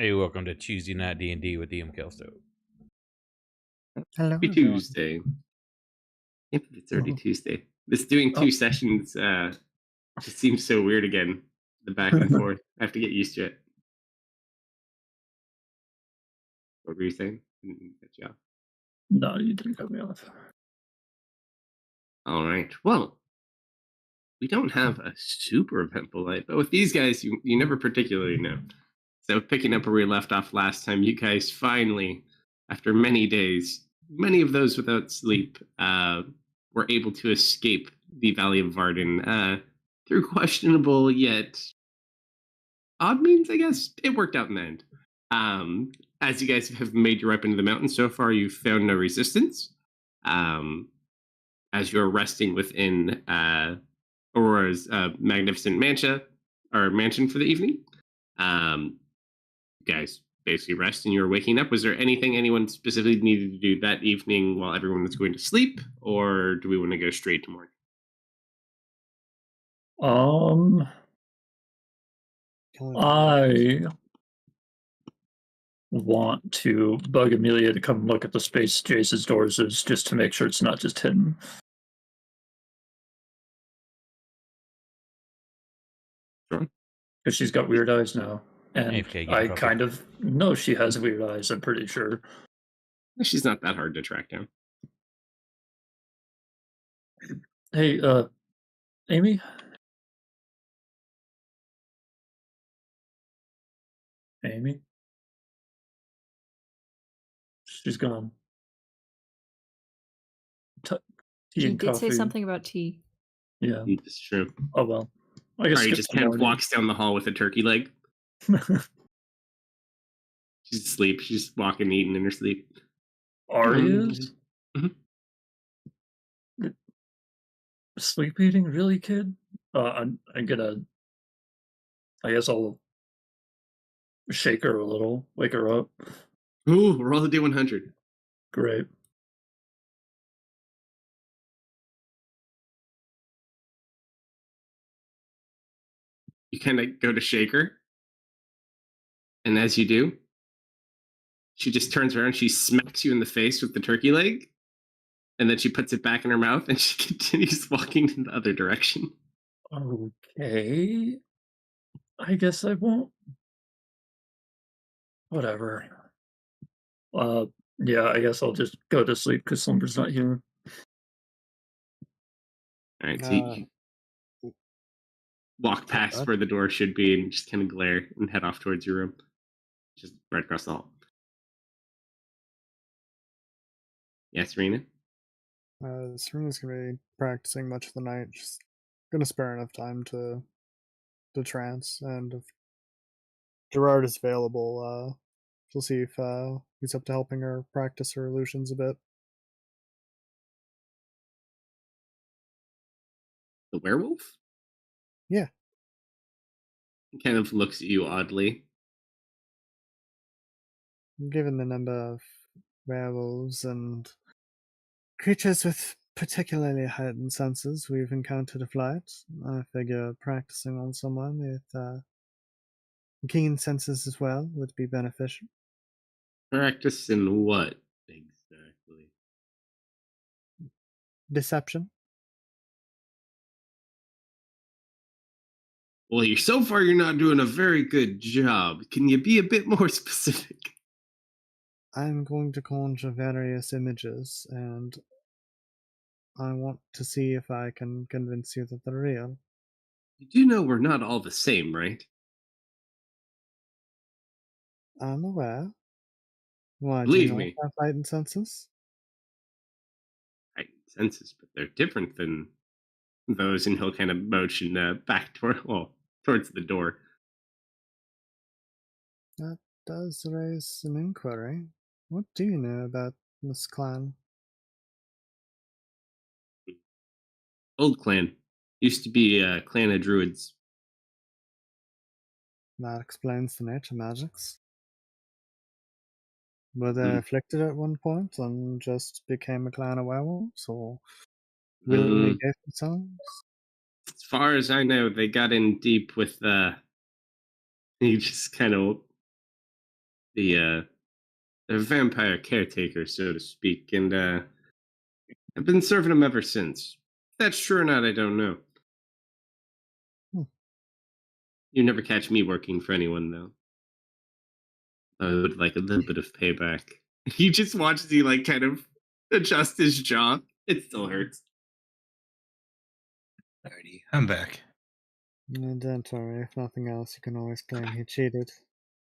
Hey, welcome to Tuesday Night D&D with DM Kalsto. Hello, Happy everyone. Tuesday. Yep, it's already Mhm. Tuesday. This doing Oh, two sessions just seems so weird again. The back and forth. I have to get used to it. What were you saying? Didn't catch you off. no, you didn't cut me off. All right. Well, we don't have a super eventful night, but with these guys, you never particularly know. So picking up where we left off last time, you guys finally, after many days, many of those without sleep, were able to escape the Valley of Varden through questionable yet odd means, I guess. It worked out in the end. Um, as you guys have made your way up into the mountains so far, you've found no resistance. Um, as you're resting within Aurora's magnificent mansion for the evening. You guys basically rest and you're waking up. Was there anything anyone specifically needed to do that evening while everyone was going to sleep, or do we want to go straight to morning? Um, Killing I want to bug Amelia to come look at the space Jace's doors is just to make sure it's not just hidden. Sure. Because she's got weird eyes now. And AFK getting I coffee. kind of know she has weird eyes, I'm pretty sure. She's not that hard to track down. Hey, Amy? Amy? She's gone. Tea She and did say coffee. something about tea. Yeah. It's true. Oh, well. I guess Sorry, skip just the kind of morning. walks down the hall with a turkey leg. She's asleep. She's just walking, eating in her sleep. Ari is? Mhm. Sleep eating? Really, kid? I'm gonna. I guess I'll shake her a little, wake her up. Ooh, roll the D100. Great. You kind of go to shake her, and as you do, she just turns around. She smacks you in the face with the turkey leg, and then she puts it back in her mouth, and she continues walking in the other direction. Okay. I guess I won't. Whatever. Yeah, I guess I'll just go to sleep because Slumber's not here. All right, so Uh, you walk past that- where the door should be, and just kind of glare and head off towards your room, just right across the hall. Yes, Serena. Serena's gonna be practicing much of the night. She's gonna spare enough time to trance, and if Gerard is available, she'll see if he's up to helping her practice her illusions a bit. The werewolf. Yeah. He kind of looks at you oddly. Given the number of werewolves and creatures with particularly heightened senses we've encountered of light, I figure practicing on someone with keen senses as well would be beneficial. Practice in what exactly? Deception. Well, so far you're not doing a very good job. Can you be a bit more specific? I'm going to conjure various images, and I want to see if I can convince you that they're real. You do know we're not all the same, right? I'm aware. Why, do you Believe not me, have heightened senses? I senses, but they're different than those, and he'll kind of motion back towards the door. That does raise an inquiry. What do you know about this clan? Old clan used to be a clan of druids. That explains the nature magics. Were they Mm. afflicted at one point and just became a clan of werewolves, or willingly gave themselves? As far as I know, they got in deep with he just kind of the vampire caretaker, so to speak, and I've been serving him ever since. If that's true or not, I don't know. Hmm. You never catch me working for anyone, though. I would like a little bit of payback. He just watches you like kind of adjust his jaw. It still hurts. Alrighty, I'm back. No, don't worry. If nothing else, you can always claim he cheated.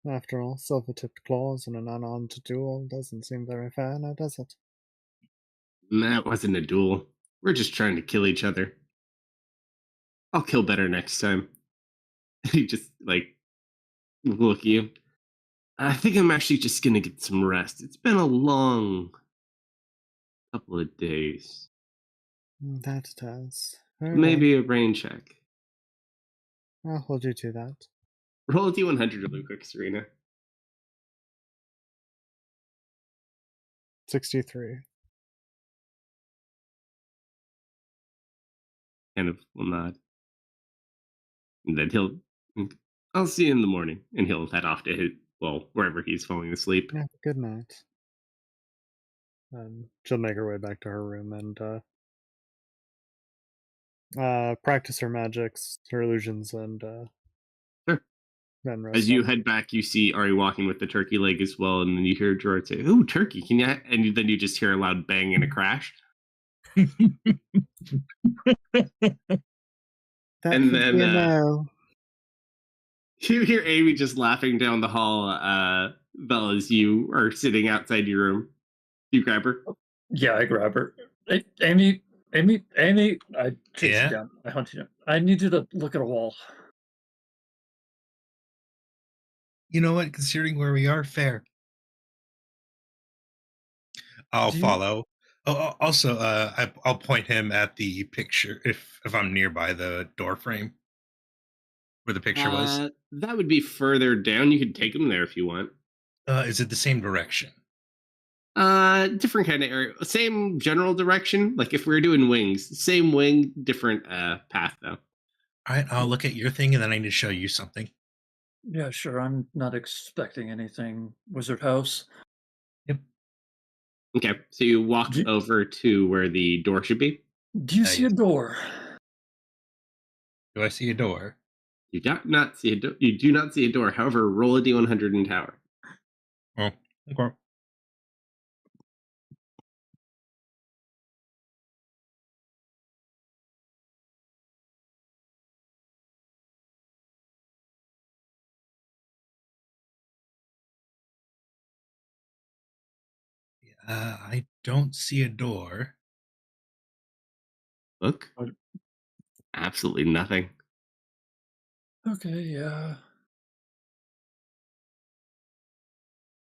After all, silver-tipped claws in an unarmed duel doesn't seem very fair, now does it? That wasn't a duel. We're just trying to kill each other. I'll kill better next time. He just like look at you. I think I'm actually just gonna get some rest. It's been a long couple of days. That it has. Very well. Maybe a brain check. I'll hold you to that. Roll a D100 really quick, Serena. 63. Kind of will nod. And then I'll see you in the morning. And he'll head off to wherever he's falling asleep. Yeah, good night. And she'll make her way back to her room and practice her magics, her illusions, and Sure. then rest As you up. head back, you see Ari walking with the turkey leg as well, and then you hear Gerard say, "Ooh, turkey! Can you?" And then you just hear a loud bang and a crash. That And would then be a no. you hear Amy just laughing down the hall. Belle, as you are sitting outside your room, you grab her. Yeah, I grab her. Hey, Amy, Amy. I chase Yeah? you down. I hunt you down. I need you to look at a wall. You know what? Considering where we are, fair. I'll Do you- follow. Oh, also, I'll point him at the picture if I'm nearby the door frame where the picture was. That would be further down. You could take him there if you want. Is it the same direction? Different kind of area. Same general direction. Like if we were doing wings, same wing, different path though. All right, I'll look at your thing and then I need to show you something. Yeah, sure. I'm not expecting anything. Wizard House. Yep. Okay, so you walk Do- over to where the door should be. Do you see a yes. door? Do I see a door? You do not see a door. You do not see a door. However, roll a d100 in tower. Oh, okay. I don't see a door. Look, What? absolutely nothing. Okay, yeah.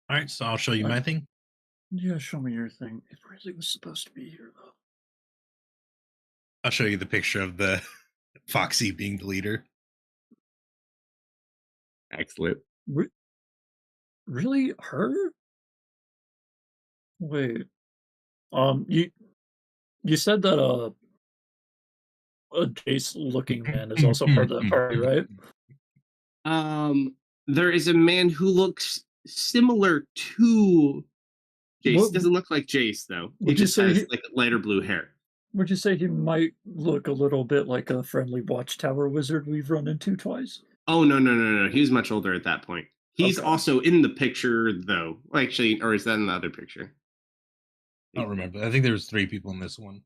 All right, so I'll show you my thing. Yeah, show me your thing. It really was supposed to be here, though. I'll show you the picture of the Foxy being the leader. Excellent. Really? Her? Wait. You said that a Jace-looking man is also part of that party, right? There is a man who looks similar to Jace. What- Doesn't look like Jace though. He Would you just say has he- like lighter blue hair. Would you say he might look a little bit like a friendly watchtower wizard we've run into twice? Oh no. He was much older at that point. He's Okay. also in the picture though. Actually, or is that in the other picture? I don't remember. I think there was 3 people in this one.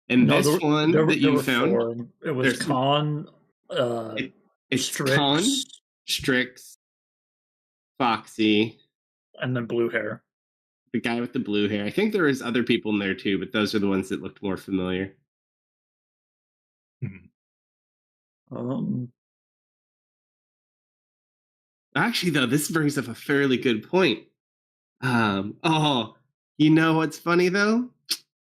And No, this one there that you were found, 4. It was there's- Khan, it's Strix, Khan, Strix, Foxy, and then blue hair. the guy with the blue hair. I think there is other people in there too, but those are the ones that looked more familiar. Actually, though, this brings up a fairly good point. You know what's funny though?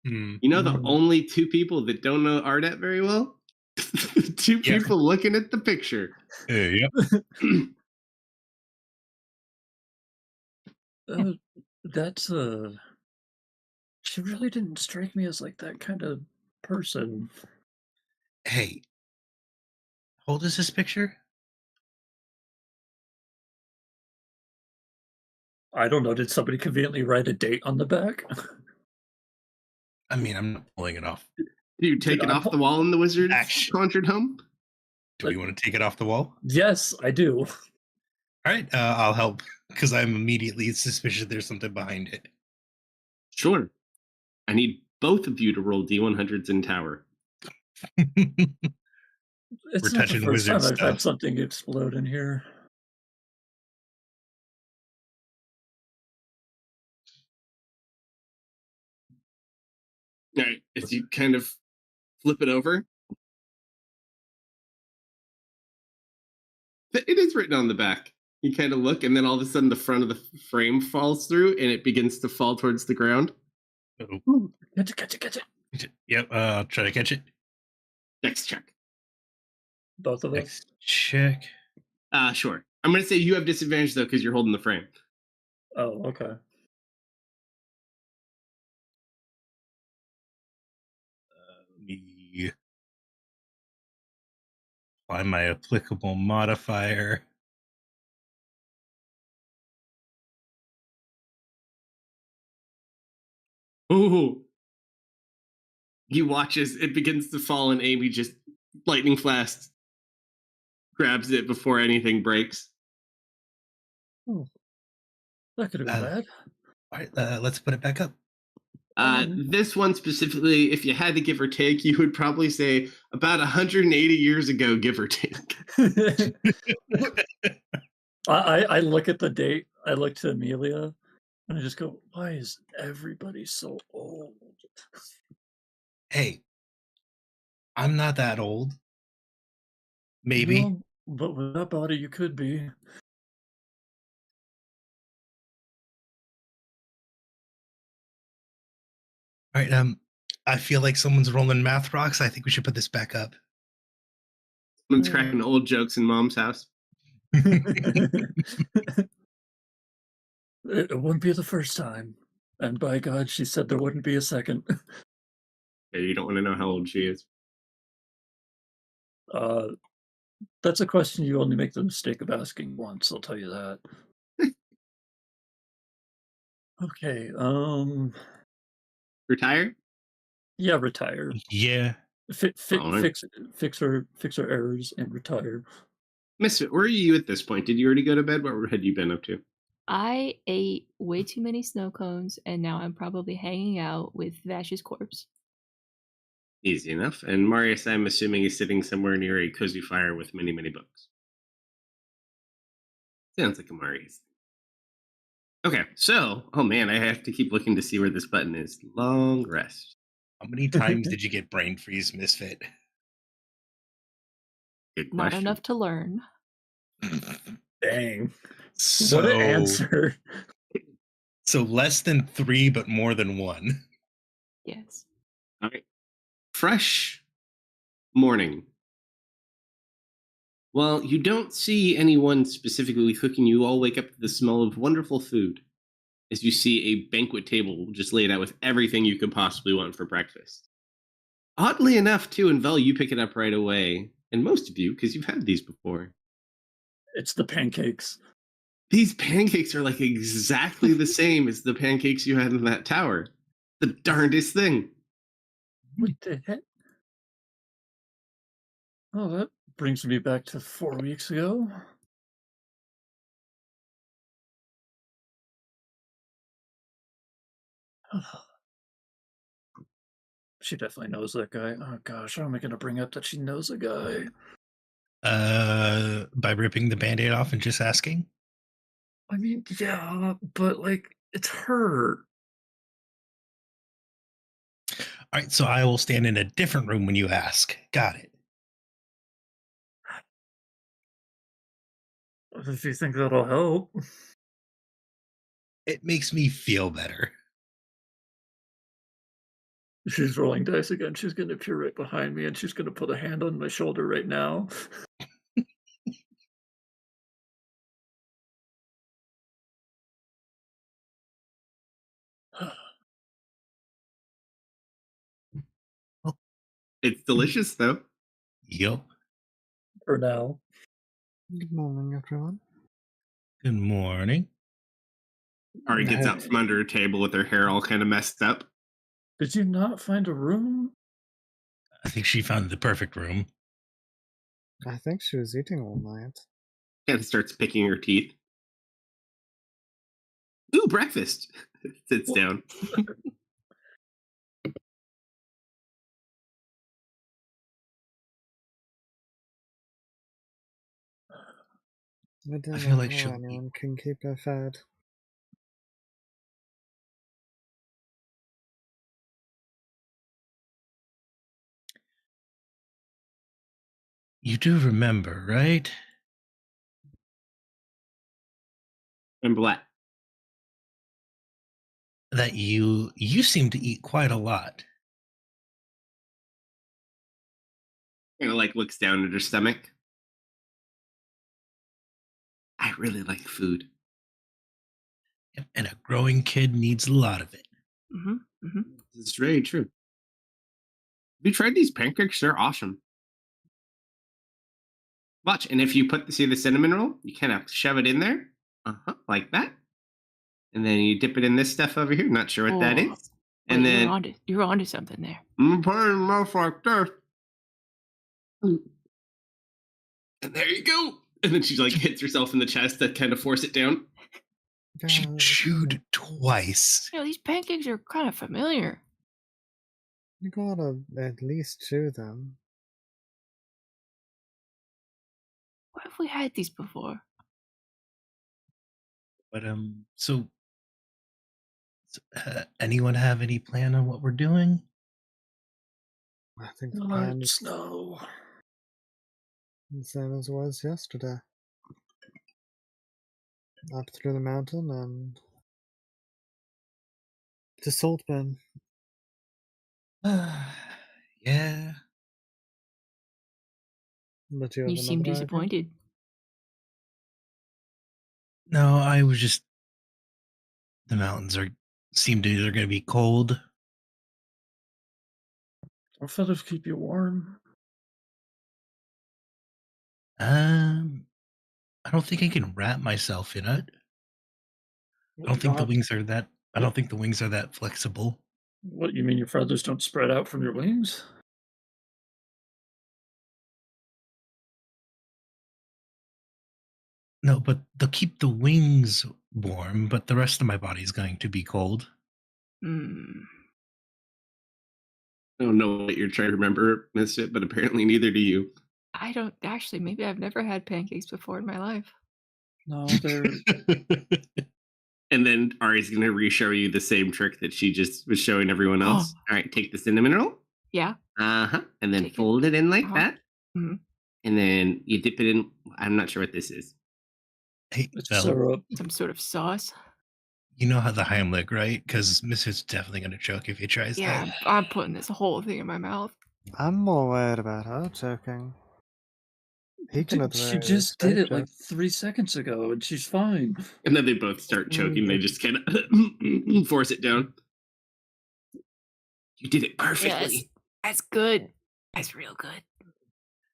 You know the only 2 people that don't know Ardet very well? 2 Yeah. people looking at the picture. Yep. That's she really didn't strike me as like that kind of person. Hey, how old is this picture? I don't know. Did somebody conveniently write a date on the back? I mean, I'm not pulling it off. Do you take Did it I off pull- the wall in the wizard's Action. conjured home? Do we want to take it off the wall? Yes, I do. All right, I'll help because I'm immediately suspicious there's something behind it. Sure. I need both of you to roll D100s in tower. It's We're not the touching first time wizard I've had stuff. something explode in here. All right. As you kind of flip it over, it is written on the back. You kind of look, and then all of a sudden the front of the frame falls through, and it begins to fall towards the ground. Oh, Ooh, catch it, catch it, catch it. yep, I'll try to catch it. Next check. Both of us. Next check. Sure. I'm going to say you have disadvantage, though, because you're holding the frame. Oh, okay. Let me find my applicable modifier. Ooh. You watch as it begins to fall, and Amy just lightning fast grabs it before anything breaks. That could have been bad. All right, let's put it back up. This one specifically, if you had to give or take, you would probably say about 180 years ago, give or take. I look at the date. I look to Amelia, and I just go, "Why is everybody so old?" Hey, I'm not that old. Maybe. No, but with that body, you could be. All right, I feel like someone's rolling math rocks. I think we should put this back up. Someone's cracking old jokes in mom's house. It wouldn't be the first time. And by God, she said there wouldn't be a second. Yeah, you don't want to know how old she is. That's a question you only make the mistake of asking once, I'll tell you that. Okay, Retire? yeah, retire. Yeah. Alright. Fix her errors and retire. Misfit, where are you at this point? Did you already go to bed? What had you been up to? I ate way too many snow cones, and now I'm probably hanging out with Vash's corpse. Easy enough. And Marius, I'm assuming, is sitting somewhere near a cozy fire with many, many books. Sounds like a Marius. Okay, so, oh man, I have to keep looking to see where this button is. Long rest. How many times did you get brain freeze, Misfit? Good question. Not enough to learn. Dang. So, What an answer. So less than 3, but more than 1. Yes. All right. Fresh morning. Well, you don't see anyone specifically cooking. You all wake up to the smell of wonderful food as you see a banquet table just laid out with everything you could possibly want for breakfast. Oddly enough, too, and Vel, you pick it up right away. And most of you, because you've had these before. It's the pancakes. These pancakes are like exactly the same as the pancakes you had in that tower. The darndest thing. What the heck? Oh, that brings me back to 4 weeks ago. She definitely knows that guy. Oh gosh, how am I going to bring up that she knows a guy? By ripping the band-aid off and just asking? I mean, yeah, but like, it's her. All right, so I will stand in a different room when you ask. Got it. If you think that'll help. It makes me feel better. She's rolling dice again. She's going to appear right behind me, and she's going to put a hand on my shoulder right now. It's delicious, though. Yup. For now. Good morning, everyone. Good morning. Ari gets out from under a table with her hair all kind of messed up. Did you not find a room? I think she found the perfect room. I think she was eating all night. And starts picking her teeth. Ooh, breakfast. Sits down. I don't feel know like how she'll anyone can keep her fed. You do remember, right? And black. That you seem to eat quite a lot. Kind of like looks down at her stomach. I really like food. And a growing kid needs a lot of it. This is very true. Have you tried these pancakes? They're awesome. Watch, and if you see the cinnamon roll, you kind of shove it in there, like that, and then you dip it in this stuff over here. Not sure what that Oh, is, and Wait, then you're onto something there. put it in your mouth like this, and there you go. And then she like hits herself in the chest to kind of force it down. She God, chewed twice. You know, these pancakes are kind of familiar. you gotta at least chew them. Where have we had these before? But anyone have any plan on what we're doing? I think the plan is Snow. the same as it was yesterday. Up through the mountain and to Salt Bin. Yeah. But you You have seem another idea? disappointed. No, I was just. The mountains seem to they're going to be cold. Our feathers keep you warm. I don't think I can wrap myself in it. I don't think the wings are that. I don't think the wings are that flexible. What, you mean your feathers don't spread out from your wings? No, but they'll keep the wings warm, but the rest of my body is going to be cold. Hmm. I don't know what you're trying to remember, Misfit, but apparently neither do you. I don't actually. Maybe I've never had pancakes before in my life. No, they're And then Ari's going to re-show you the same trick that she just was showing everyone else. All right, take the cinnamon roll. Yeah. And then Take it. fold it in like Uh-huh. that. Mhm. And then you dip it in. I'm not sure what this is. Hey, it's Bella, syrup. Some sort of sauce. you know how the Heimlich, right? Because Misfit's definitely going to choke if he tries Yeah, that. I'm putting this whole thing in my mouth. I'm more worried about her choking. He can at the She very just least did fake it like 3 seconds ago, and she's fine. And then they both start choking. They just kind of force it down. You did it perfectly. That's good. That's real good.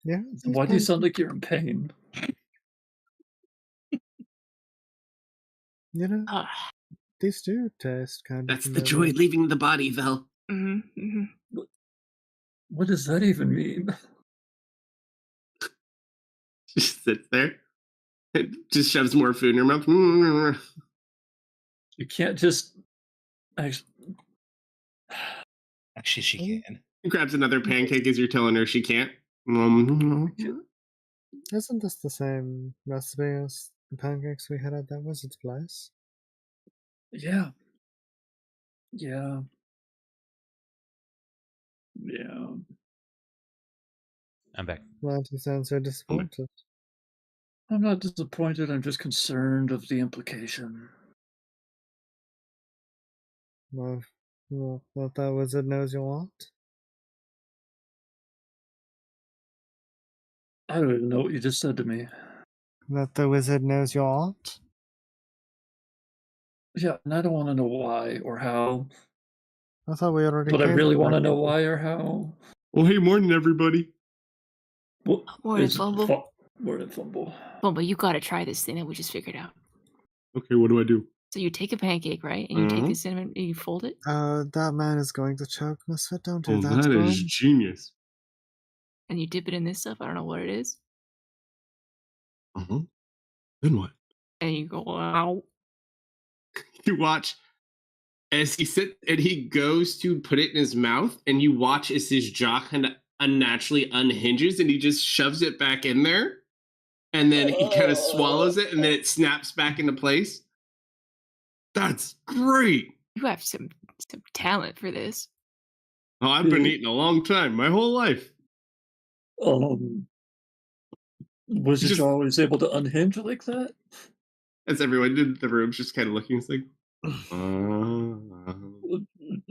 Yeah. Why do you sound like you're in pain? You know, Ugh. these do taste kind That's of the joy familiar. leaving the body, Vel. What does that even mean? Just sits there. It just shoves more food in her mouth. You can't just. Actually, she can. Grabs another pancake as you're telling her she can't. Isn't this the same recipe as the pancakes we had at that wizard's place? Yeah. Yeah. Yeah. I'm back. Why do you sound so disappointed? I'm not disappointed, I'm just concerned of the implication. Well, what that wizard knows you want? I don't even know what you just said to me. That the wizard knows your aunt? Yeah, and I don't want to know why or how. I thought we already But I came really to want to that know conclusion. why or how. Well, hey, morning, everybody. Well, Morning, it's Fumble. Morning, Fumble. Fumble, you gotta try this thing that we just figured out. Okay, what do I do? So you take a pancake, right? And you take the Mhm. cinnamon and you fold it? That man is going to choke, Misfit. Don't do Oh, that that to is him. genius. And you dip it in this stuff. I don't know what it is. Uh-huh. Then what? And you go, wow. You watch as he goes to put it in his mouth, and you watch as his jaw kind of unnaturally unhinges, and he just shoves it back in there, and then he kind of swallows it, and then it snaps back into place. That's great. You have some talent for this. Oh, I've been eating a long time, my whole life. Was your Just jaw always able to unhinge like that? as everyone in the room's just kind of looking, it's like,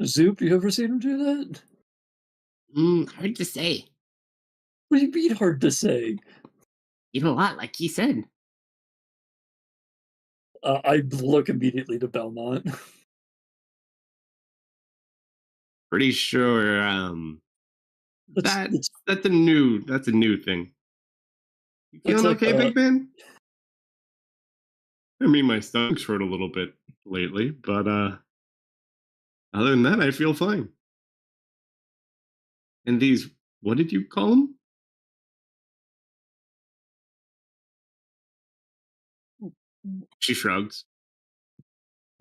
Zoop, you ever seen him do that? hard to say. What do you mean hard to say? Eat a lot, like he said. I look immediately to Belmont. Pretty sure It's that's a new thing. You It's feeling like, okay, big man? I mean, my stomach's hurt a little bit lately, but other than that, I feel fine. And these, what did you call them? She shrugs.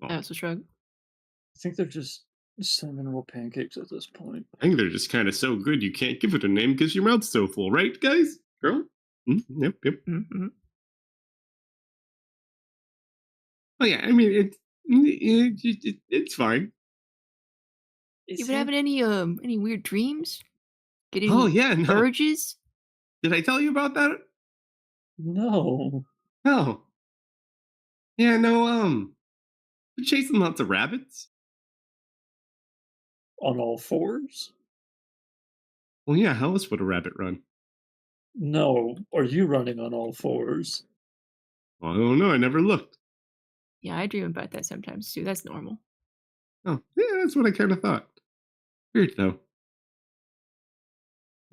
Well, I also shrug. I think they're just cinnamon roll pancakes at this point. I think they're just kind of so good you can't give it a name because your mouth's so full, right, guys? Girl? Yep, yep. Mm-hmm. Oh yeah, I mean it's fine. You been having any weird dreams? Get Oh any yeah, no. urges? Did I tell you about that? No. No. Yeah, no. Been chasing lots of rabbits. On all fours? Well, yeah. How else would a rabbit run? No. Are you running on all fours? Well, I don't know. I never looked. Yeah, I dream about that sometimes too. That's normal. Oh, yeah. That's what I kind of thought. Weird though.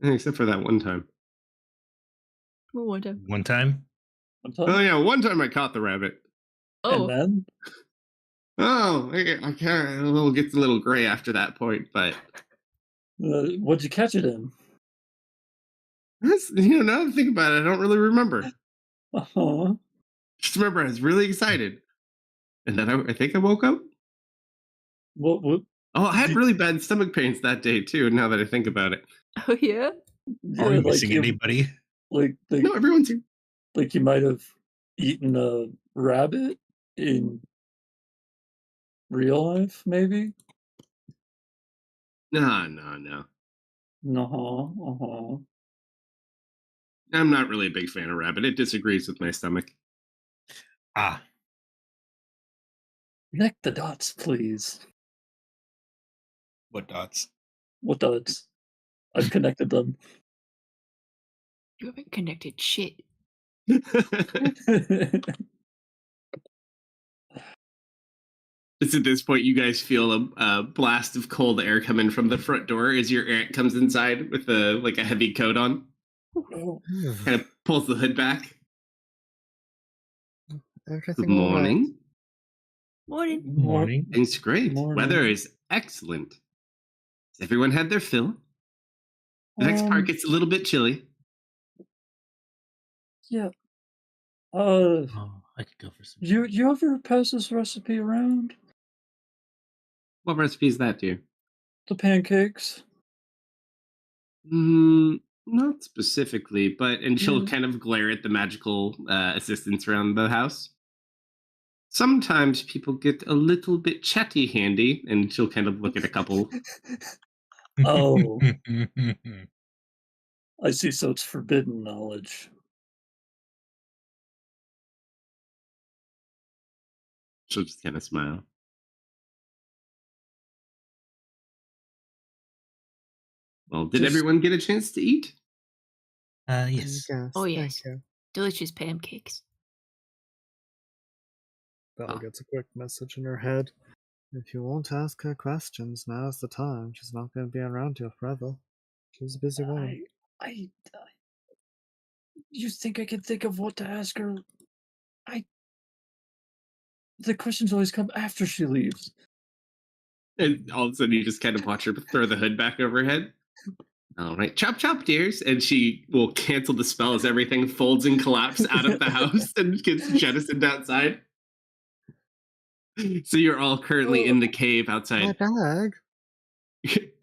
Yeah, except for that one time. Well, one time. One time. Oh yeah, one time I caught the rabbit. And Oh, then? Oh, I can't. It gets a little gray after that point, but What'd you catch it in? that's, now that I think about it, I don't really remember. Uh-huh. Just remember I was really excited, and then I think I woke up. What Oh, I had really bad stomach pains that day too. Now that I think about it, oh yeah. Are we yeah, missing anybody? like no, everyone's here. like you might have eaten a rabbit in real life, maybe? No. Uh-huh. Uh-huh. I'm not really a big fan of rabbit. It disagrees with my stomach. Ah, Connect the dots, please. what dots? What dots? I've connected them. You haven't connected shit. It's at this point you guys feel a blast of cold air come in from the front door as your aunt comes inside with a heavy coat on. Oh, Kind of pulls the hood back. Good Everything all right? morning. Morning. Morning. Things great. Morning. Weather is excellent. Has everyone had their fill? The next part gets a little bit chilly. Yeah. Oh, I could go for some. You ever pass this recipe around? What recipe is that, dear? The pancakes? Not specifically, and she'll Yeah. kind of glare at the magical assistants around the house. Sometimes people get a little bit chatty handy, and she'll kind of look at a couple. Oh. I see, so it's forbidden knowledge. She'll just kind of smile. Well, did Just- everyone get a chance to eat? Yes. Oh, Thank yes. you. Delicious pancakes. Bella Oh. gets a quick message in her head. If you won't ask her questions, now's the time. She's not going to be around here forever. She's a busy woman. I you think I can think of what to ask her? The questions always come after she leaves. And all of a sudden, you just kind of watch her throw the hood back over her head. All right, chop chop, dears, and she will cancel the spell as everything folds and collapses out of the house and gets jettisoned outside. So you're all currently in the cave My outside. bag.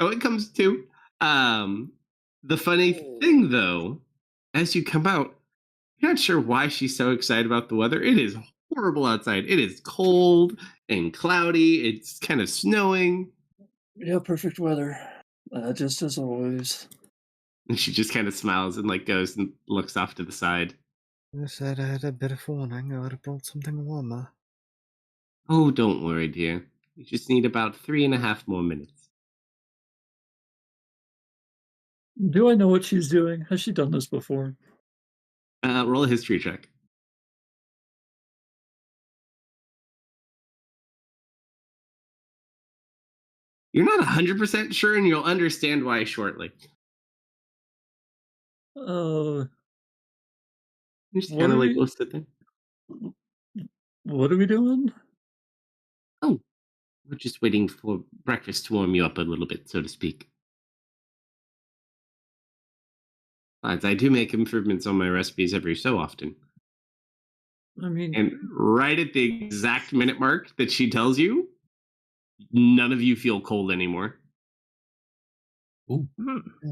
Oh, it comes too. The funny thing, though, as you come out, you're not sure why she's so excited about the weather. It is horrible outside. It is cold and cloudy. It's kind of snowing. Yeah, perfect weather. Just as always. And she just kind of smiles and like goes and looks off to the side. I said I had a bit of warning. I would have brought something warmer. Oh, don't worry, dear. You just need about 3.5 more minutes. Do I know what she's doing? Has she done this before? Roll a history check. You're not 100% sure, and you'll understand why shortly. Uh, You just What kind of are like we- will sit there. what are we doing? Oh, we're just waiting for breakfast to warm you up a little bit, so to speak. Besides, I do make improvements on my recipes every so often. I mean, And right at the exact minute mark that she tells you, none of you feel cold anymore. Oh,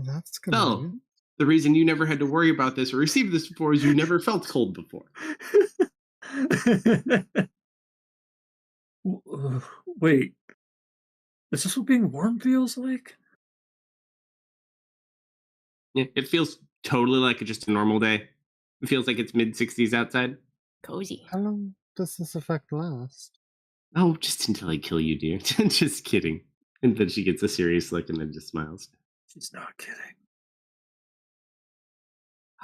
that's Well, convenient. the reason you never had to worry about this or receive this before is you never felt cold before. Wait, is this what being warm feels like? Yeah, it feels totally like just a normal day. It feels like it's mid-60s outside. Cozy. How long does this effect last? Oh, just until I kill you, dear. Just kidding. And then she gets a serious look and then just smiles. She's not kidding.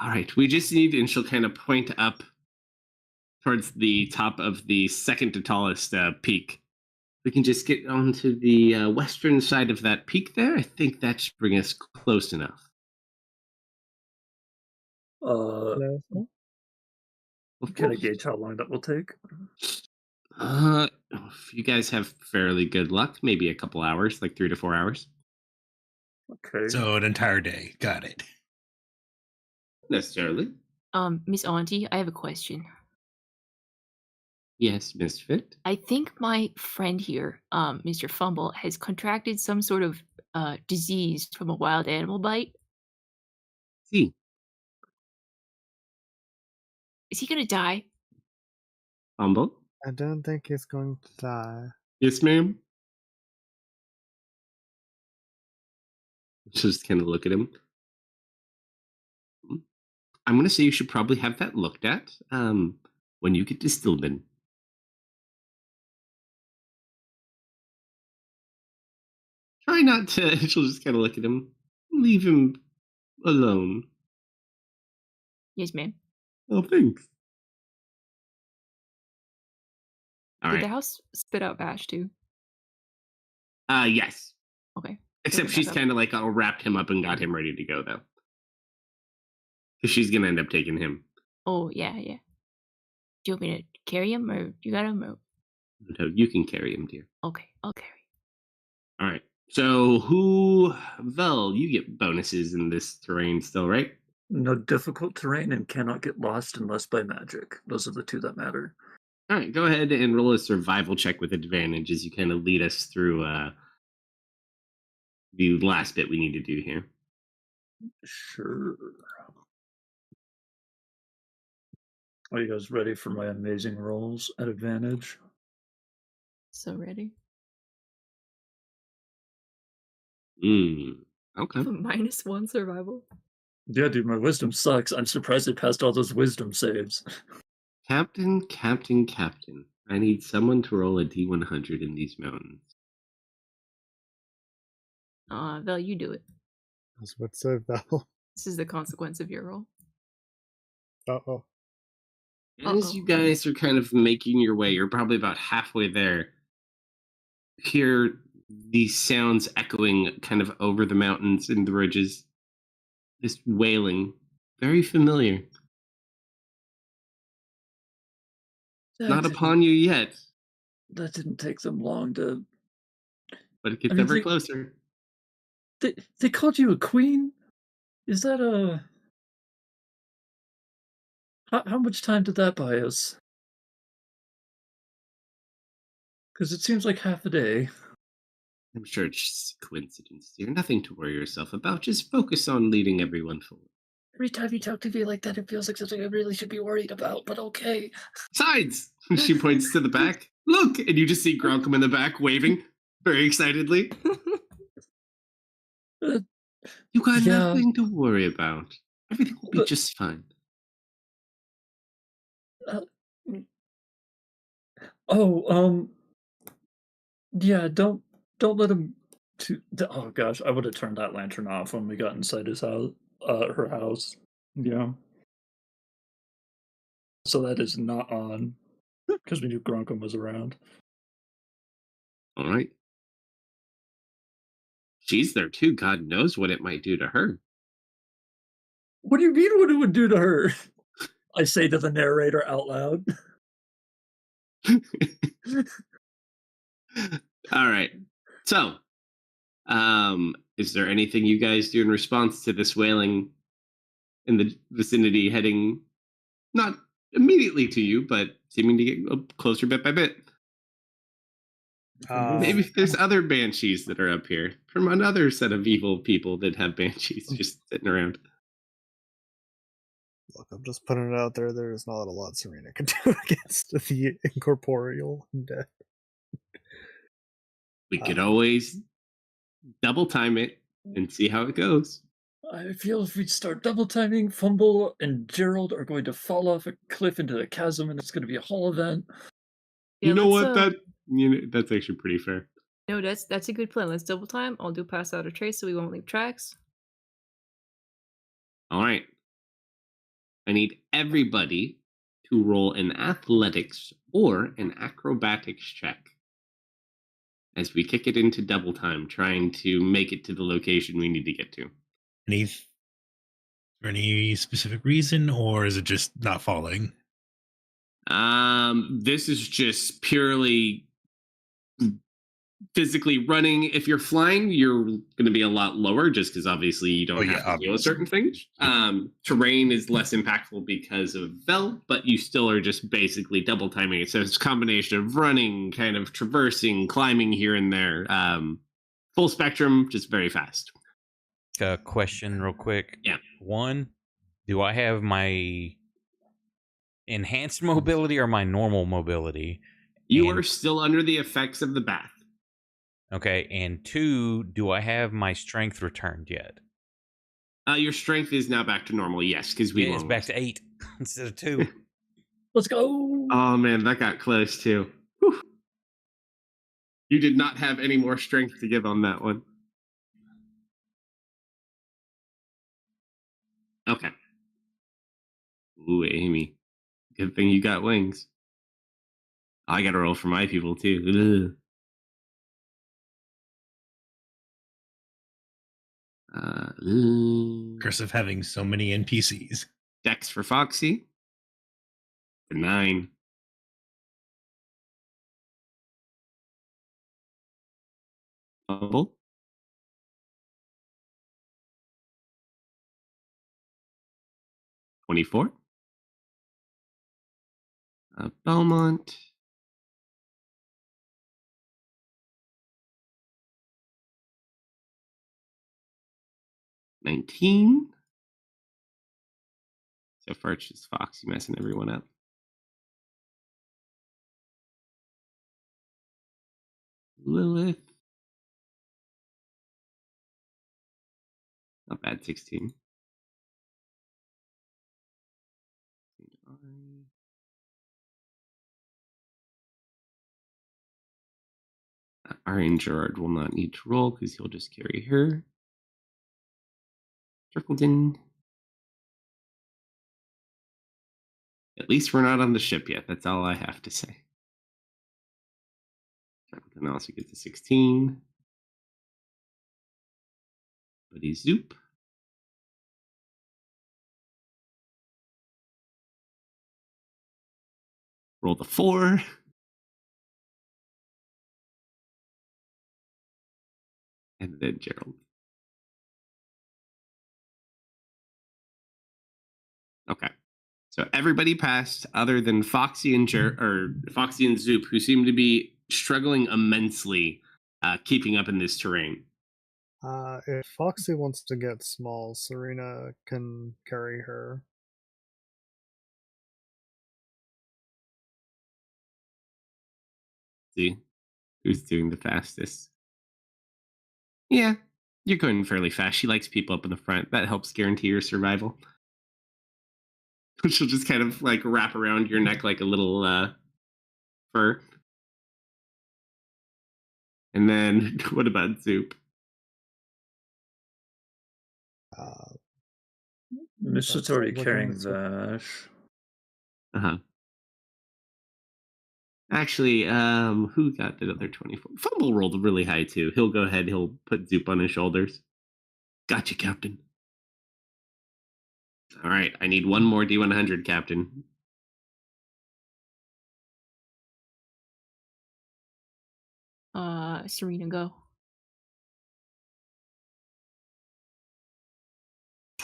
All right, we just need, and she'll kind of point up towards the top of the second to tallest peak. We can just get onto the western side of that peak there. I think that should bring us close enough. Can Of I course. gauge how long that will take? If you guys have fairly good luck, maybe a couple hours, like 3 to 4 hours. Okay. So an entire day. Got it. Necessarily. Miss Auntie, I have a question. Yes, Misfit. I think my friend here, Mr. Fumble, has contracted some sort of disease from a wild animal bite. See, Is he gonna die? Humble. I don't think he's going to die. Yes, ma'am. Just kind of look at him. I'm going to say you should probably have that looked at when you get to Stillman. Try not to. She'll just kind of look at him. Leave him alone. Yes, ma'am. Oh, thanks. All Did the right. house spit out ash too? Yes. Okay. Except back she's up. kind of like all wrapped him up and got him ready to go, though. Because she's going to end up taking him. Oh, yeah. Do you want me to carry him, or you got him? Or... So you can carry him, dear. Okay, I'll carry. All right. So Vel, you get bonuses in this terrain still, right? No difficult terrain and cannot get lost unless by magic. Those are the two that matter. All right, go ahead and roll a survival check with advantage as you kind of lead us through the last bit we need to do here. Sure. Are you guys ready for my amazing rolls at advantage? So ready? Okay. -1 survival. Yeah, dude, my wisdom sucks. I'm surprised I passed all those wisdom saves. Captain. I need someone to roll a D100 in these mountains. Vel, you do it. That's what so Val. This is the consequence of your roll. Uh-oh. As you guys are kind of making your way, you're probably about halfway there. Hear these sounds echoing kind of over the mountains and the ridges. This wailing. Very familiar. Not upon you yet, that didn't take them long to. But it gets I mean, ever closer. they called you a queen. Is that a? How much time did that buy us? Because it seems like half a day. I'm sure it's just a coincidence, dear. Nothing to worry yourself about. Just focus on leading everyone forward. Every time you talk to me like that, it feels like something I really should be worried about. But okay. Sides! She points to the back. Look! And you just see Gronkum in the back waving very excitedly. Uh, You got yeah. nothing to worry about. Everything will be But, just fine. uh, oh, yeah. Don't let him. Oh gosh, I would have turned that lantern off when we got inside his house. Her house. Yeah. So that is not on because we knew Gronkum was around. All right. She's there too. God knows what it might do to her. What do you mean? What it would do to her? I say to the narrator out loud. All right. So, is there anything you guys do in response to this wailing in the vicinity heading not immediately to you, but seeming to get closer bit by bit? Maybe if there's other banshees that are up here from another set of evil people that have banshees just sitting around. Look, I'm just putting it out there. There is not a lot Serena can do against the incorporeal undead. We could always double time it and see how it goes. I feel if we start double timing, Fumble and Gerald are going to fall off a cliff into the chasm, and it's going to be a whole event. Yeah, You know let's, what? That's actually pretty fair. No, that's a good plan. Let's double time. I'll do pass out a trace so we won't leave tracks. All right. I need everybody to roll an athletics or an acrobatics check as we kick it into double time, trying to make it to the location we need to get to. For any specific reason, or is it just not falling? This is just purely physically running. If you're flying, you're going to be a lot lower just because obviously you don't have to deal with certain things. Terrain is less impactful because of Vel, but you still are just basically double timing it. So it's a combination of running, kind of traversing, climbing here and there. Full spectrum, just very fast. Question real quick. Yeah. One, do I have my enhanced mobility or my normal mobility? You are still under the effects of the bath. Okay, and two, do I have my strength returned yet? Your strength is now back to normal, yes, because we it's back to 8 instead of 2. Let's go. Oh man, that got close too. Whew. You did not have any more strength to give on that one. Okay. Ooh, Amy. Good thing you got wings. I gotta roll for my people too. Curse of having so many NPCs. Dex for Foxy. For 9. Bubble. 24. Belmont. 19. So far, it's just Foxy messing everyone up. Lilith. Not bad, 16. Iron Gerard will not need to roll because he'll just carry her. Trickleton. At least we're not on the ship yet. That's all I have to say. Trickleton also gets a 16. Buddy Zoop. Roll the 4. And then Gerald. Okay. So everybody passed other than Foxy and Foxy and Zoop, who seem to be struggling immensely keeping up in this terrain. If Foxy wants to get small, Serena can carry her. See who's doing the fastest. Yeah, you're going fairly fast. She likes people up in the front. That helps guarantee your survival. She'll just kind of like wrap around your neck like a little fur. And then what about Zoop? Uh, Misha's That's already looking carrying this way. Vash. Uh-huh. Actually, who got the other 24? Fumble rolled really high too. He'll go ahead, he'll put Zoop on his shoulders. Gotcha, Captain. All right, I need one more D100, Captain. Serena, go.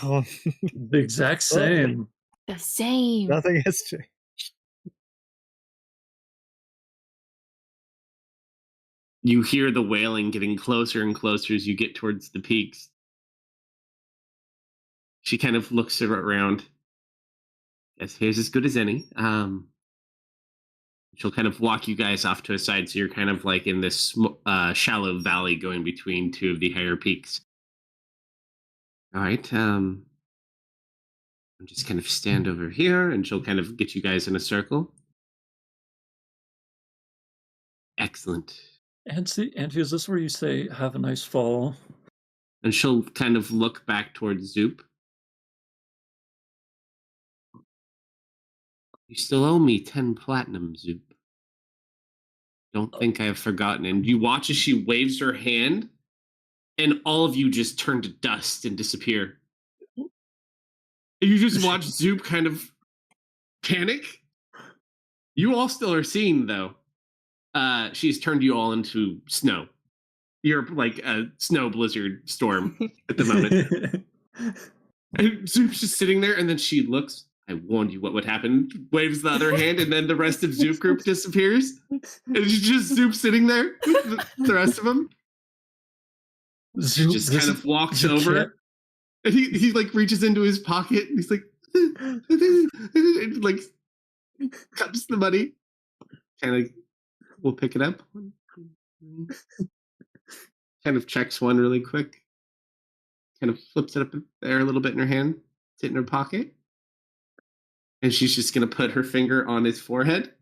Oh, The exact same. The same. nothing has changed. You hear the wailing getting closer and closer as you get towards the peaks. She kind of looks around. Yes, here's as good as any. She'll kind of walk you guys off to a side, so you're kind of like in this shallow valley going between two of the higher peaks. All right. I'll just kind of stand over here, and she'll kind of get you guys in a circle. Excellent. Auntie, is this where you say, have a nice fall? And she'll kind of look back towards Zoop. You still owe me 10 platinum, Zoop. Don't think I have forgotten. And you watch as she waves her hand, and all of you just turn to dust and disappear. And you just watch Zoop kind of panic. You all still are seeing, though. She's turned you all into snow. You're like a snow blizzard storm at the moment. And Zoop's just sitting there, and then she looks. I warned you what would happen. Waves the other hand, and then the rest of Zoop group disappears. And it's just Zoop sitting there with the rest of them. Zoop Just kind of walks you over, can't- and he like reaches into his pocket, and he's like, and, like cups the money. Kind of, we'll pick it up. Kind of checks one really quick. Kind of flips it up there a little bit in her hand. It's in her pocket. And she's just going to put her finger on his forehead.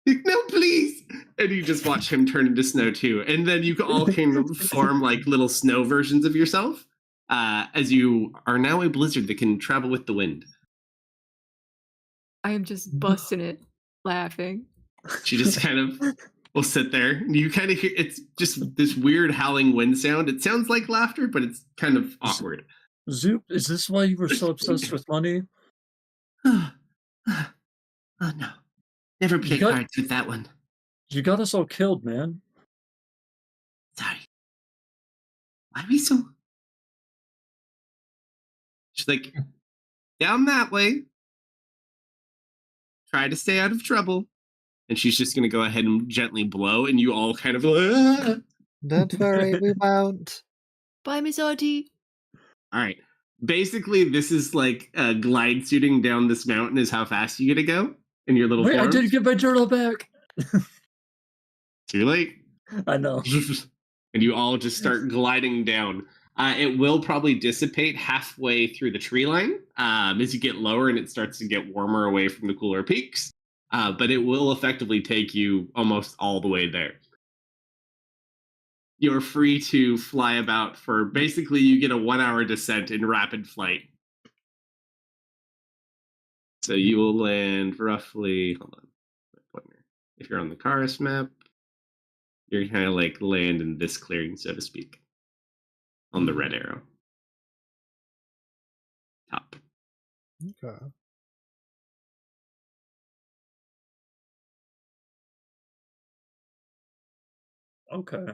No, please. And you just watch him turn into snow too. And then you all can form like little snow versions of yourself as you are now a blizzard that can travel with the wind. I am just busting it, laughing. She just kind of will sit there. And you kind of hear it's just this weird howling wind sound. It sounds like laughter, but it's kind of awkward. Zoop, is this why you were so obsessed with money? Oh no. Never play got- cards with that one. You got us all killed, man. Sorry. Why are we so... She's like, down that way. Try to stay out of trouble. And she's just going to go ahead and gently blow, and you all kind of... Don't worry, we won't. Bye, Miss Auntie. All right. Basically, this is like glide suiting down this mountain is how fast you get to go in your little Wait, forms. I didn't get my journal back. Too late. I know. And you all just start gliding down. It will probably dissipate halfway through the tree line as you get lower and it starts to get warmer away from the cooler peaks. But it will effectively take you almost all the way there. You're free to fly about for basically you get a 1-hour descent in rapid flight. So you will land roughly, hold on, my pointer. If you're on the Karis map, you're kind of like land in this clearing, so to speak, on the red arrow. Top. Okay. Okay.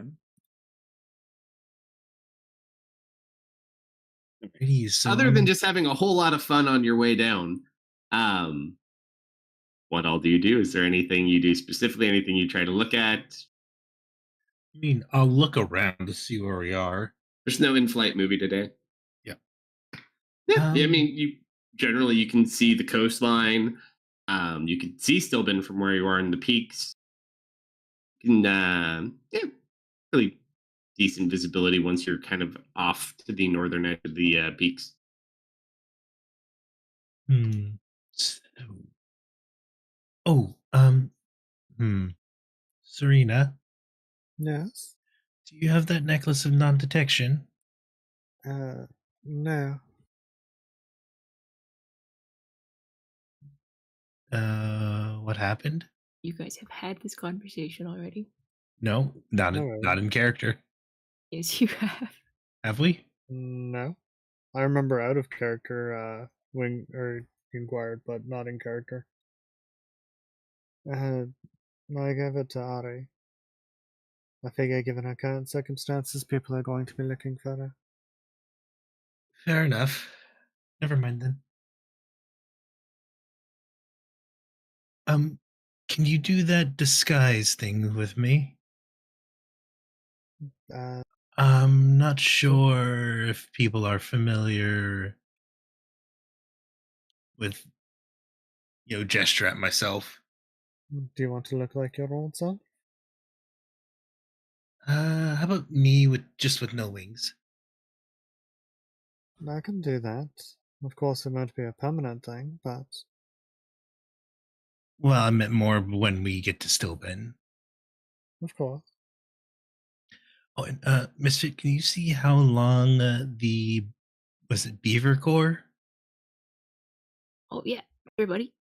Alrighty, so Other than just having a whole lot of fun on your way down, what all do you do? Is there anything you do specifically? Anything you try to look at? I mean, I'll look around to see where we are. There's no in-flight movie today. Yep. Yeah, I mean, you generally you can see the coastline. You can see Stillben from where you are in the peaks. You can, yeah, really decent visibility once you're kind of off to the northern edge of the peaks. So- oh, Serena, Yes. do you have that necklace of non-detection? No. What happened? You guys have had this conversation already. No, not in character. Yes, you have. Have we? No. I remember out of character, when or inquired, but not in character. I gave it to Ari. I figure, given her current circumstances, people are going to be looking for her. Fair enough. Never mind then. Can you do that disguise thing with me? I'm not sure if people are familiar with, gesture at myself. Do you want to look like your old self? How about me with no wings? I can do that. Of course, it won't be a permanent thing, but Well, I meant more when we get to Stillben. of course. Oh, and Misfit, can you see how long was it Beaver Core? Oh yeah, everybody.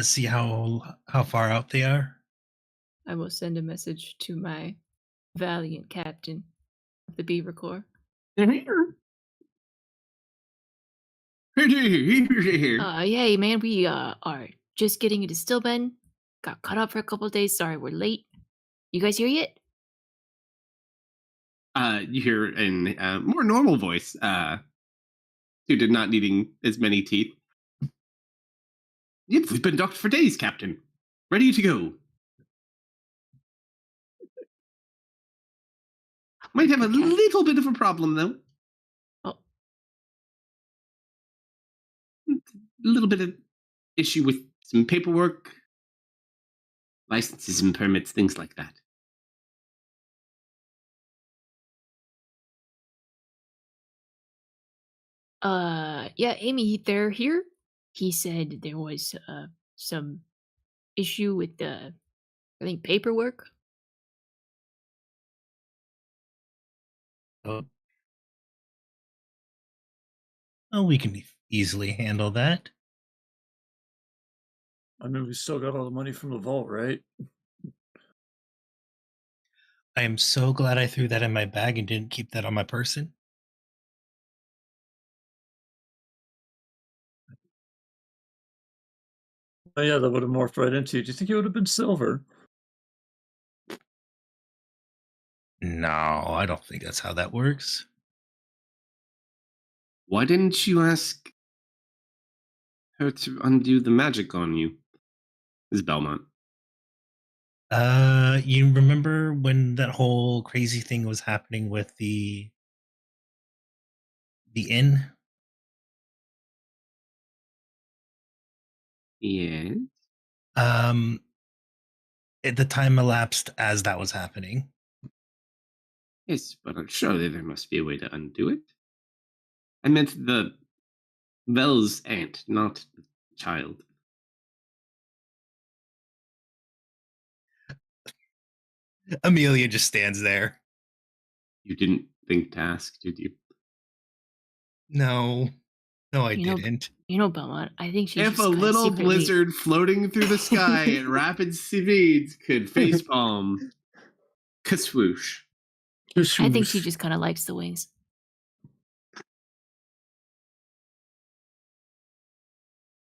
See how far out they are? I will send a message to my valiant captain of the Beaver Corps. Yay, man, we are just getting into Stillben. Got caught up for a couple of days. Sorry, we're late. You guys here yet? You hear in a more normal voice, suited not needing as many teeth. Yep, we've been docked for days, Captain. Ready to go. Might have a little bit of a problem, though. Oh. A little bit of issue with some paperwork, licenses and permits, things like that. Yeah, Amy, they're here. He said there was some issue with the, I think, paperwork. Oh, well, we can easily handle that. I mean, we still got all the money from the vault, right? I am so glad I threw that in my bag and didn't keep that on my person. Oh yeah, that would have morphed right into you. Do you think it would have been silver? No, I don't think that's how that works. Why didn't you ask her to undo the magic on you? This is Belmont. You remember when that whole crazy thing was happening with the inn? Yes. The time elapsed as that was happening. Yes, but surely there must be a way to undo it. I meant the Vel's aunt, not the child. Amelia just stands there. You didn't think to ask, did you? No, I didn't. Belmont, I think she's If just a kinda little secretly... blizzard floating through the sky at rapid speeds could facepalm, kaswoosh. I think she just kind of likes the wings.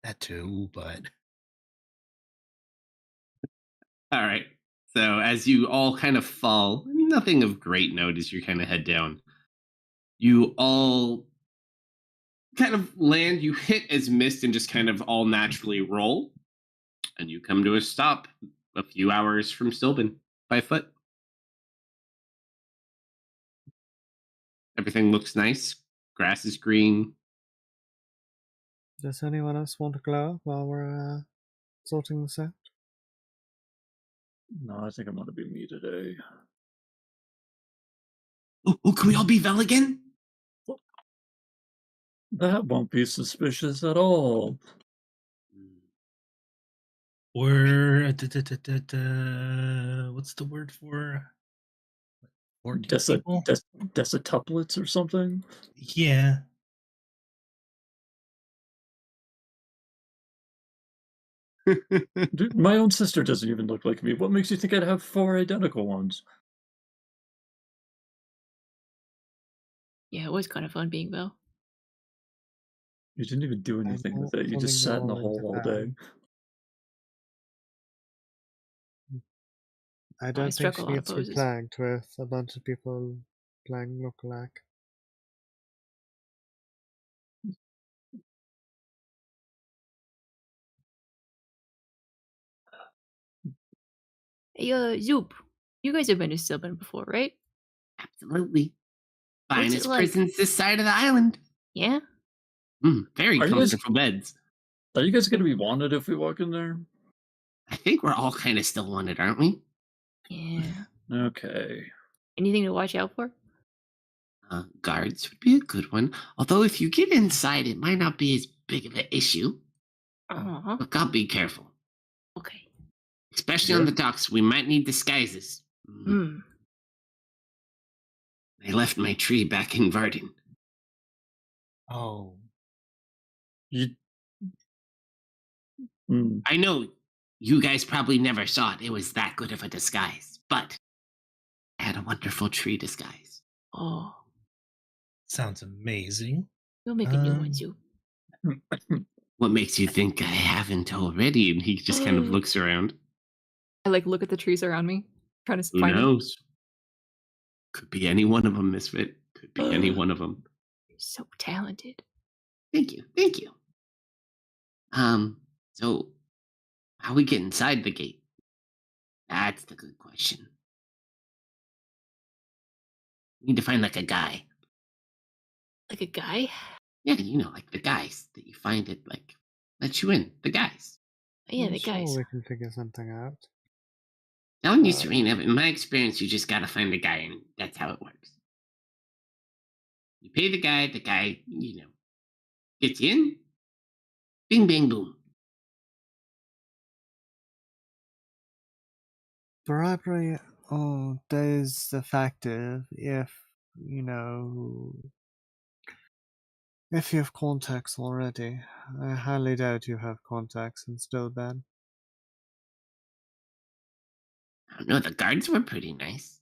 That too, but All right. So as you all kind of fall, nothing of great note as you kind of head down. You all kind of land, you hit as mist and just kind of all naturally roll, and you come to a stop a few hours from Stilben by foot. Everything looks nice. Grass is green. Does anyone else want to glow while we're sorting this out? No, I think I'm gonna be me today. Oh, can we all be Vel again? That won't be suspicious at all. Or what's the word for 14 people? Decituplets or something? Yeah. Dude, my own sister doesn't even look like me. What makes you think I'd have 4 identical ones? Yeah, it was kind of fun being Belle. You didn't even do I'm anything with not it. You putting just you sat in the all hole into all that. day. I I don't think struck a she lot of needs to be poses. plagued with a bunch of people playing look-alike. Hey, Zoop, you guys have been to Sylvan before, right? Absolutely. What's it Finest like? prisons this side of the island. Yeah? Very Are you guys- comfortable beds. Are you guys gonna be wanted if we walk in there? I think we're all kind of still wanted, aren't we? Yeah. Okay. Anything to watch out for? Guards would be a good one. Although if you get inside, it might not be as big of an issue. Uh-huh. Look, I'll be careful. Okay. Especially on the docks, we might need disguises. Hmm. I left my tree back in Varden. Oh. You. Hmm. I know you guys probably never saw it. It was that good of a disguise. But I had a wonderful tree disguise. Oh, Sounds amazing. we'll make a new one, Zoop. What makes you think I haven't already? And he just kind of looks around. I like look at the trees around me, trying to Who find them. knows? Could be any one of them, Misfit. Could be any one of them. You're so talented. Thank you. Thank you. So how we get inside the gate? That's the good question. We need to find like a guy. Like a guy? Yeah, like the guys that you find it like let you in. The guys. Yeah, I'm the sure guys. we can figure something out. Telling you, Serena, in my experience, you just gotta find the guy, and that's how it works. You pay the guy, gets you in. Bing, bang, boom. Bribery is effective if, you know, if you have contacts already. I highly doubt you have contacts in Stillben. I don't know, the guards were pretty nice.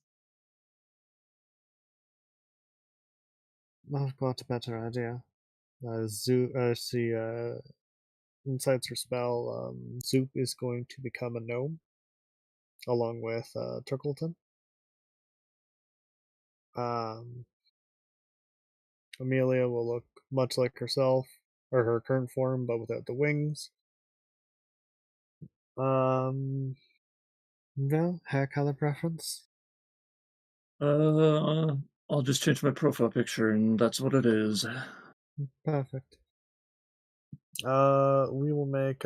I've got a better idea. She incites her spell. Zoop is going to become a gnome, along with Turkleton. Amelia will look much like herself, or her current form, but without the wings. No, hair color preference? I'll just change my profile picture, and that's what it is. Perfect. We will make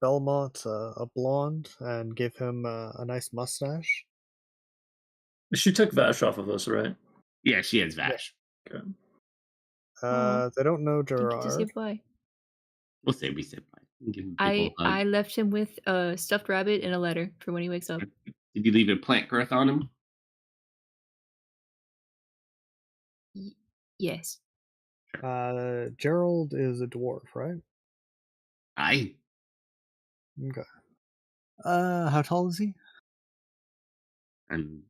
Belmont a blonde and give him a nice mustache. She took Vash off of us, right? Yeah, she has Vash. Okay. They don't know Didn't get to say Gerard. bye. We'll say we said bye. Give him a big ol' hug. I left him with a stuffed rabbit and a letter for when he wakes up. Did you leave a plant growth on him? Yes. Gerald is a dwarf, right? Aye. Okay. How tall is he? I'm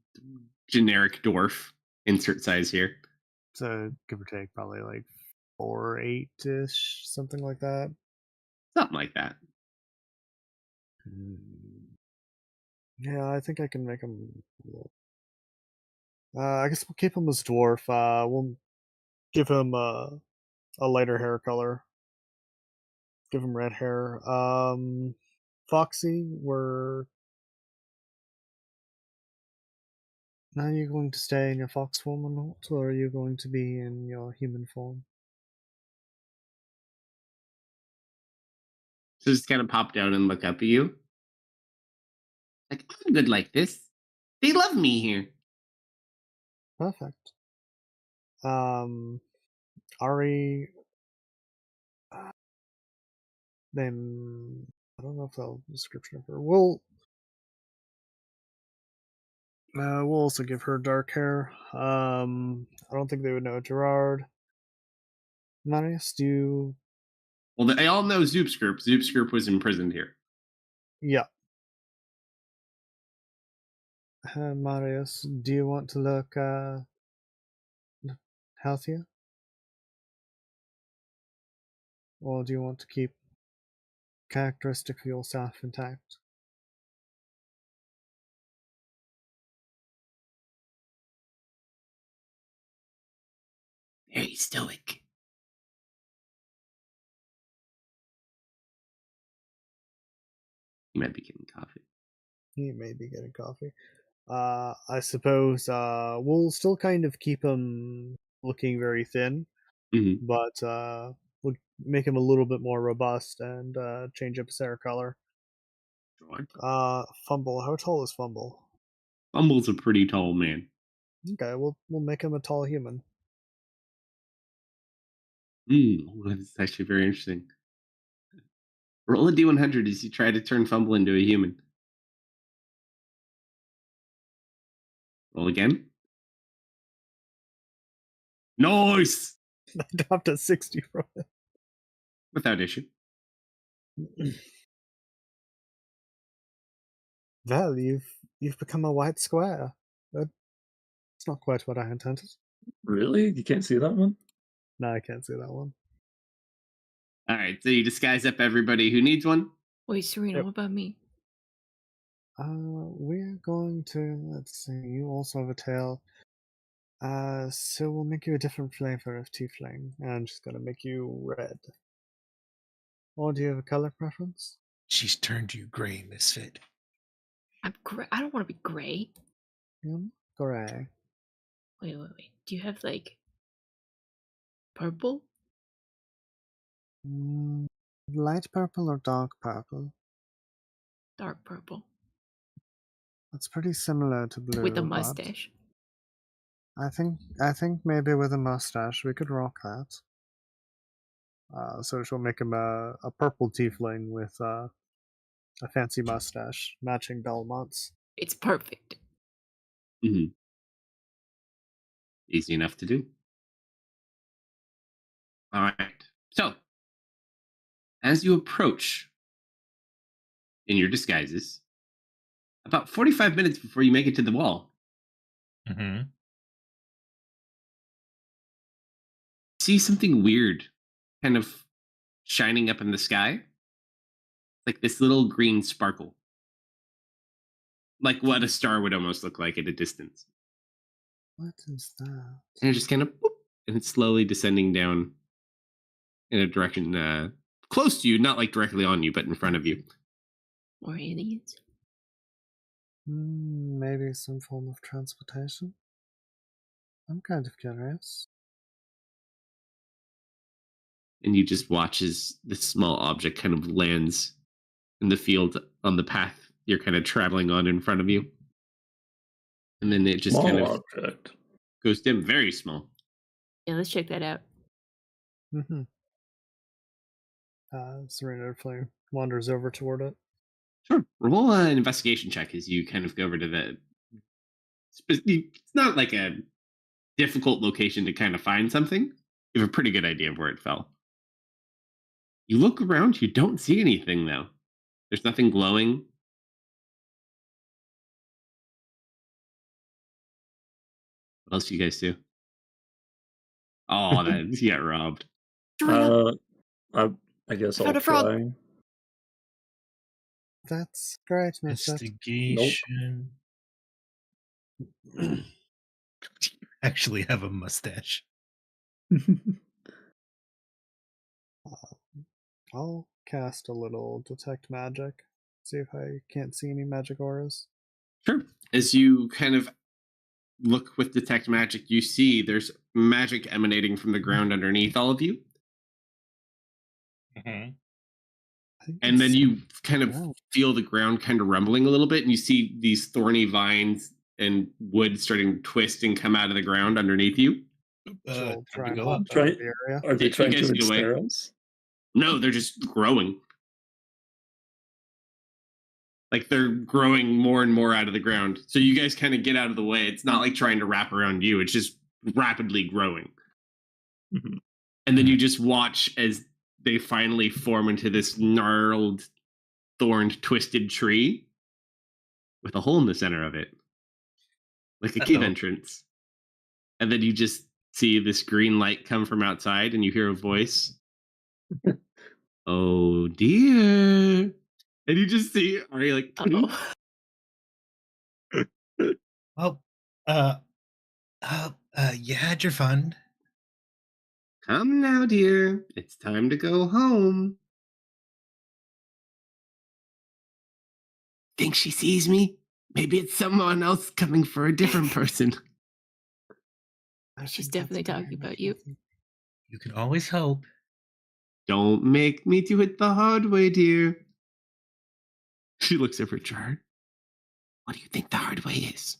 generic dwarf. Insert size here. So give or take, probably like 4'8" ish, something like that. Something like that. Yeah, I think I can make him. I guess we'll keep him as dwarf. We'll give him a lighter hair color. Give him red hair. Foxy, now are you going to stay in your fox form or not, or are you going to be in your human form? So just kind of pop down and look up at you. Like, I'm good like this. They love me here. Perfect. Ari, then I don't know if they'll description of her. We'll also give her dark hair. I don't think they would know Gerard. Marius, do you? Well, they all know Zoop's group. Zoop's group was imprisoned here. Yeah. Marius, do you want to look healthier? Or do you want to keep characteristic of yourself intact? Very stoic. You might be getting coffee. He may be getting coffee. I suppose we'll still kind of keep him looking very thin, Mm-hmm. but we'll make him a little bit more robust and change up his hair color. Fumble. How tall is Fumble? Fumble's a pretty tall man. Okay, we'll make him a tall human. That's actually very interesting. Roll a D100 as you try to turn Fumble into a human. Roll again. Nice! I dropped a 60 from it. Without issue. Well, you've become a white square. That's not quite what I intended. Really? You can't see that one? No, I can't see that one. All right, so you disguise up everybody who needs one. Wait, Serena, Yep. what about me? We're going to, let's see, you also have a tail. So we'll make you a different flavor of tiefling, and just gonna make you red. Or do you have a color preference? She's turned you gray, Misfit. I'm gray. I don't want to be gray. Gray. Wait. Do you have like purple? Light purple or dark purple? Dark purple. That's pretty similar to blue. With a but mustache. I think maybe with a mustache we could rock that. So she'll make him a purple tiefling with a fancy mustache, matching Belmonts. It's perfect. Mm-hmm. Easy enough to do. All right. So, as you approach in your disguises, about 45 minutes before you make it to the wall, Mm-hmm. see something weird kind of shining up in the sky. Like this little green sparkle. Like what a star would almost look like at a distance. What is that? And it just kind of, boop, and it's slowly descending down in a direction close to you, not like directly on you, but in front of you. More aliens. Maybe some form of transportation? I'm kind of curious. And you just watch as this small object kind of lands in the field on the path you're kind of traveling on in front of you. And then it just Small kind of object. goes dim, very small. Yeah, let's check that out. Mm-hmm. Serena Flame wanders over toward it. Sure. Roll an investigation check as you kind of go over to the. It's not like a difficult location to kind of find something. You have a pretty good idea of where it fell. You look around, you don't see anything though. There's nothing glowing. What else do you guys do? Oh, that you got robbed. I guess I I'll found a frog. try. That's great, Misfit. Investigation. Actually have a mustache. I'll cast a little detect magic. See if I can't see any magic auras. Sure. As you kind of look with detect magic, you see there's magic emanating from the ground underneath all of you. Mhm. I think And then it's you kind of ground. feel the ground kind of rumbling a little bit, and you see these thorny vines and wood starting to twist and come out of the ground underneath you. She'll Time try to and go hop up. out of the area. Are they You trying guys to get away. ensnare us? No, they're just growing. Like they're growing more and more out of the ground. So you guys kind of get out of the way. It's not like trying to wrap around you, it's just rapidly growing. Mhm. And then you just watch as they finally form into this gnarled, thorned, twisted tree with a hole in the center of it, like a cave Uh-oh. entrance. And then you just see this green light come from outside, and you hear a voice. Oh dear. And you just see Ari like, Uh-oh. Oh, you had your fun. come now, dear. It's time to go home. Think she sees me? Maybe it's someone else coming for a different person. I She's think that's definitely talking very about much you. healthy. You can always hope. Don't make me do it the hard way, dear. She looks over at Gerard. What do you think the hard way is?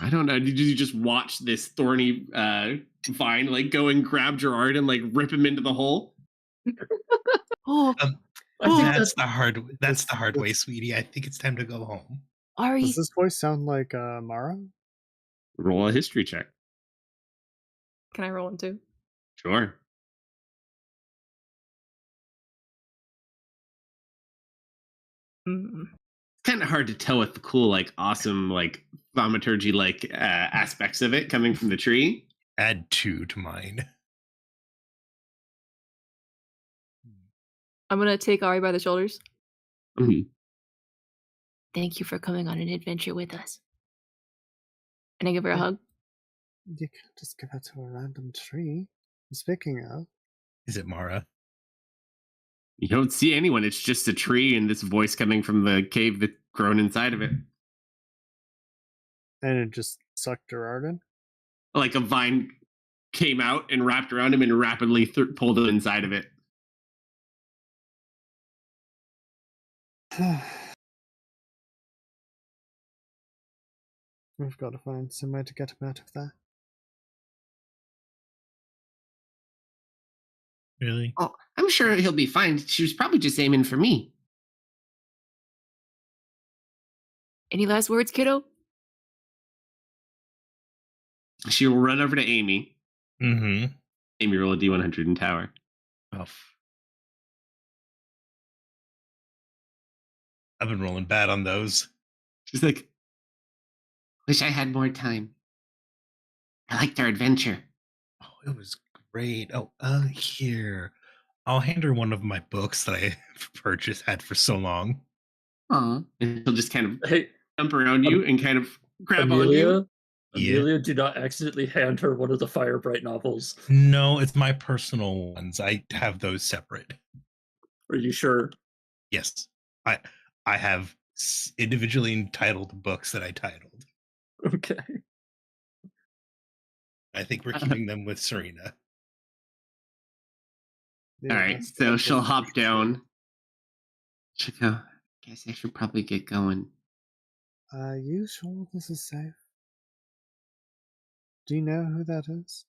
I don't know. Did you just watch this thorny vine like go and grab Gerard and like rip him into the hole? Oh, Um, I think that's that's the hard. That's the hard This- way, sweetie. I think it's time to go home. Ari. Does this voice sound like Mara? Roll a history check. Can I roll one too? Sure. Mm. It's kind of hard to tell with the cool, like, awesome, like, thaumaturgy, like, aspects of it coming from the tree. Add 2 to mine. I'm gonna take Ari by the shoulders. Mhm. Thank you for coming on an adventure with us. And I give her a Yeah. hug. You can't just give it to a random tree. Speaking of, Is it Mara? You don't see anyone. It's just a tree and this voice coming from the cave that's grown inside of it. and it just sucked Gerard in. Like a vine came out and wrapped around him and rapidly pulled him inside of it. We've got to find some way to get him out of there. Really? Oh, I'm sure he'll be fine. She was probably just aiming for me. Any last words, kiddo? She will run over to Amy. Mm-hmm. Amy, roll a D100 in tower. Oh. I've been rolling bad on those. She's like, wish I had more time. I liked our adventure. Oh, it was great. Oh, here. I'll hand her one of my books that I had for so long. Aw. And she'll just kind of Hey, jump around you and kind of grab on you. Amelia. Yeah. Amelia, do not accidentally hand her one of the Firebright novels. No, it's my personal ones. I have those separate. Are you sure? Yes. I have individually entitled books that I titled. Okay. I think we're keeping them with Serena. Yeah, All right, that's so what she'll was- hop down. She'll go, guess I should probably get going. Are you sure this is safe? Do you know who that is?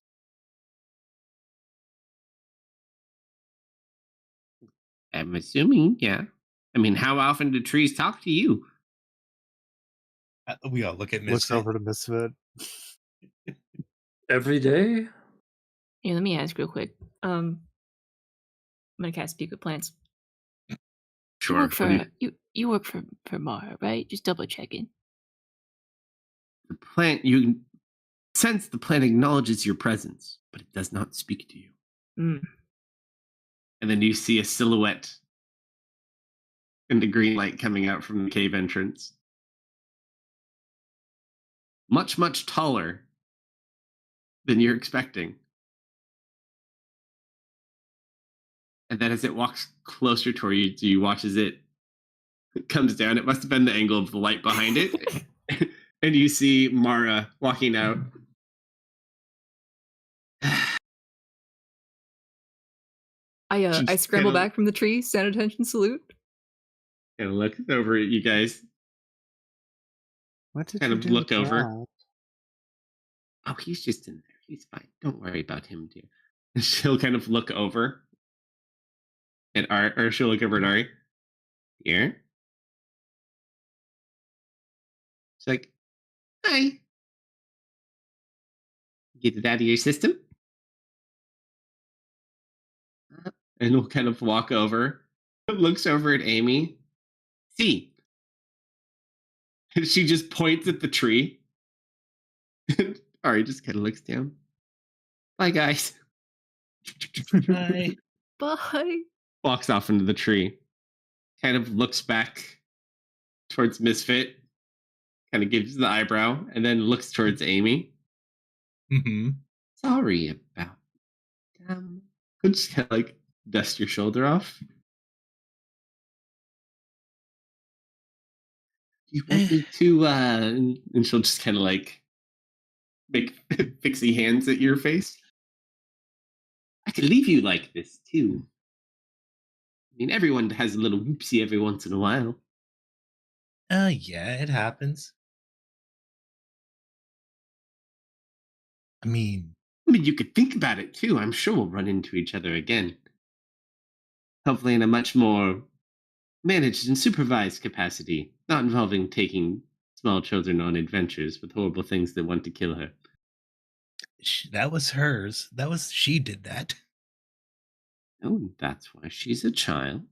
I'm assuming, yeah. I mean, how often do trees talk to you? We all look at Looks Misfit. over to Misfit. Every day? Here, let me ask real quick. I'm gonna cast Speak with Plants. Sure. You work for you work for Mara, right? Just double checking. The plant, you sense the plant acknowledges your presence, but it does not speak to you. Mm. And then you see a silhouette in the green light coming out from the cave entrance. Much, much taller than you're expecting. And then as it walks closer toward you, you watch as it comes down. It must have been the angle of the light behind it. And you see Mara walking out. I Just scramble kinda- back from the tree, stand attention, salute. Kind of look over at you guys. What did Kind you of do look with over. Brad? Oh, he's just in there. He's fine. Don't worry about him, dear. And she'll kind of look over at Ari, or she'll look over at Ari. Here. She's like, hi. Get it out of your system. And we'll kind of walk over. Looks over at Amy. See. And she just points at the tree. And Ari just kind of looks down. Bye, guys. Hi. Bye. Walks off into the tree. Kind of looks back towards Misfit. Kind of gives the eyebrow. And then looks towards Amy. Mm-hmm. Sorry about just kind of like dust your shoulder off. You want me to and she'll just kind of like make fixie hands at your face. I could leave you like this too. I mean, everyone has a little whoopsie every once in a while. Yeah, it happens. I mean, You could think about it too. I'm sure we'll run into each other again. Hopefully in a much more managed and supervised capacity, not involving taking small children on adventures with horrible things that want to kill her. that was hers. She did that. Oh, that's why she's a child.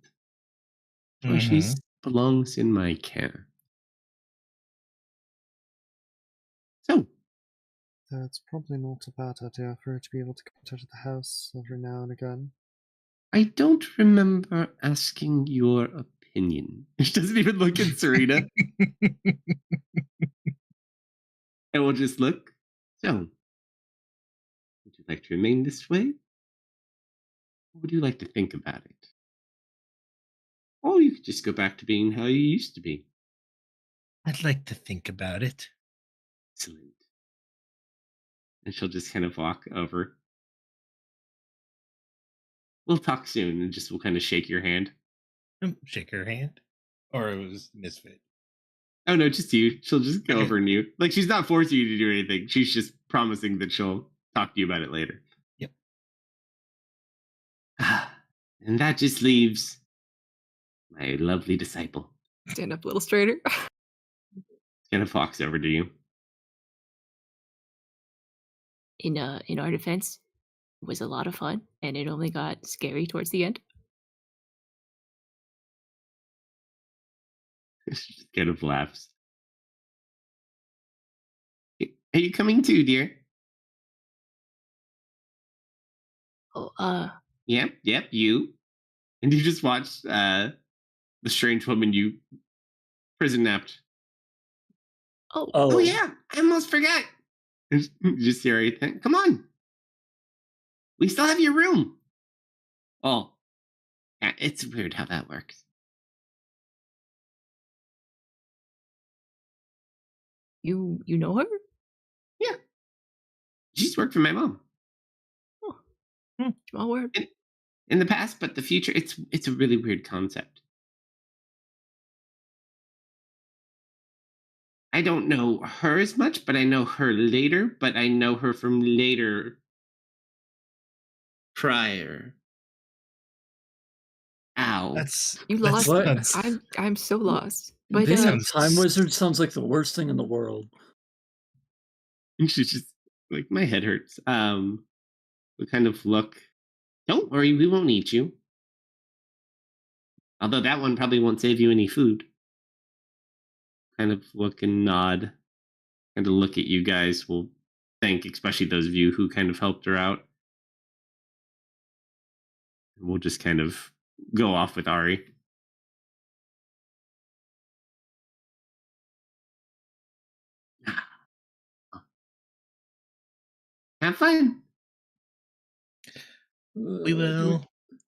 That's why Mhm. she belongs in my care. So, So it's probably not a bad idea for her to be able to come to the house every now and again. I don't remember asking your opinion. She doesn't even look at Serena. And we'll just look. So, would you like to remain this way? Or would you like to think about it? Or you could just go back to being how you used to be. I'd like to think about it. Excellent. And she'll just kind of walk over. We'll talk soon and just we'll kind of shake your hand. Shake her hand. Or it was Misfit. Oh no, just you. She'll just go Okay. over and you. Like she's not forcing you to do anything. She's just promising that she'll talk to you about it later. Yep. And that just leaves my lovely disciple. Stand up a little straighter. Kind of walks over to you. In our defense, it was a lot of fun, and it only got scary towards the end. She just kind of laughs. Are you coming too, dear? Oh, Yep, you. And you just watch the strange woman you prison napped. oh, Oh yeah, I almost forgot. You just hear everything. Come on. We still have your room. Oh, yeah, it's weird how that works. you know her? Yeah. She used to work for my mom. Small word. In the past, but the future, it's a really weird concept. I don't know her as much, but I know her later, but I know her from later prior. Ow. That's You that lost. sounds- I'm so lost. But Being a sounds- time wizard sounds like the worst thing in the world. And she's just like, my head hurts. We kind of look. Don't worry, we won't eat you. Although that one probably won't save you any food. Kind of look and nod. Kind of look at you guys. We'll thank, especially those of you who kind of helped her out. And we'll just kind of go off with Ari. Have fun. We will.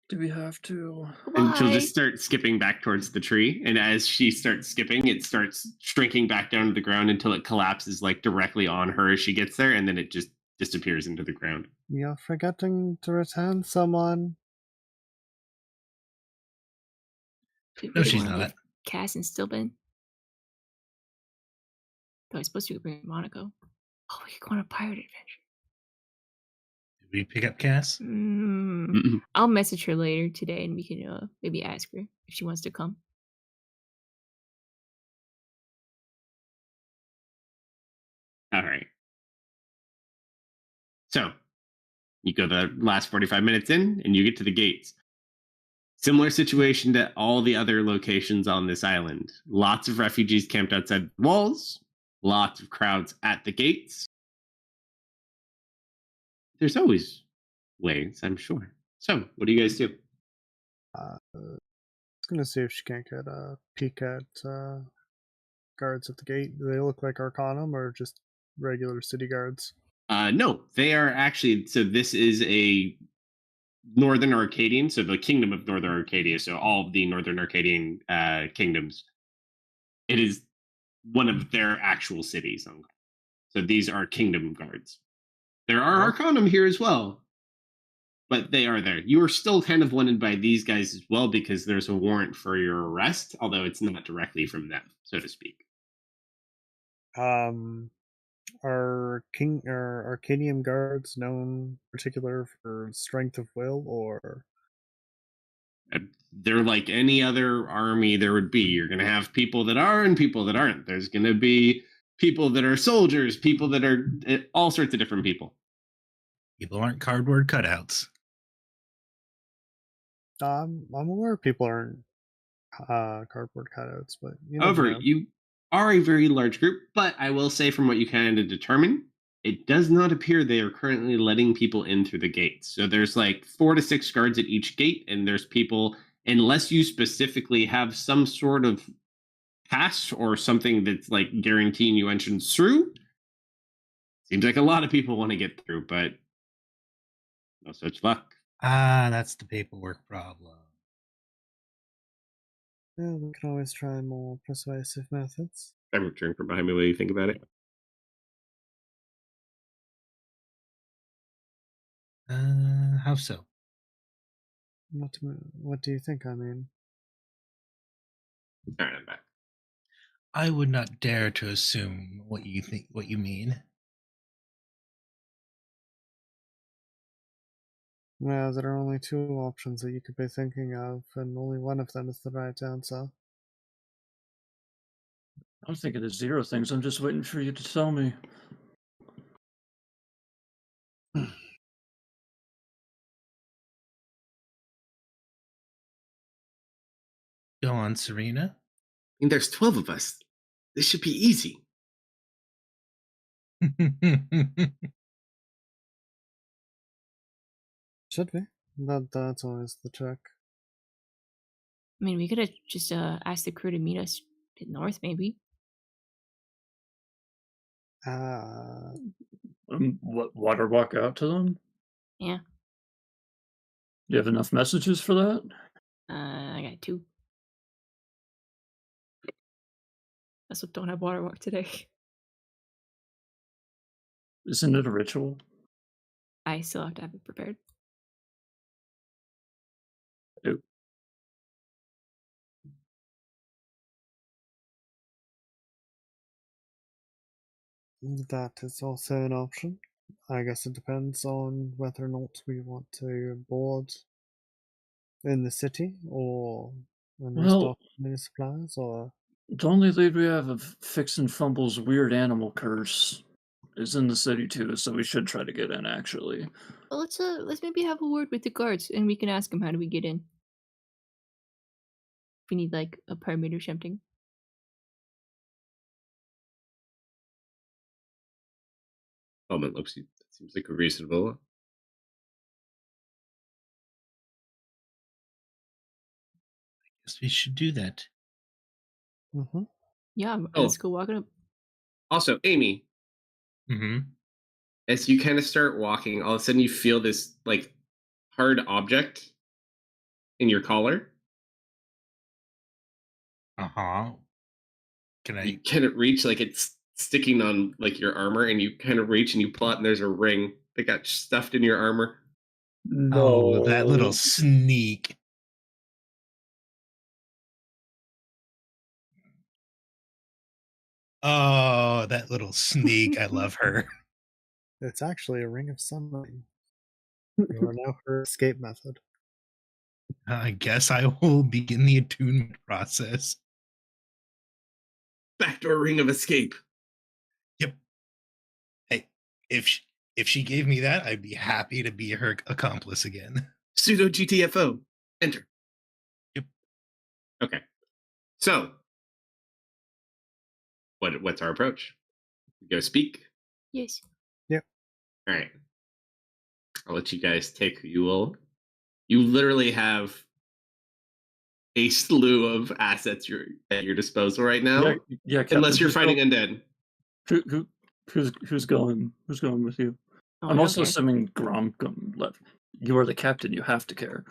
Do we have to? And she'll Bye. just start skipping back towards the tree. And as she starts skipping, it starts shrinking back down to the ground until it collapses like directly on her as she gets there, and then it just disappears into the ground. You're forgetting to return someone. We No, really she's wanna not. leave Cass and Stillben. Though I was supposed to bring Monaco. Oh, we could go on a pirate adventure. Did we pick up Cass? I'll message her later today, and we can maybe ask her if she wants to come. All right. So you go the last 45 minutes in, and you get to the gates. Similar situation to all the other locations on this island. Lots of refugees camped outside the walls, lots of crowds at the gates. There's always ways, I'm sure. So, what do you guys do? I was gonna see if she can't get a peek at guards at the gate. Do they look like Arcanum or just regular city guards? No, they are actually. So, this is a Northern Arcadian, so the kingdom of Northern Arcadia, so all of the Northern Arcadian kingdoms. It is one of their actual cities. So, these are kingdom guards. There are Arcanum here as well, but they are there. You are still kind of wanted by these guys as well because there's a warrant for your arrest, although it's not directly from them, so to speak. Are Arcadian guards known particular for strength of will, or They're like any other army there would be. You're going to have people that are and people that aren't. There's going to be people that are soldiers, people that are all sorts of different people. People aren't cardboard cutouts. I'm aware people aren't cardboard cutouts, but you never However, know. you are a very large group, but I will say from what you kind of determine, it does not appear they are currently letting people in through the gates. So there's like 4 to 6 guards at each gate, and there's people, unless you specifically have some sort of pass or something that's like guaranteeing you entrance through. Seems like a lot of people want to get through, but no such luck. That's the paperwork problem. Yeah, we can always try more persuasive methods. I return from behind me. What do you think about it? How so? What do you think? I mean, All right, I'm back. I would not dare to assume what you mean. well, there are only 2 options that you could be thinking of, and only one of them is the right answer. I'm thinking of 0 things. I'm just waiting for you to tell me. Go on, Serena. I mean, there's 12 of us. This should be easy. Should be. That's always the trick. I mean, we could have just asked the crew to meet us at north, maybe. What, water walk out to them? Yeah. You have enough messages for that? I got 2. Also, don't have water walk today. Isn't it a ritual? I still have to have it prepared. Ew. That is also an option. I guess it depends on whether or not we want to board in the city or when we Well- stop many supplies, or The only lead we have of Fix and Fumble's weird animal curse is in the city too, so we should try to get in actually. Well, let's maybe have a word with the guards, and we can ask them how do we get in. We need like a permit or something. Moment looks. That seems like a reasonable. Guess we should do that. Yeah, Oh. let's go walk it up. Also, Amy, Mm-hmm. as you kind of start walking, all of a sudden you feel this like hard object in your collar. Uh-huh. Can You I kind of reach, like it's sticking on like your armor, and you kind of reach and you pull out, and there's a ring that got stuffed in your armor. Oh, that little No. sneak. Oh, that little sneak. I love her. It's actually a ring of sunlight. You are now her escape method. I guess I will begin the attunement process. Backdoor ring of escape. Yep. Hey, if she gave me that, I'd be happy to be her accomplice again. Pseudo GTFO. Enter. Yep. Okay. So, what's our approach? We go speak. Yes. All right. I'll let you guys take who you will. You literally have a slew of assets at your disposal right now, Yeah, Captain, unless you're who's fighting undead. who's going with you? Oh, I'm I also don't care. assuming Grom left. You are the captain. You have to care.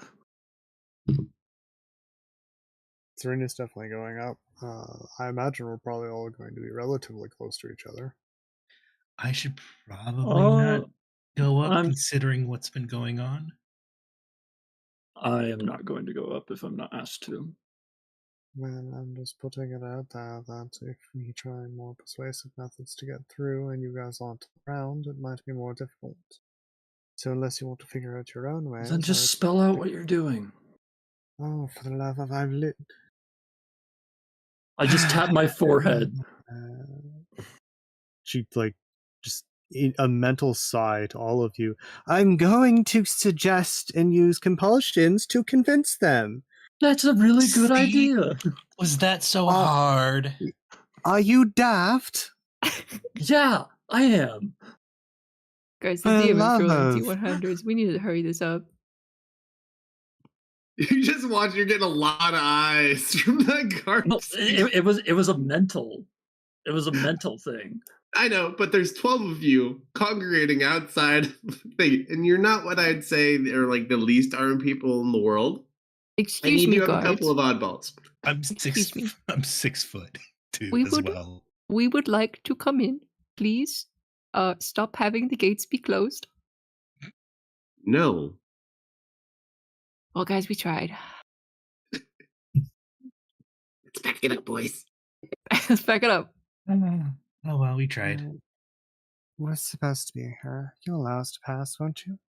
Serena's definitely going up. I imagine we're probably all going to be relatively close to each other. I should probably not go up I'm- considering what's been going on. I am not going to go up if I'm not asked to. Well, I'm just putting it out there that if we try more persuasive methods to get through and you guys aren't around, it might be more difficult. So unless you want to figure out your own ways... Then just spell out what you're doing. Oh, for the love of... I've lit... I just tap my forehead. She, like, just a mental sigh to all of you. I'm going to suggest and use compulsions to convince them. That's a really good See? idea. Was that so hard? Are you daft? Yeah, I am. Guys, the For DM is love rolling of- D100s. We need to hurry this up. You just watch. You're getting a lot of eyes from that guard. No, it was a mental. It was a mental thing. I know, but there's 12 of you congregating outside the thing, and you're not what I'd say are like the least armed people in the world. Excuse and me, you do have guards. a couple of oddballs. I'm Excuse me. I'm 6 foot too We as would- well. We would like to come in. Please, stop having the gates be closed. No. Well, guys, we tried. Let's back it up, boys. Let's back it up. Oh well, we tried. We're supposed to be here. You'll allow us to pass, won't you?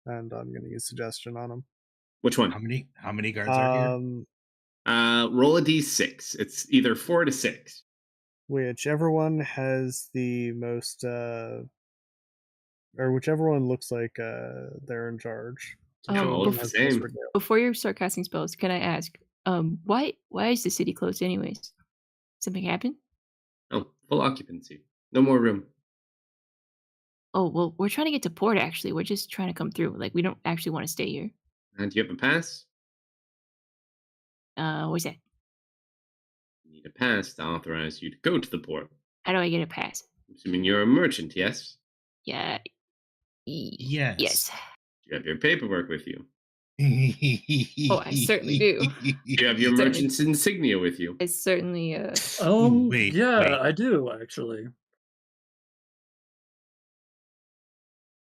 And I'm going to use suggestion on him. Which one? How many guards are here? Roll a d6. It's either 4 to 6. Whichever one has the most, or whichever one looks like they're in charge. all bef- the same. Before you start casting spells, can I ask, why is the city closed anyways? Something happened? Oh, full occupancy. No more room. Oh, well, we're trying to get to port, actually. We're just trying to come through. Like, we don't actually want to stay here. And do you have a pass? What's that? You need a pass to authorize you to go to the port. How do I get a pass? Assuming you're a merchant, yes? Yeah. Yes. Yes. You have your paperwork with you. Oh, I certainly do. You have your Certainly. merchant's insignia with you. I certainly, Wait, Yeah, wait. I do actually.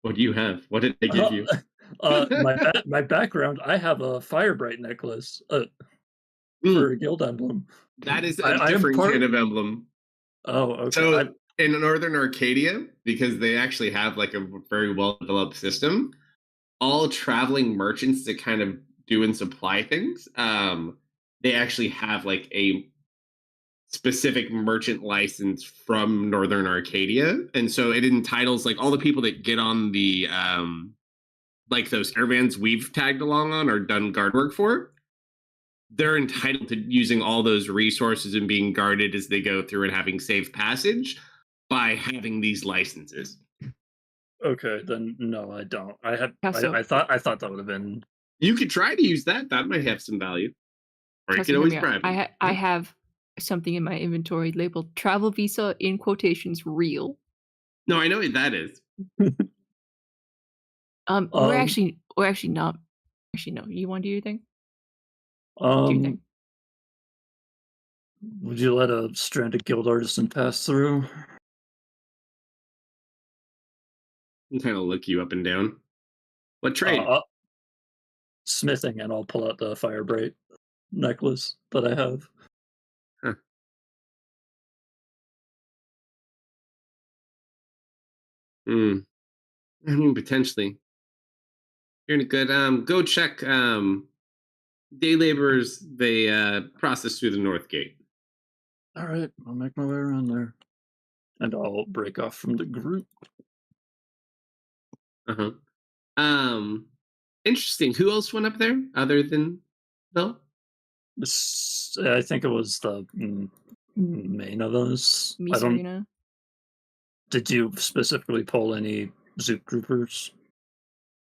What do you have? What did they give you? My background, I have a Firebright necklace for a guild emblem. That is a I am different part- kind of emblem. Oh, okay. So in Northern Arcadia, because they actually have like a very well developed system, all traveling merchants that kind of do and supply things, they actually have like a specific merchant license from Northern Arcadia, and so it entitles like all the people that get on the like those caravans we've tagged along on or done guard work for. They're entitled to using all those resources and being guarded as they go through and having safe passage by having these licenses. Okay, then no, I don't. I had. How so? I thought that would have been. You could try to use that. That might have some value. Or you Kelsey, could always hear me out. bribe. I have something in my inventory labeled travel visa in quotations real. No, I know what that is. We're Um, actually not. Actually, no. You want to do your thing? Do your um, thing. would you let a stranded guild artisan pass through? And kind of look you up and down. What trade? Uh, smithing, and I'll pull out the firebright necklace that I have. Huh. Hmm. I mean, potentially. You're in a good. Go check. Day laborers. They process through the north gate. All right, I'll make my way around there, and I'll break off from the group. Uh huh. Interesting. Who else went up there other than Bill? I think it was the main of us. I don't. Misaruna. Did you specifically pull any Zoot groupers?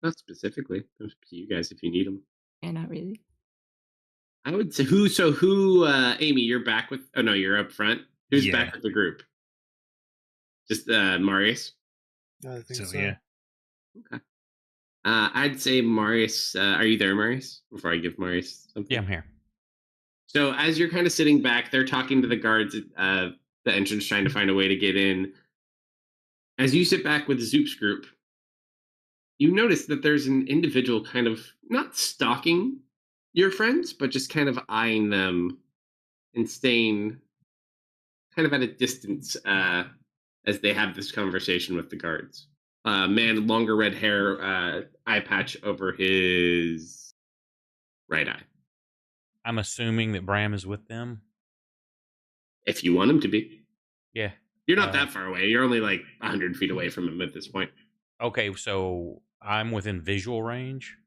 Not specifically. It's up to you guys if you need them. Yeah, not really. I would say who. So who? Amy, you're back with. Oh no, you're up front. Who's back Yeah. with the group? Just Marius. I think So so. yeah. Okay. I'd say Marius. Are you there, Marius? Before I give Marius something. Yeah, I'm here. So as you're kind of sitting back, they're talking to the guards at the entrance, trying to find a way to get in. As you sit back with Zoop's group, you notice that there's an individual kind of not stalking your friends, but just kind of eyeing them and staying kind of at a distance as they have this conversation with the guards. Man, longer red hair, eye patch over his right eye. I'm assuming that Bram is with them. If you want him to be. Yeah. You're not that far away. You're only like 100 feet away from him at this point. Okay, so I'm within visual range.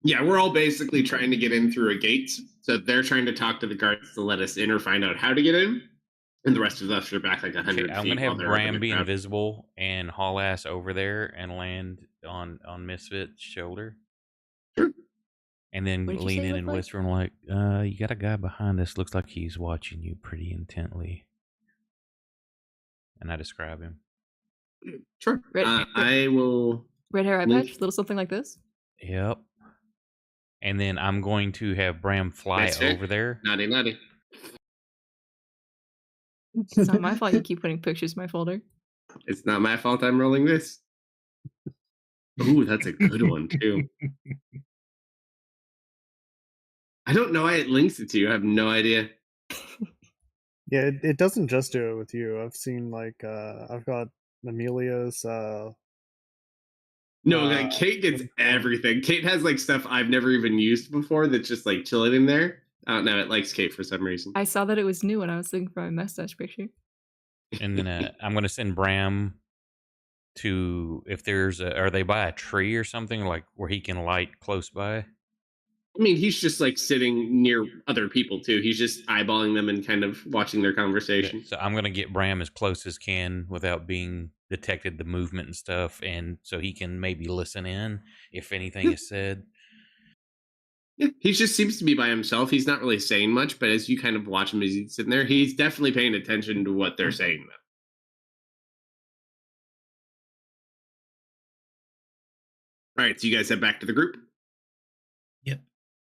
Yeah, we're all basically trying to get in through a gate. So they're trying to talk to the guards to let us in or find out how to get in. And the rest of us are back like 100 Okay, I'm feet. gonna have while they're Bram opening be crowd. invisible and haul ass over there and land on Misfit's shoulder. Sure. And then What did you lean say he in looked and like? whisper and like, you got a guy behind us, looks like he's watching you pretty intently. And I describe him. Sure. Red- I will. Red hair eye Link. patch, little something like this. Yep. And then I'm going to have Bram fly Misfit. over there. Naughty, naughty. It's not my fault you keep putting pictures in my folder. It's not my fault I'm rolling this. Ooh, that's a good one, too. I don't know why it links it to you. I have no idea. Yeah, it doesn't just do it with you. I've seen like I've got Amelia's No, like Kate gets everything. Kate has like stuff I've never even used before that's just like chilling in there. I don't know. It likes Kate for some reason. I saw that it was new when I was looking for my mustache picture. And then I'm going to send Bram to, if there's are they by a tree or something like where he can light close by? I mean, he's just like sitting near other people too. He's just eyeballing them and kind of watching their conversation. So I'm going to get Bram as close as can without being detected, the movement and stuff. And so he can maybe listen in if anything is said. Yeah, he just seems to be by himself. He's not really saying much, but as you kind of watch him as he's sitting there, he's definitely paying attention to what they're saying. All right, so you guys head back to the group. Yep.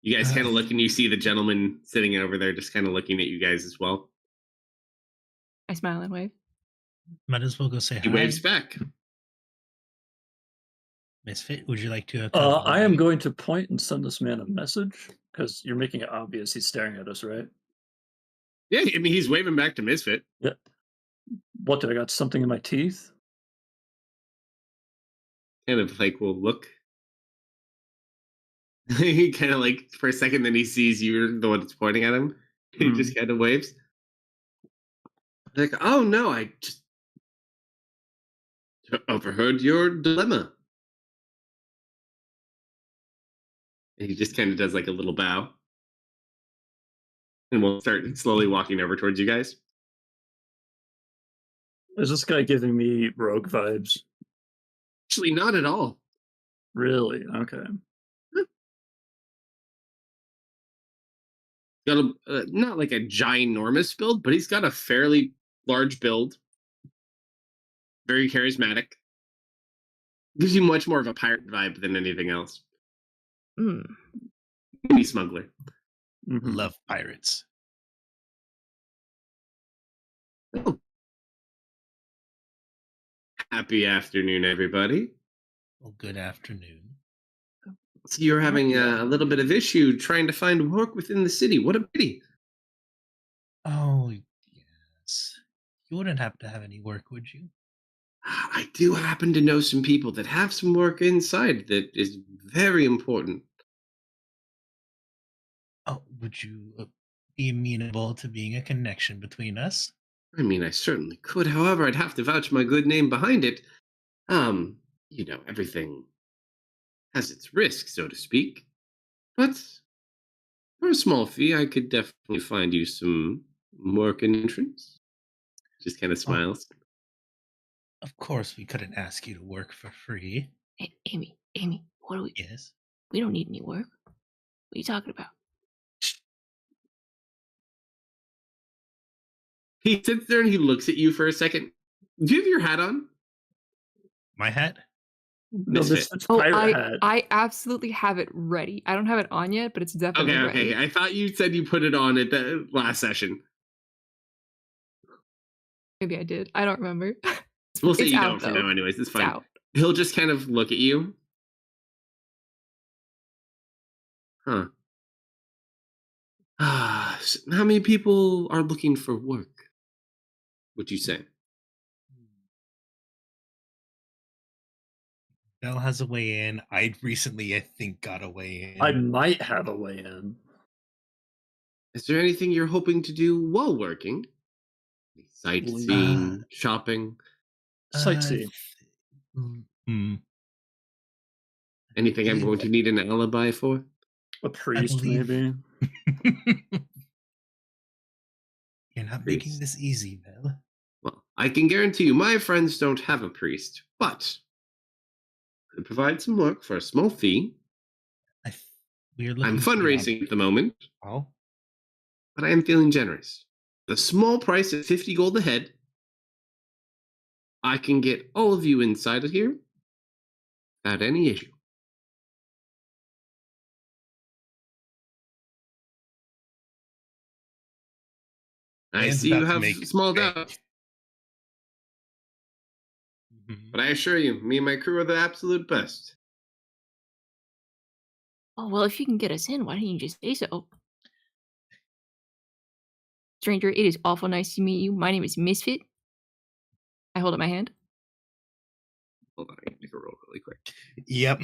You guys kind of look and you see the gentleman sitting over there just kind of looking at you guys as well. I smile and wave. Might as well go say He hi. waves back. Misfit, would you like to? I am going to point and send this man a message because you're making it obvious he's staring at us, right? Yeah, I mean, he's waving back to Misfit. Yeah. What, did I got something in my teeth? Kind of like, will look. He kind of like, for a second, then he sees you're the one that's pointing at him. He just kind of waves. Like, oh no, I just overheard your dilemma. And he just kind of does like a little bow. And we'll start slowly walking over towards you guys. Is this guy giving me rogue vibes? Actually, not at all. Really? Okay. Got a not like a ginormous build, but he's got a fairly large build. Very charismatic. Gives you much more of a pirate vibe than anything else. Mm. Maybe smuggler. Mhm. Love pirates. Oh. Happy afternoon, everybody. Well, good afternoon. So you're having Yeah. a little bit of issue trying to find work within the city. What a pity. Oh, yes. You wouldn't have to have any work, would you? I do happen to know some people that have some work inside that is very important. Oh, would you be amenable to being a connection between us? I mean, I certainly could. However, I'd have to vouch my good name behind it. Um, everything has its risk, so to speak. But for a small fee, I could definitely find you some work in entrance. Just kind of Oh, smiles. of course, we couldn't ask you to work for free. Hey, Amy, what do we? Yes. We don't need any work. What are you talking about? He sits there and he looks at you for a second. Do you have your hat on? My hat? No, Misfit. it's Oh, pirate hat. I absolutely have it ready. I don't have it on yet, but it's definitely Okay, ready. okay. I thought you said you put it on at the last session. Maybe I did. I don't remember. We'll say It's you out, don't for though. now, anyways. It's It's fine. out. He'll just kind of look at you. Huh. How many people are looking for work? Would you say? Bell has a way in. I recently, I think, got a way in. I might have a way in. Is there anything you're hoping to do while working? Sightseeing, shopping, Sightseeing. Hmm. anything I'm believe going to need an alibi for? A priest, believe- maybe. You're not Priest. making this easy, Bell. Well, I can guarantee you my friends don't have a priest, but could provide some work for a small fee. We're looking I'm to be on- fundraising at the moment, Oh, but I am feeling generous. The small price of 50 gold a head, I can get all of you inside of here without any issue. I Dan's see you about to have make small bank. doubts, Mhm. but I assure you, me and my crew are the absolute best. Oh, well, if you can get us in, why don't you just say so? Stranger, it is awful nice to meet you. My name is Misfit. I hold up my hand. Hold on, I can make a roll really quick. Yep.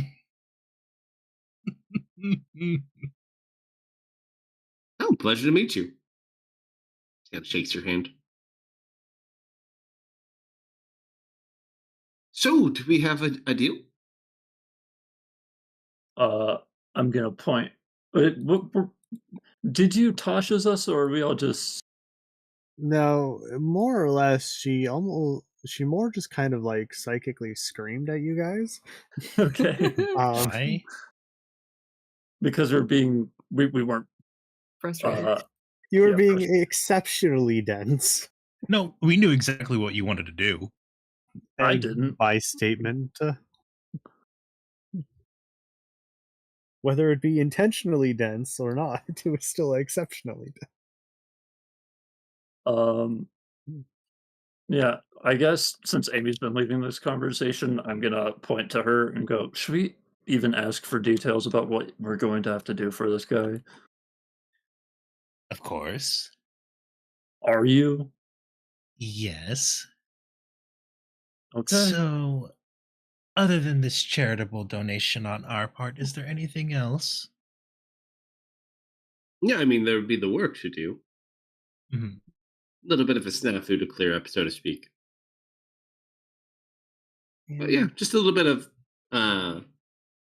Oh, pleasure to meet you. Kind of shakes your hand. So, do we have a deal? I'm gonna point. Did you Tasha's us, or are we all just? No, more or less, she more just kind of like psychically screamed at you guys. Okay. Why? Because we weren't. Frustrated. You were Yeah, being exceptionally dense. No, we knew exactly what you wanted to do. I And didn't. by statement, whether it be intentionally dense or not, it was still exceptionally dense. Yeah, I guess since Amy's been leading this conversation, I'm gonna point to her and go, should we even ask for details about what we're going to have to do for this guy? Of course. Are you? Yes. Okay. So, other than this charitable donation on our part, is there anything else? Yeah, I mean, there would be the work to do. Mhm. A little bit of a snafu to clear up, so to speak. But yeah, just a little bit of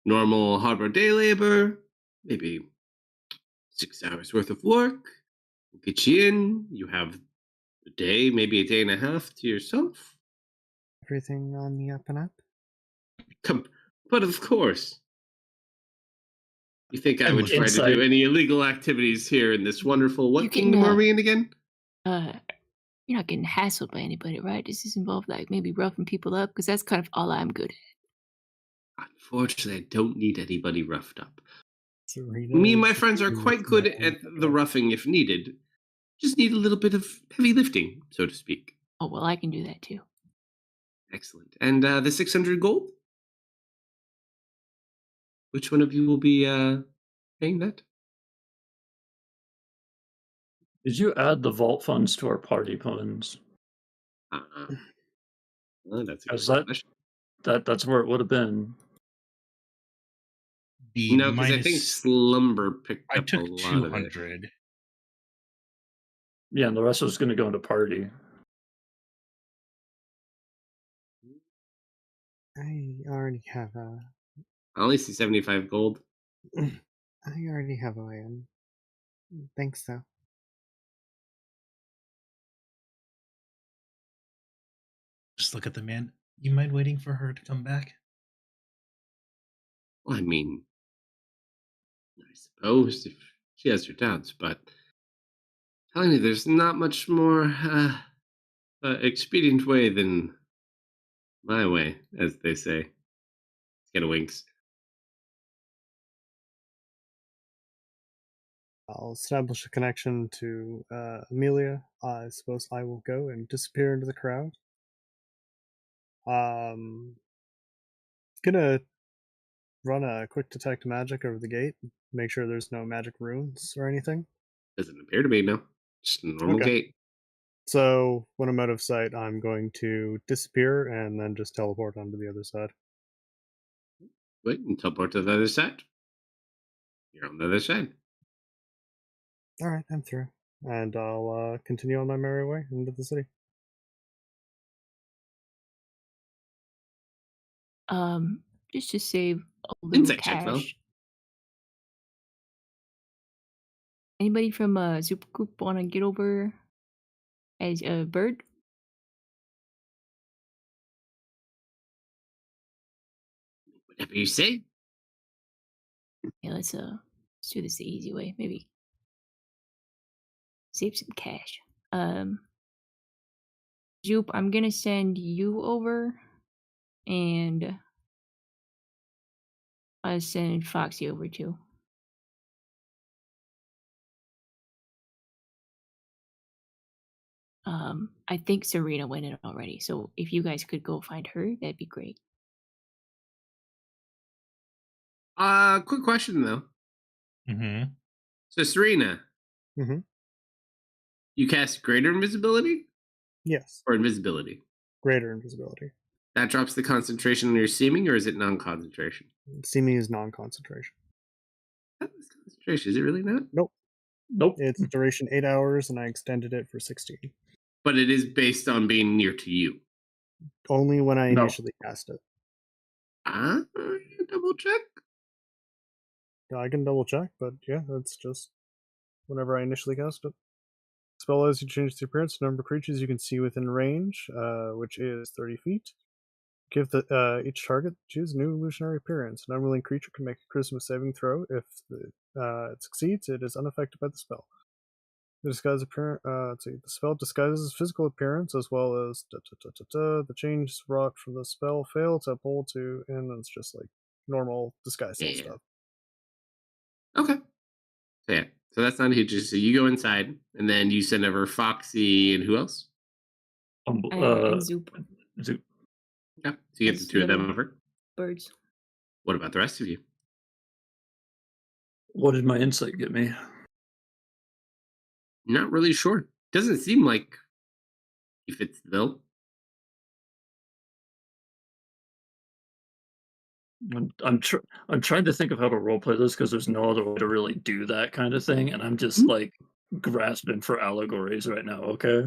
normal hard work day labor, maybe 6 hours worth of work. We'll get you in. You have a day, maybe a day and a half to yourself. Everything on the up and up? Come, but of course. You think I And would try to insight. do any illegal activities here in this wonderful You what can, kingdom are we in again? You're not getting hassled by anybody, right? Does this involve like maybe roughing people up? Because that's kind of all I'm good at. Unfortunately, I don't need anybody roughed up. Serena Me and my is friends are really quite good smiling. at the roughing if needed. Just need a little bit of heavy lifting, so to speak. Oh well, I can do that too. Excellent. And the 600 gold? Which one of you will be paying that? Did you add the vault funds to our party funds? Uh, well, that's a As good question. that's where it would have been. The No, because I think minus. Slumber picked I up a took lot of it. 200. Yeah, and the rest was going to go into party. I already have a. I only see 75 gold. I already have a way in. Thanks, though. Just look at the man. You mind waiting for her to come back? Well, I mean, I suppose if she has her doubts, but telling you, there's not much more expedient way than my way, as they say. Get a winks. I'll establish a connection to Amelia. I suppose I will go and disappear into the crowd. Gonna run a quick detect magic over the gate. Make sure there's no magic runes or anything. Doesn't appear to be, no. Just a normal Okay. gate. So when I'm out of sight, I'm going to disappear and then just teleport onto the other side. Wait and teleport to the other side. You're on the other side. All right, I'm through, and I'll continue on my merry way into the city. Just to save a little Insight check, though. cash. Anybody from Super Group want to get over as a bird? Whatever you say. Yeah, let's do this the easy way. Maybe save some cash. Zoop, I'm gonna send you over, and I'll send Foxy over too. I think Serena went in already, so if you guys could go find her, that'd be great. Quick question, though. Mm-hmm. So, Serena, Mm-hmm. you cast Greater Invisibility Yes, or Invisibility? greater invisibility. That drops the concentration on your seeming, or is it non-concentration? Seeming is non-concentration. That was concentration. Is it really not? Nope. Nope. It's duration 8 hours, and I extended it for 16. But it is based on being near to you. Only when I No. initially cast it. Double check. I can double check, but yeah, that's just whenever I initially cast it. Spell allows you to change the appearance of the number of creatures you can see within range, which is 30 feet. Give each target choose a new illusionary appearance. An unwilling creature can make a charisma saving throw. If it succeeds, it is unaffected by the spell. The the spell disguises physical appearance as well as the change wrought from the spell fail to uphold to, and it's just like normal disguise Yeah. stuff. Okay. So, yeah. So that's not a huge issue. So you go inside, and then you send over Foxy and who else? And Zoop. Zoop. Yeah. So you get the That's two of the them other- over. Birds. What about the rest of you? What did my insight get me? Not really sure. Doesn't seem like he fits the bill. I'm trying to think of how to roleplay this because there's no other way to really do that kind of thing, and I'm just Mhm. like grasping for allegories right now. Okay.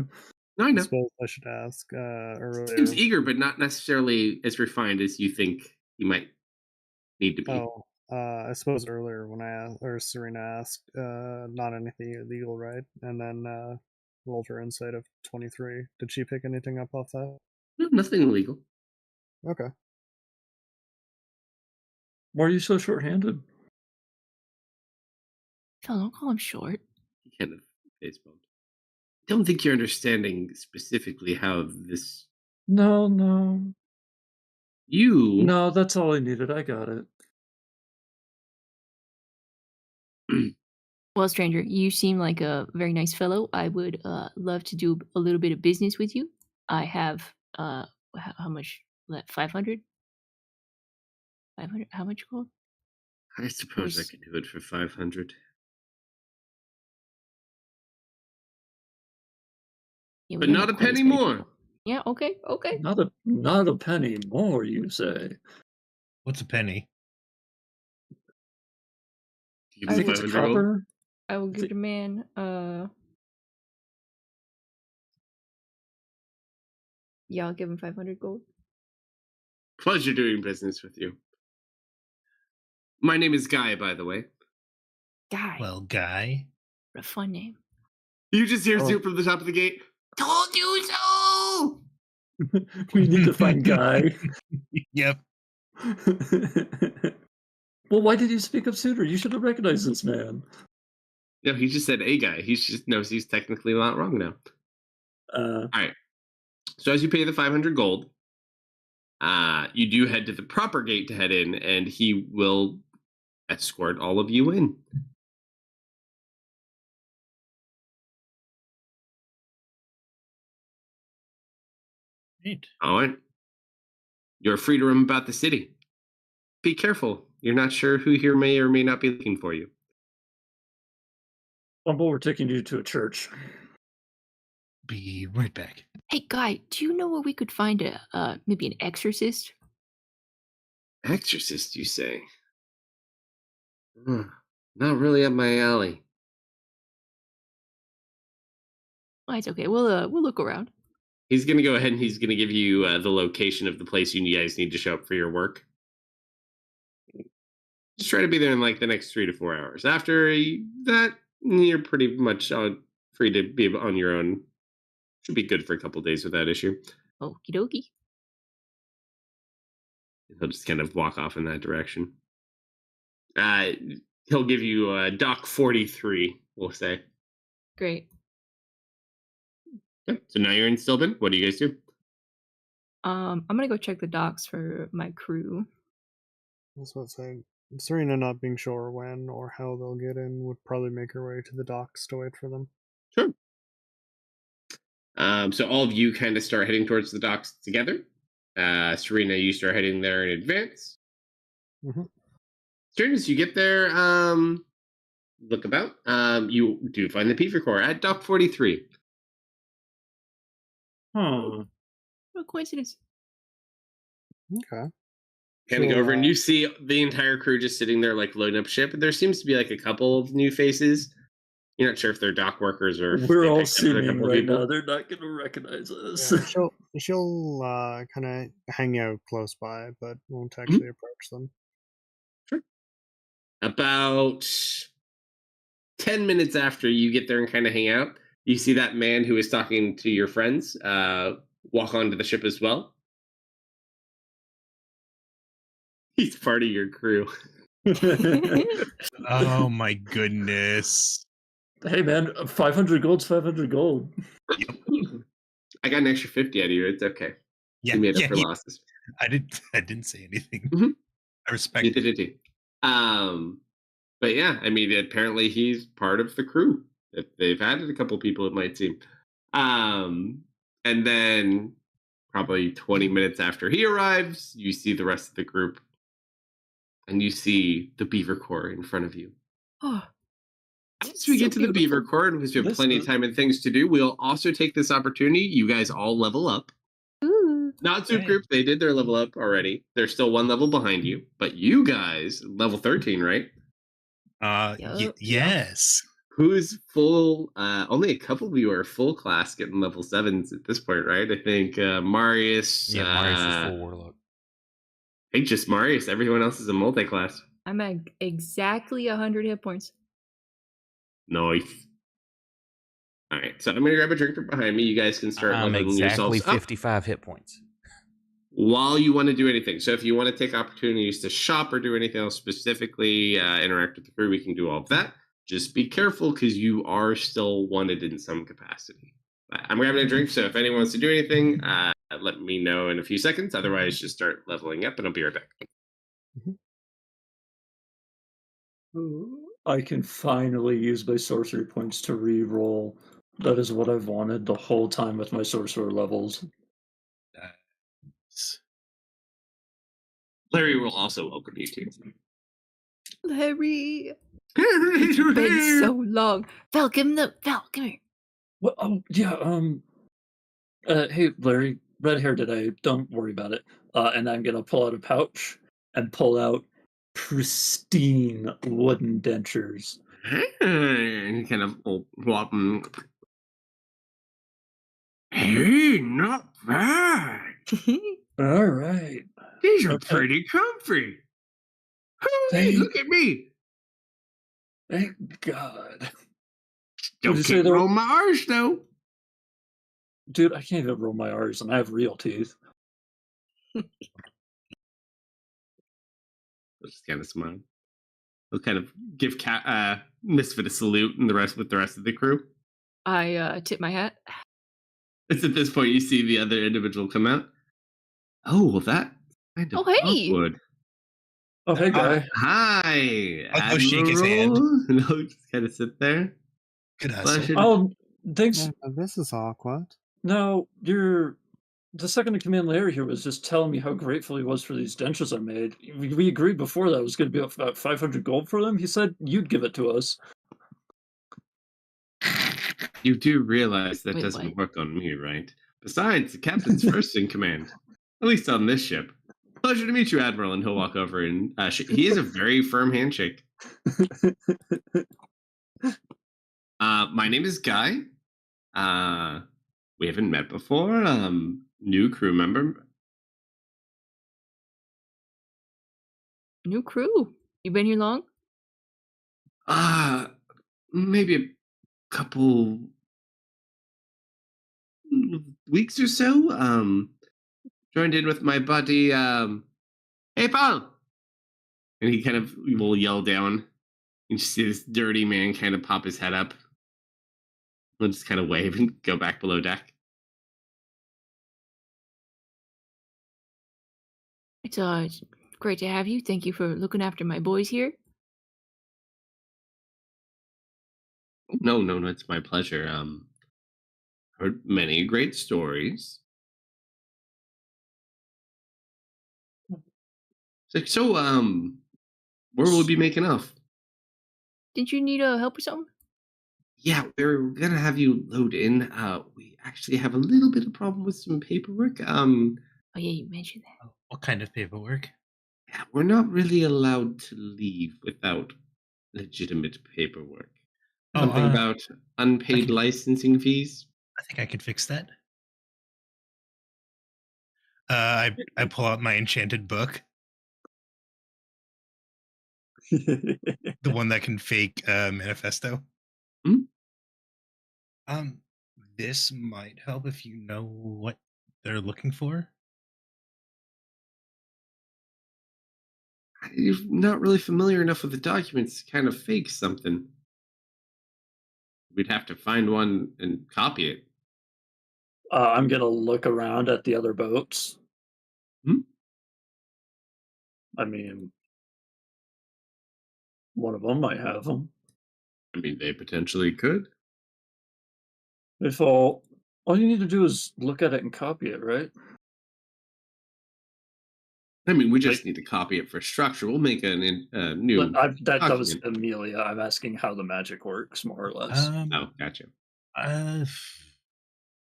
No, I I know. suppose I should ask earlier. Seems eager, but not necessarily as refined as you think he might need to be. Oh, I suppose earlier when Serena asked, not anything illegal, right? And then rolled her insight of 23. Did she pick anything up off that? No, nothing illegal. Okay. Why are you so short-handed? Phil, don't call him short. He kind of face bumped. Don't think you're understanding specifically how this. No. You No, that's all I needed. I got it. Well, stranger, you seem like a very nice fellow. I would love to do a little bit of business with you. I have how much left? 500? 500? How much gold? I suppose I Was could do it for 500. yeah, we But don't not have a quite as penny many more. people. Yeah, okay, okay. Not a penny more, you say? What's a penny? Give I me think it's 500 gold. copper. I will give the man yeah, I'll give him 500 gold. Pleasure doing business with you. My name is Guy, by the way. Guy, Well, guy. what a fun name. You just hear Oh. Zoop from the top of the gate. Told you so! We need to find Guy. Yep. Well, why did you speak up sooner? You should have recognized this man. No, he just said a guy. He just knows he's technically not wrong now. All right. So as you pay the 500 gold, you do head to the proper gate to head in, and he will escort all of you in. Neat. All right. You're free to roam about the city. Be careful. You're not sure who here may or may not be looking for you. Bumble, we're taking you to a church. Be right back. Hey, Guy, do you know where we could find a maybe an exorcist? Exorcist, you say? Not really up my alley. Oh, it's okay. We'll look around. He's going to go ahead and he's going to give you the location of the place you guys need to show up for your work. Just try to be there in like the next 3 to 4 hours. After that, you're pretty much free to be on your own. Should be good for a couple days without issue. Okie dokie. He'll just kind of walk off in that direction. He'll give you Dock 43, we'll say. Great. Okay, so now you're in Stilben. What do you guys do? I'm gonna go check the docks for my crew. That's what I'm saying. Serena not being sure when or how they'll get in would probably make her way to the docks to wait for them. Sure. So all of you kind of start heading towards the docks together. Serena, you start heading there in advance. Mm-hmm. As soon as you get there, look about. You do find the Beaver Corps at Dock 43. Hmm. What a coincidence. Okay. Kind of go over and you see the entire crew just sitting there, like loading up ship. There seems to be like a couple of new faces. You're not sure if they're dock workers or if We're they all picked up a seeming couple right people. now. They're not going to recognize us. Yeah, she'll kind of hang out close by, but won't actually approach them. Sure. About 10 minutes after you get there and kind of hang out, you see that man who is talking to your friends walk onto the ship as well. He's part of your crew. Oh my goodness. Hey man, 500 gold's 500 gold. I got an extra 50 out of you. It's okay. Yeah, You made up yeah, for yeah. losses. I didn't say anything. Mhm. I respect You it. did it. But yeah, I mean, apparently he's part of the crew. They've added a couple people, it might seem. And then probably 20 minutes after he arrives, you see the rest of the group. And you see the Beaver Corps in front of you. Oh, As we get to the Beaver Corps, and because we have This plenty is- of time and things to do, we'll also take this opportunity. You guys all level up. ooh. Not Soup Okay. Group, they did their level up already. They're still one level behind you. But you guys, level 13, right? Yup. Yes. Who's full? Only a couple of you are full class getting level 7s at this point, right? I think Marius. Yeah, Marius is full warlock. I think just Marius. Everyone else is a multi-class. I'm at exactly 100 hit points. Nice. All right, so I'm gonna grab a drink from behind me. You guys can start I'm leveling exactly yourselves up 55 hit points. while you want to do anything. So if you want to take opportunities to shop or do anything else specifically, interact with the crew, we can do all of that. Just be careful because you are still wanted in some capacity. I'm grabbing a drink, so if anyone wants to do anything, let me know in a few seconds. Otherwise, just start leveling up, and I'll be right back. I can finally use my sorcery points to re-roll. That is what I've wanted the whole time with my sorcerer levels. Larry will also welcome you too. Larry, it's been so long. Val, give him the Val. Come here. Well, yeah. Hey, Larry, red hair today. Don't worry about it. And I'm gonna pull out a pouch and pull out pristine wooden dentures. And he kind of hey, not bad. All right. These are Okay. pretty comfy. Thank- Look at me. Thank God. Don't you say keep they're- roll my R's though. Dude, I can't even roll my R's and I have real teeth. I'll just kind of smile. I'll kind of give Misfit a salute and the rest of the crew. I tip my hat. It's at this point you see the other individual come out. Oh, well, that kind of Oh, hey. awkward. Oh, hey, guy. Hi, I'll go shake his hand. Admiral. And I'll just kind of sit there. Good hustle. Oh, thanks. Yeah, this is awkward. No, the second in command Larry here was just telling me how grateful he was for these dentures I made. We agreed before that it was going to be about 500 gold for them. He said you'd give it to us. You do realize that Wait, doesn't what? work on me, right? Besides, the captain's first in command, at least on this ship. Pleasure to meet you, Admiral. And he'll walk over and he is a very firm handshake. My name is Guy. We haven't met before. New crew member. New crew. You been here long? Maybe a couple weeks or so. Joined in with my buddy. Hey, Paul! And he kind of will yell down. And you see this dirty man kind of pop his head up. He'll just kind of wave and go back below deck. It's great to have you. Thank you for looking after my boys here. No, it's my pleasure. Heard many great stories. So, where will we be making off? Didn't you need help or something? Yeah, we're gonna have you load in. We actually have a little bit of problem with some paperwork. Oh yeah, you mentioned that. What kind of paperwork? Yeah, we're not really allowed to leave without legitimate paperwork. Oh, Something about unpaid can- licensing fees. I think I could fix that. I pull out my enchanted book, the one that can fake manifesto. Hmm? This might help if you know what they're looking for. You're not really familiar enough with the documents to kind of fake something. We'd have to find one and copy it. I'm going to look around at the other boats. Hmm? I mean, one of them might have them. I mean, they potentially could. If all you need to do is look at it and copy it, right? I mean, we just need to copy it for structure. We'll make a new. That was document. Amelia. I'm asking how the magic works, more or less. Oh, gotcha.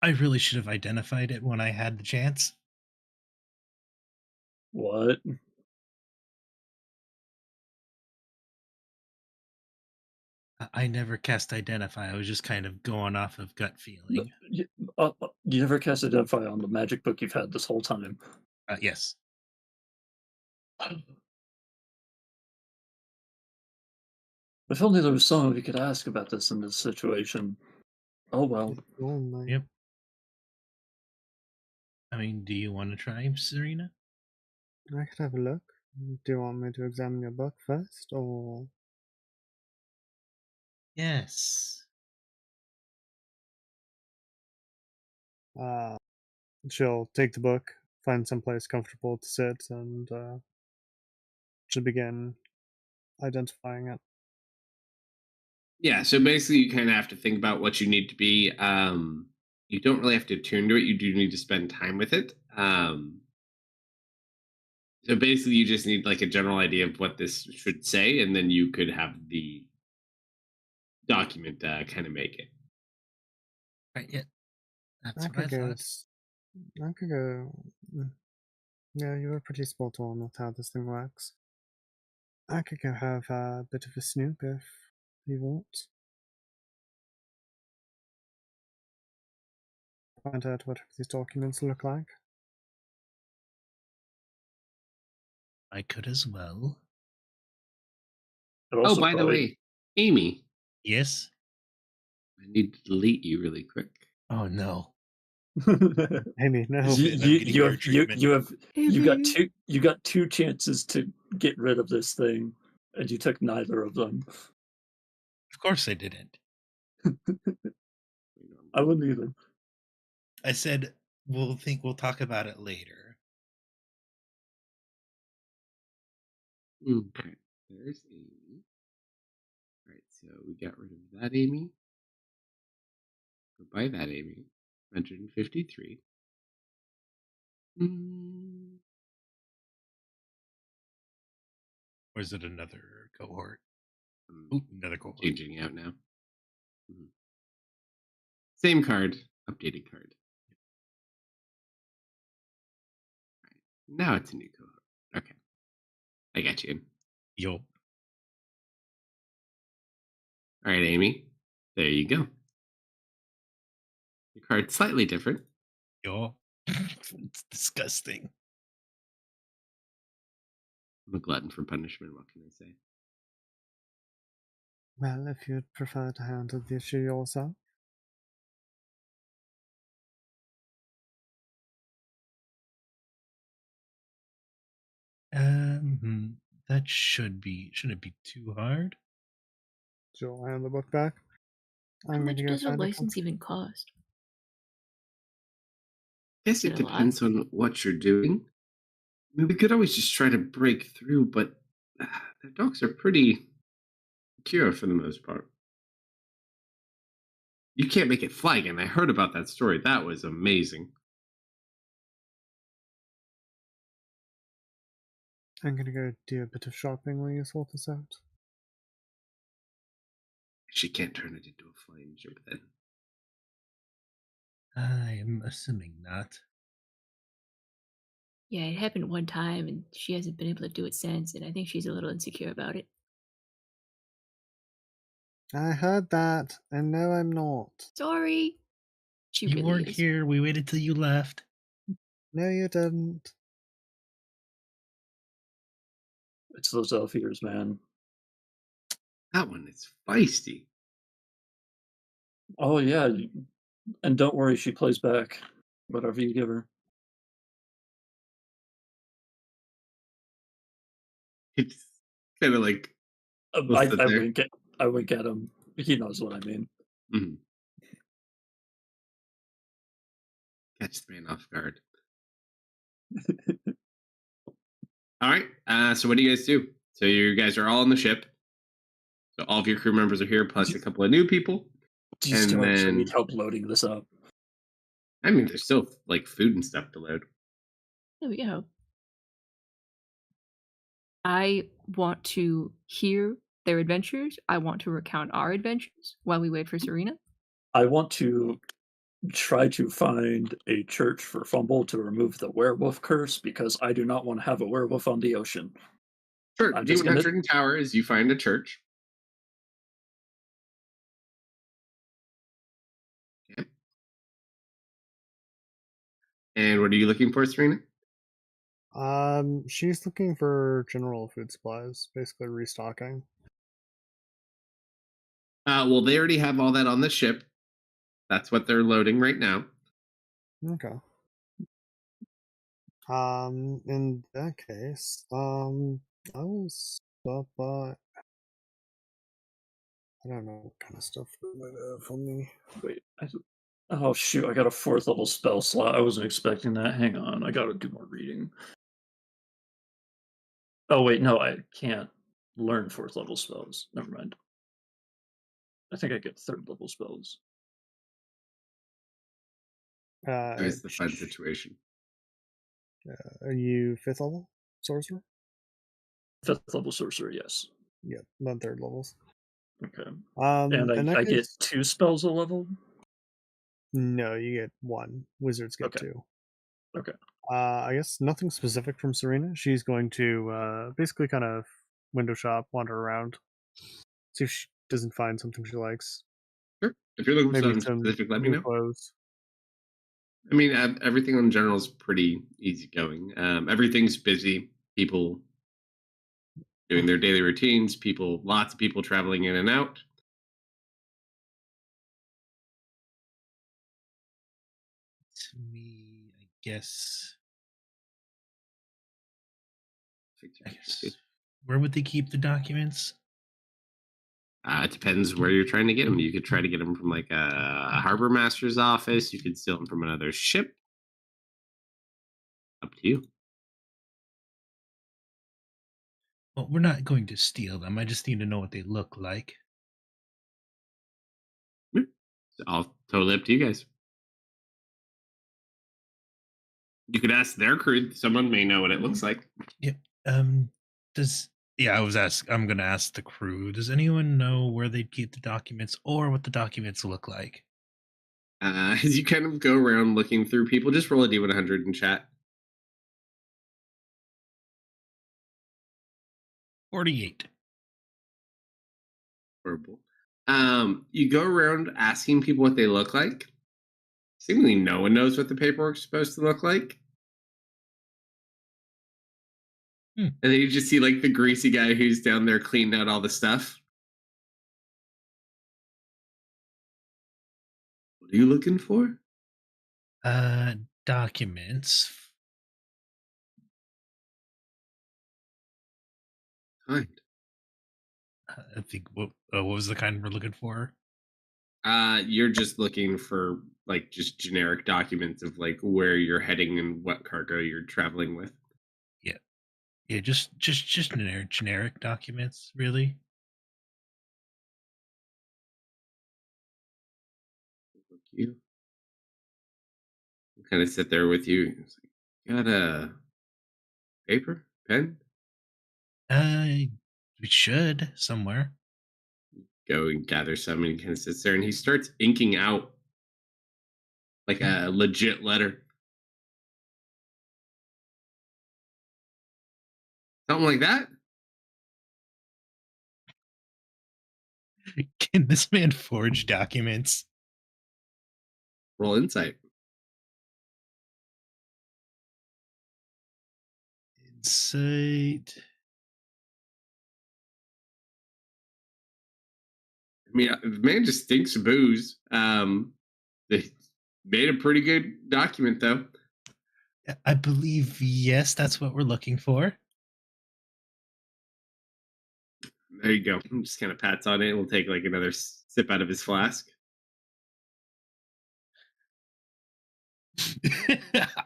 I really should have identified it when I had the chance. What? I never cast identify. I was just kind of going off of gut feeling. You never cast identify on the magic book you've had this whole time. Yes. If only there was someone we could ask about this in this situation. Oh well. Yep. I mean, do you want to try, Serena? I could have a look. Do you want me to examine your book first, or? Yes. She'll take the book, find someplace comfortable to sit, and she'll begin identifying it. Yeah, so basically you kind of have to think about what you need to be. You don't really have to tune to it. You do need to spend time with it. So basically you just need like a general idea of what this should say, and then you could have the document kind of make it. Right, yeah. That's I what I could go. thought. I could go. Yeah, you were pretty spot on with how this thing works. I could go have a bit of a snoop if you want. Find out what these documents look like. I could as well. But Oh, also by the probably way, Amy, Yes. I need to delete you really quick. Oh no. Amy, no. This is- I'm getting better treatment. you got two chances to get rid of this thing, and you took neither of them. Of course I didn't. I wouldn't either. I said we'll talk about it later. Okay, there's Amy. All right, so we got rid of that Amy. Goodbye, that Amy. 153. Or is it another cohort? I'm Ooh, another cohort. changing out now. Same card, updated card. All right, now it's a new cohort. Okay, I got you. Yo. All right, Amy. There you go. Your card's slightly different. Yo. It's disgusting. I'm a glutton for punishment. What can I say? Well, if you'd prefer to handle the issue yourself. That shouldn't be too hard. She'll hand the book back. How I'm going much to go does a find a license even cost? I guess Is it it a lot? depends on what you're doing. I mean, we could always just try to break through, but the dogs are pretty secure for the most part. You can't make it fly again. I heard about that story. That was amazing. I'm going to go do a bit of shopping while you sort this out. She can't turn it into a flying ship then. I'm assuming not. Yeah, it happened one time, and she hasn't been able to do it since, and I think she's a little insecure about it. I heard that, and no, I'm not. Sorry. She You really weren't is. here. We waited till you left. No, you didn't. It's those elf ears, man. That one is feisty. Oh yeah, and don't worry, she plays back whatever you give her. It's kind of like we'll I, sit I there. wink at him. He knows what I mean. Mhm. Catch the man off guard. All right. So what do you guys do? So you guys are all on the ship. So all of your crew members are here, plus a couple of new people. Do you And still actually then- need help loading this up? I mean, there's still like food and stuff to load. There we go. I want to hear their adventures. I want to recount our adventures while we wait for Serena. I want to try to find a church for Fumble to remove the werewolf curse because I do not want to have a werewolf on the ocean. Sure. I'm just Demon gonna- Hunter Tower is you find a church. Okay. And what are you looking for, Serena? She's looking for general food supplies, basically restocking. Well, they already have all that on the ship. That's what they're loading right now. Okay. In that case, I will stop by. I don't know what kind of stuff they might have on me. Wait, Oh shoot, I got a 4th level spell slot. I wasn't expecting that. Hang on, I gotta do more reading. Oh wait, no, I can't learn 4th level spells. Never mind. I think I get 3rd level spells. Always the fun situation. Are you 5th level sorcerer? 5th level sorcerer, yes. Yep, then 3rd levels. Okay. In And that I get case, 2 spells a level? no, you get 1. Wizards get Okay. 2. Okay. I guess nothing specific from Serena. She's going to basically kind of window shop, wander around, see if she doesn't find something she likes. Sure. If you're looking for Maybe something some specific, let me new know. clothes. I mean, everything in general is pretty easygoing. Everything's busy. People doing their daily routines. Lots of people traveling in and out. To me, I guess. Where would they keep the documents? It depends where you're trying to get them. You could try to get them from like a harbor master's office. You could steal them from another ship. Up to you. Well, we're not going to steal them. I just need to know what they look like. It's all totally up to you guys. You could ask their crew. Someone may know what it looks like. Yeah. I'm gonna ask the crew. Does anyone know where they'd keep the documents or what the documents look like? As you kind of go around looking through people, just roll a D100 in chat. 48. Horrible. You go around asking people what they look like. Seemingly no one knows what the paperwork's supposed to look like. And then you just see like the greasy guy who's down there cleaning out all the stuff. What are you looking for? Documents. Kind. I think what was the kind we're looking for? You're just looking for like just generic documents of like where you're heading and what cargo you're traveling with. Yeah, just generic documents, really. You kind of sit there with you. It's like, got a paper, pen? We should somewhere. Go and gather some, and he kind of sits there and he starts inking out like a legit letter. Something like that. Can this man forge documents? Roll insight. Insight. I mean, the man just stinks of booze. They made a pretty good document, though. I believe, yes, that's what we're looking for. There you go. Just kind of pats on it. We'll take like another sip out of his flask.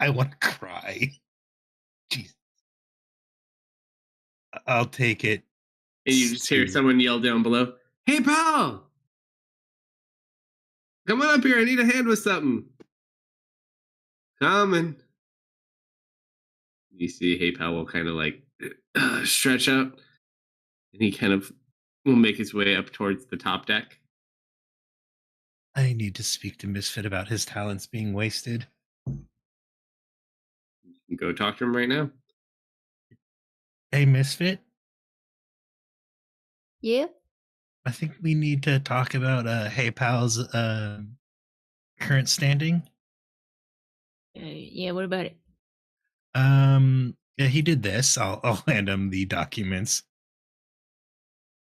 I want to cry. Jeez. I'll take it. And you just hear someone yell down below, "Hey, pal! Come on up here. I need a hand with something." Coming. You see, Hey, pal will kind of like stretch out, and he kind of will make his way up towards the top deck. I need to speak to Misfit about his talents being wasted. You can go talk to him right now. Hey, Misfit. Yeah. I think we need to talk about Hey Pal's current standing. Yeah. What about it? Yeah, he did this. I'll hand him the documents.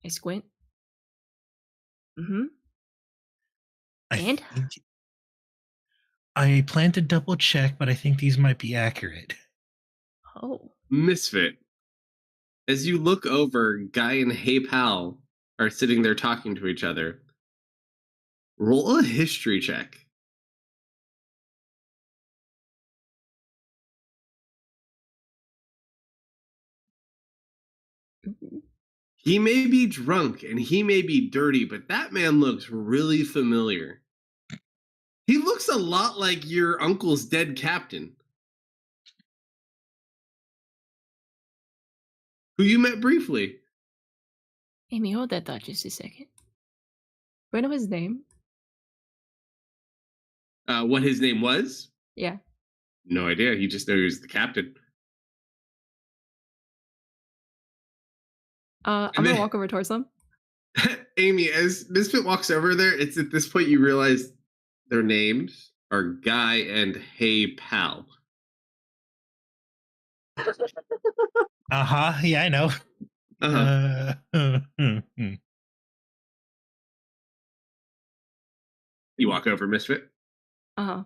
I squint. Mm-hmm. And I plan to double check, but I think these might be accurate. Oh. Misfit. As you look over, Guy and Hey Pal are sitting there talking to each other. Roll a history check. He may be drunk and he may be dirty, but that man looks really familiar. He looks a lot like your uncle's dead captain, who you met briefly. Amy, hold that thought just a second. Do I know his name? What his name was? Yeah. No idea. You just know he was the captain. I'm And gonna then, walk over towards them. Amy, as Misfit walks over there, it's at this point you realize their names are Guy and Hey Pal. Yeah, I know. You walk over, Misfit. Uh-huh.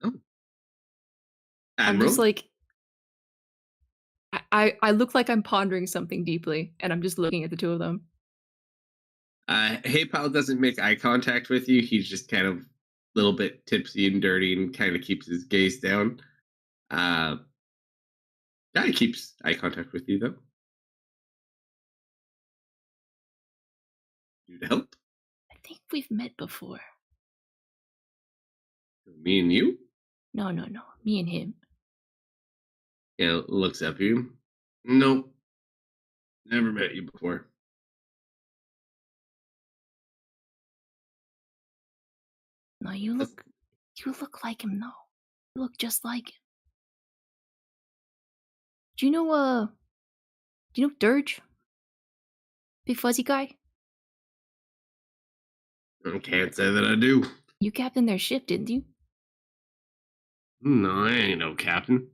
Oh. I'm Admiral. just like I look like I'm pondering something deeply, and I'm just looking at the two of them. Hey Pal doesn't make eye contact with you. He's just kind of a little bit tipsy and dirty and kind of keeps his gaze down. Guy keeps eye contact with you, though. Need help? I think we've met before. Me and you? No, me and him. Yeah, looks up at you. Nope. Never met you before. No, you look like him. No, you look just like him. Do you know Dirge? Big fuzzy guy? I can't say that I do. You captained their ship, didn't you? No, I ain't no captain.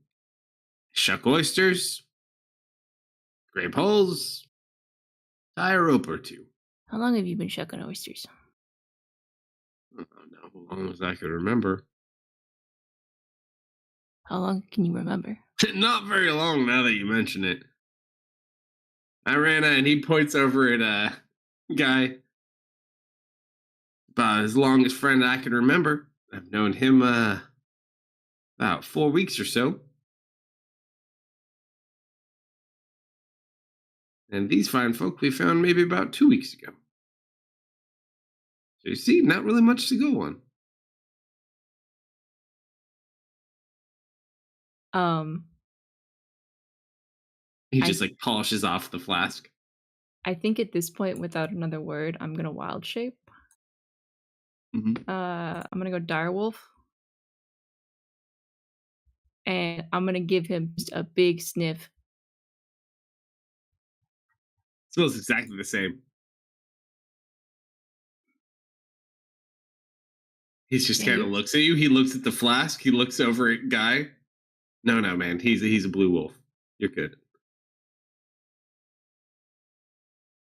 Shuck oysters, grape holes, tie a rope or two. How long have you been shucking oysters? Oh, no, as long as I can remember. How long can you remember? Not very long now that you mention it. I ran out and he points over at a guy. About his longest friend I can remember. I've known him about 4 weeks or so. And these fine folk we found maybe about 2 weeks ago. So you see, not really much to go on. He just like polishes off the flask. I think at this point, without another word, I'm gonna wild shape. Mm-hmm. I'm gonna go direwolf. And I'm gonna give him just a big sniff. Smells exactly the same. He just kind of looks at you. He looks at the flask. He looks over at Guy. No, man. He's a blue wolf. You're good.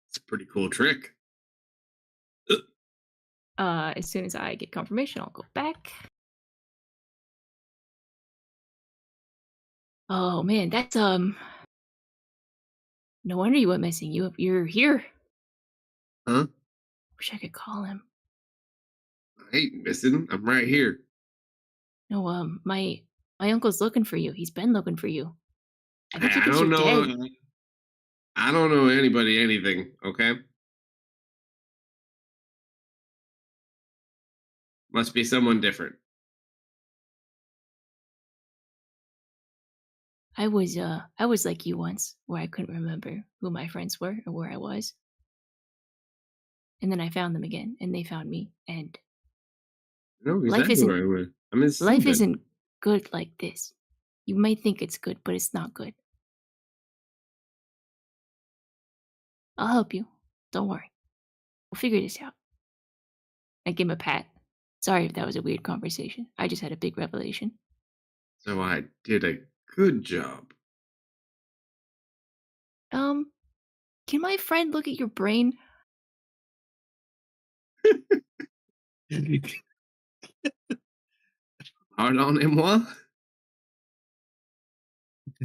It's a pretty cool trick. As soon as I get confirmation, I'll go back. Oh man, that's no wonder you went missing. You're here. Huh? Wish I could call him. I ain't missing. I'm right here. No, my uncle's looking for you. He's been looking for you. I think I because don't you're know. dead. I don't know anybody anything. Okay. Must be someone different. I was like you once, where I couldn't remember who my friends were or where I was. And then I found them again, and they found me. And No, life exactly. life isn't good like this. You might think it's good, but it's not good. I'll help you. Don't worry. We'll figure this out. I give him a pat. Sorry if that was a weird conversation. I just had a big revelation. So I did a good job. Can my friend look at your brain? Pardonnez-moi?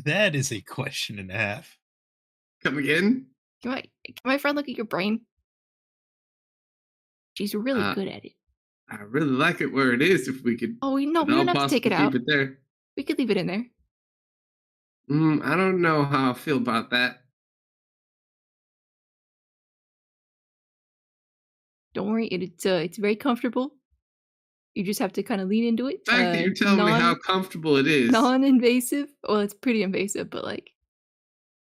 That is a question and a half. Come again? Can my friend look at your brain? She's really good at it. I really like it where it is. If we could, Oh, we don't have to take it out. Keep it there. We could leave it in there. I don't know how I feel about that. Don't worry, it's very comfortable. You just have to kind of lean into it. The fact that you're telling me how comfortable it is. Non-invasive. Well, it's pretty invasive, but like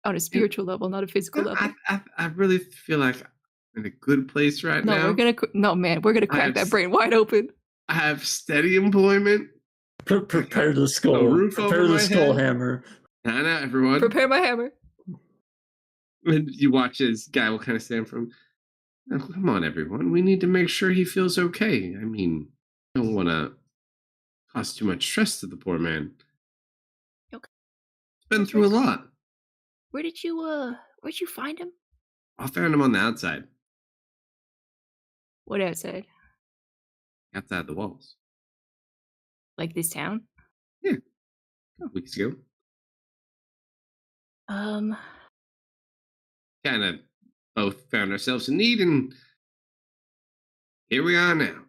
on a and- spiritual level, not a physical level. I really feel like I'm in a good place right No, now. no man, we're gonna I crack have that brain wide open. I have steady employment, Prepare the a skull. roof over Prepare the my skull head. hammer. Hannah, everyone. Prepare my hammer. And you watch as guy will kind of stand from. "Oh, come on, everyone. We need to make sure he feels okay. I mean, I don't want to cause too much stress to the poor man. Okay. He's been through a lot. Where'd you find him? I found him on the outside, What outside? outside the walls. Like this town? Yeah, a couple weeks ago. Um, Kind of both found ourselves in need, and here we are now.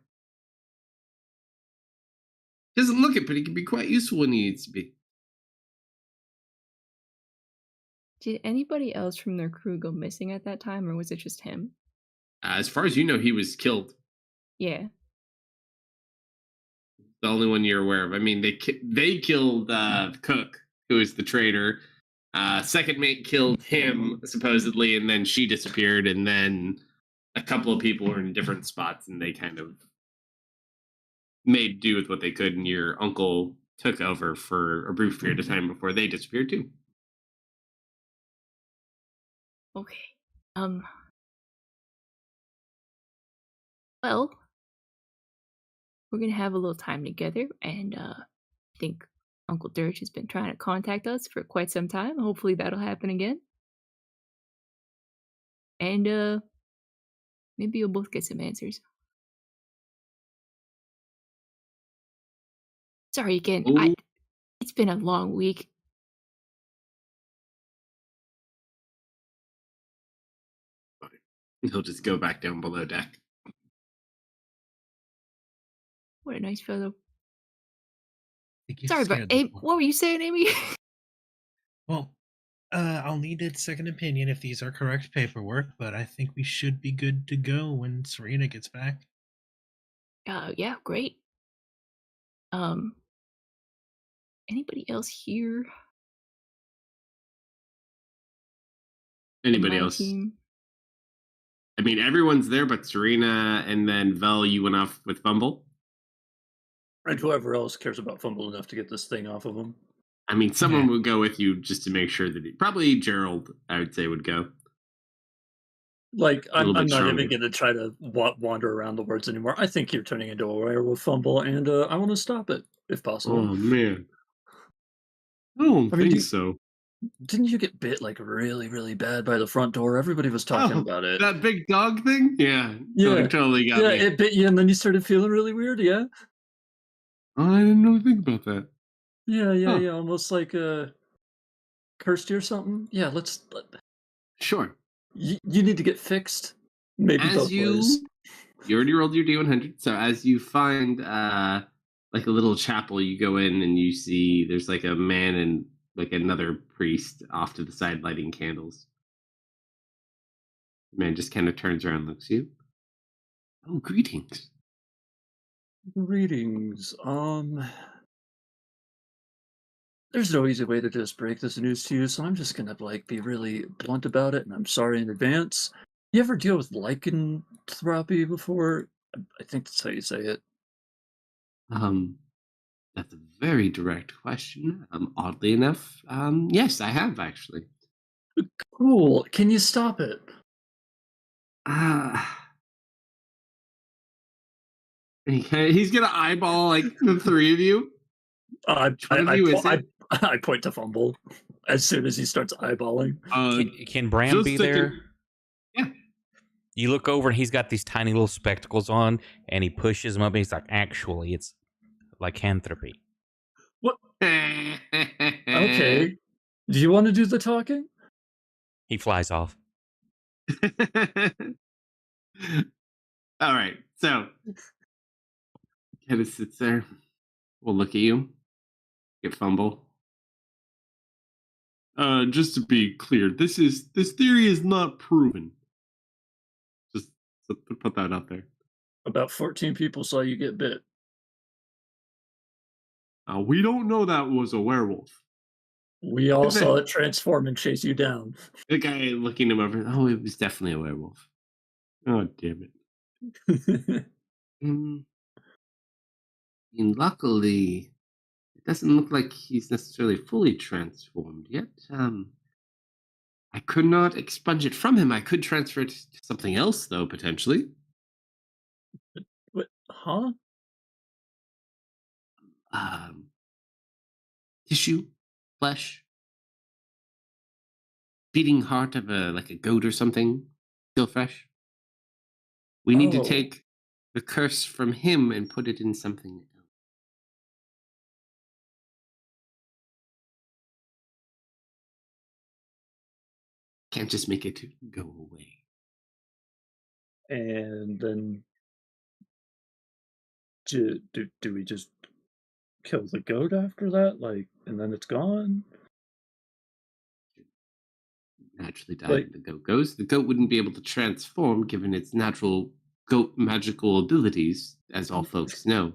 Doesn't look it, but he can be quite useful when he needs to be. did anybody else from their crew go missing at that time, or was it just him? As far as you know, he was killed. Yeah. The only one you're aware of. I mean, they killed the cook, who is the traitor. Second mate killed him supposedly, and then she disappeared. And then a couple of people were in different spots, and they kind of made do with what they could. And your uncle took over for a brief period of time before they disappeared too. Okay. Well, we're gonna have a little time together, and I think Uncle Dirge has been trying to contact us for quite some time. Hopefully that'll happen again. And maybe you'll both get some answers. Sorry again. Oh, It's been a long week. he'll just go back down below deck. What a nice fellow. think you Sorry, but scared them. what were you saying, Amy? Well, I'll need a second opinion if these are correct paperwork, but I think we should be good to go when Serena gets back. Yeah, great. Anybody else here? in Anybody my else? team? I mean, everyone's there, but Serena and then Vel, you went off with Fumble. And whoever else cares about Fumble enough to get this thing off of him. I mean, someone Yeah. would go with you just to make sure that probably Gerald, I would say, would go. Like, A little I'm bit not stronger. even going to try to wander around the words anymore. I think you're turning into a werewolf, Fumble, and I want to stop it, if possible. Oh man, I don't I mean, think so. Didn't you get bit, like, really, really bad by the front door? Everybody was talking Oh, about it. that big dog thing? Yeah, Yeah. totally got Yeah, me. it bit you, and then you started feeling really weird, yeah? Oh, I didn't really think about that. Yeah, Huh. almost like, cursed you or something? Yeah, Sure. you need to get fixed. Maybe As both you ways. already rolled your D100, so as you find like a little chapel, you go in and you see there's like a man and like another priest off to the side lighting candles. The man just kind of turns around and looks at you. Oh, greetings. Greetings. There's no easy way to just break this news to you, so I'm just gonna like be really blunt about it, and I'm sorry in advance. You ever deal with lycanthropy before? I think that's how you say it. That's a very direct question. Oddly enough, yes, I have actually. Cool. Can you stop it? Uh, he's gonna eyeball like the three of you. Which one of you is it? I point to Fumble as soon as he starts eyeballing. Can Bram just be a second. there? Yeah. You look over and he's got these tiny little spectacles on, and he pushes them up, and he's like, "Actually, it's lycanthropy." Okay. Do you want to do the talking? He flies off. All right. So kind of sits there. We'll look at you. Get Fumble. Just to be clear, this theory is not proven. Just to put that out there. About 14 people saw you get bit. We don't know that was a werewolf. We all saw it transform and chase you down. The guy looking him over. Oh, it was definitely a werewolf. Oh, damn it. Mm, and luckily, it doesn't look like he's necessarily fully transformed yet. I could not expunge it from him. I could transfer it to something else, though, potentially. What? Huh? Um, Tissue, flesh, beating heart of a goat or something, still fresh. We need to Oh. take the curse from him and put it in something else. Can't just make it go away. And then do we just kill the goat after that? Like, and then it's gone? Naturally die Like, when the goat goes. The goat wouldn't be able to transform given its natural goat magical abilities, as all folks know.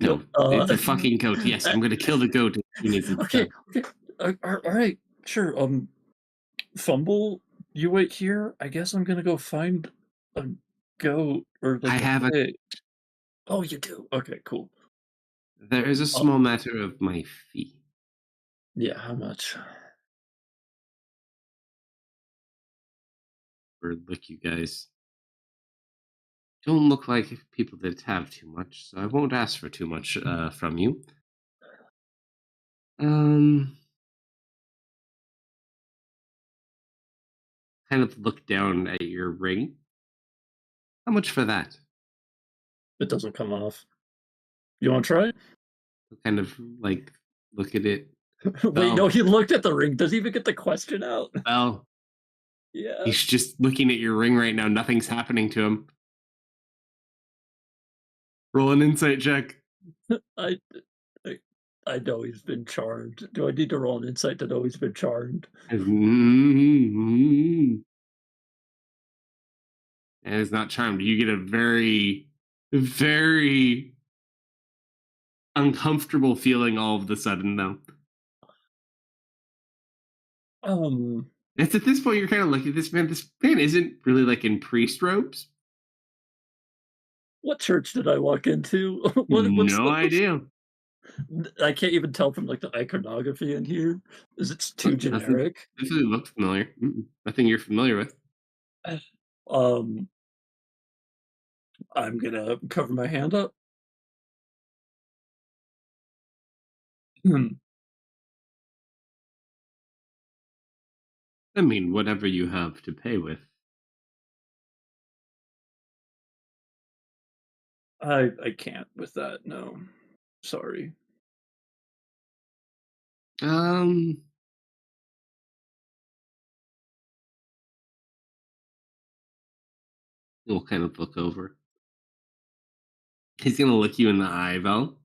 No, it's a fucking goat. Yes, I'm gonna kill the goat as soon as it's okay, done. okay. All right, sure. Fumble, you wait here. I guess I'm gonna go find a goat or I like a have a. pig. Oh, you do? Okay, cool. There is a small matter of my fee. Yeah, how much? Or look, you guys don't look like people that have too much, so I won't ask for too much from you. Um, kind of look down at your ring. How much for that? It doesn't come off. You want to try it? Kind of like look at it. Wait, no, he looked at the ring. Does he even get the question out? Well, Yeah. he's just looking at your ring right now. Nothing's happening to him. Roll an insight check. I, I I know he's been charmed. Do I need to roll an insight to know he's been charmed? And it's not charmed. You get a very, very uncomfortable feeling all of the sudden, though. It's at this point you're kind of looking at this man. This man isn't really like in priest robes. What church did I walk into? What's No idea. I can't even tell from like the iconography in here. Is it too generic? Doesn't look familiar. Nothing you're familiar with. Um, I'm gonna cover my hand up. I mean, whatever you have to pay with. I can't with that. No, sorry. We'll kind of look over. He's gonna look you in the eye, Val.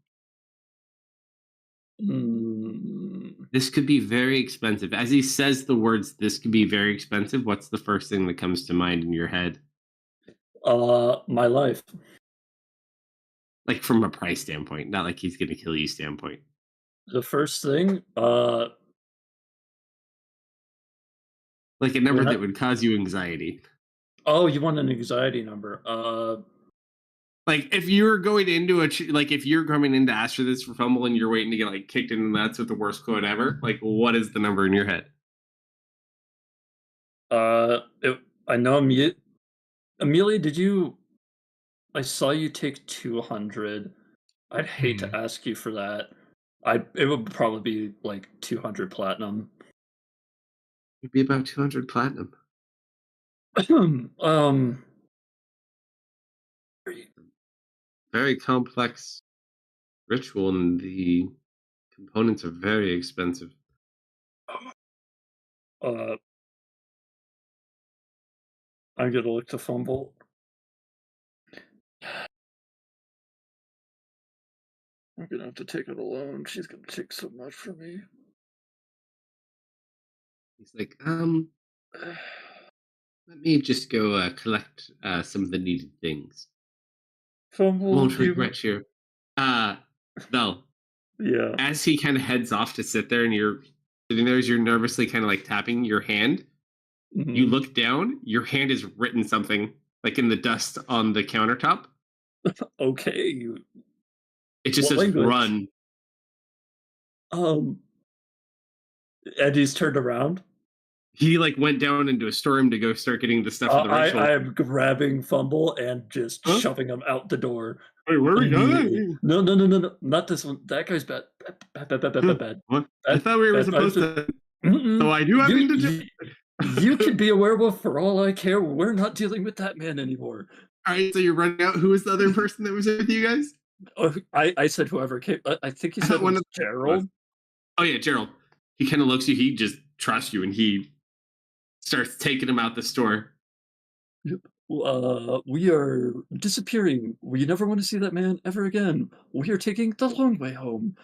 This could be very expensive. As he says the words, this could be very expensive. What's the first thing that comes to mind in your head? My life. Like from a price standpoint, not like he's gonna kill you standpoint. The first thing, like a number that would cause you anxiety. Oh, you want an anxiety number? Like if you're going into if you're coming in to ask for this for fumble and you're waiting to get like kicked in the nuts with the worst quote ever, like what is the number in your head? I know Amelia, did you? I saw you take 200. I'd hate to ask you for that. It would probably be like 200 platinum. It'd be about 200 platinum. Very complex ritual, and the components are very expensive. I'm gonna look to fumble. I'm gonna have to take it alone. She's gonna take so much from me. He's like, let me just go collect some of the needed things. Fumble, Won't do you regret your. Uh, Bell, Yeah. as he kind of heads off to sit there and you're sitting there as you're nervously kind of like tapping your hand, you Mhm. look down, your hand has written something like in the dust on the countertop. Okay. It just What says language? run. Um, Eddie's turned around. He like went down into a storm to go start getting the stuff for the ritual. I am grabbing Fumble and just Huh? shoving him out the door Wait, where are we immediately. going? No, not this one. That guy's bad. Bad. What? I thought we were Bad vibes. supposed to. Mm-mm. So I do have You, to. you could be a werewolf for all I care. We're not dealing with that man anymore. All right, so you're running out. Who was the other person that was with you guys? I said whoever came. I think he I said thought it one was of the Gerald. Oh yeah, Gerald. He kind of looks at you. He just trusts you, and he starts taking him out the store. We are disappearing. We never want to see that man ever again. We are taking the long way home.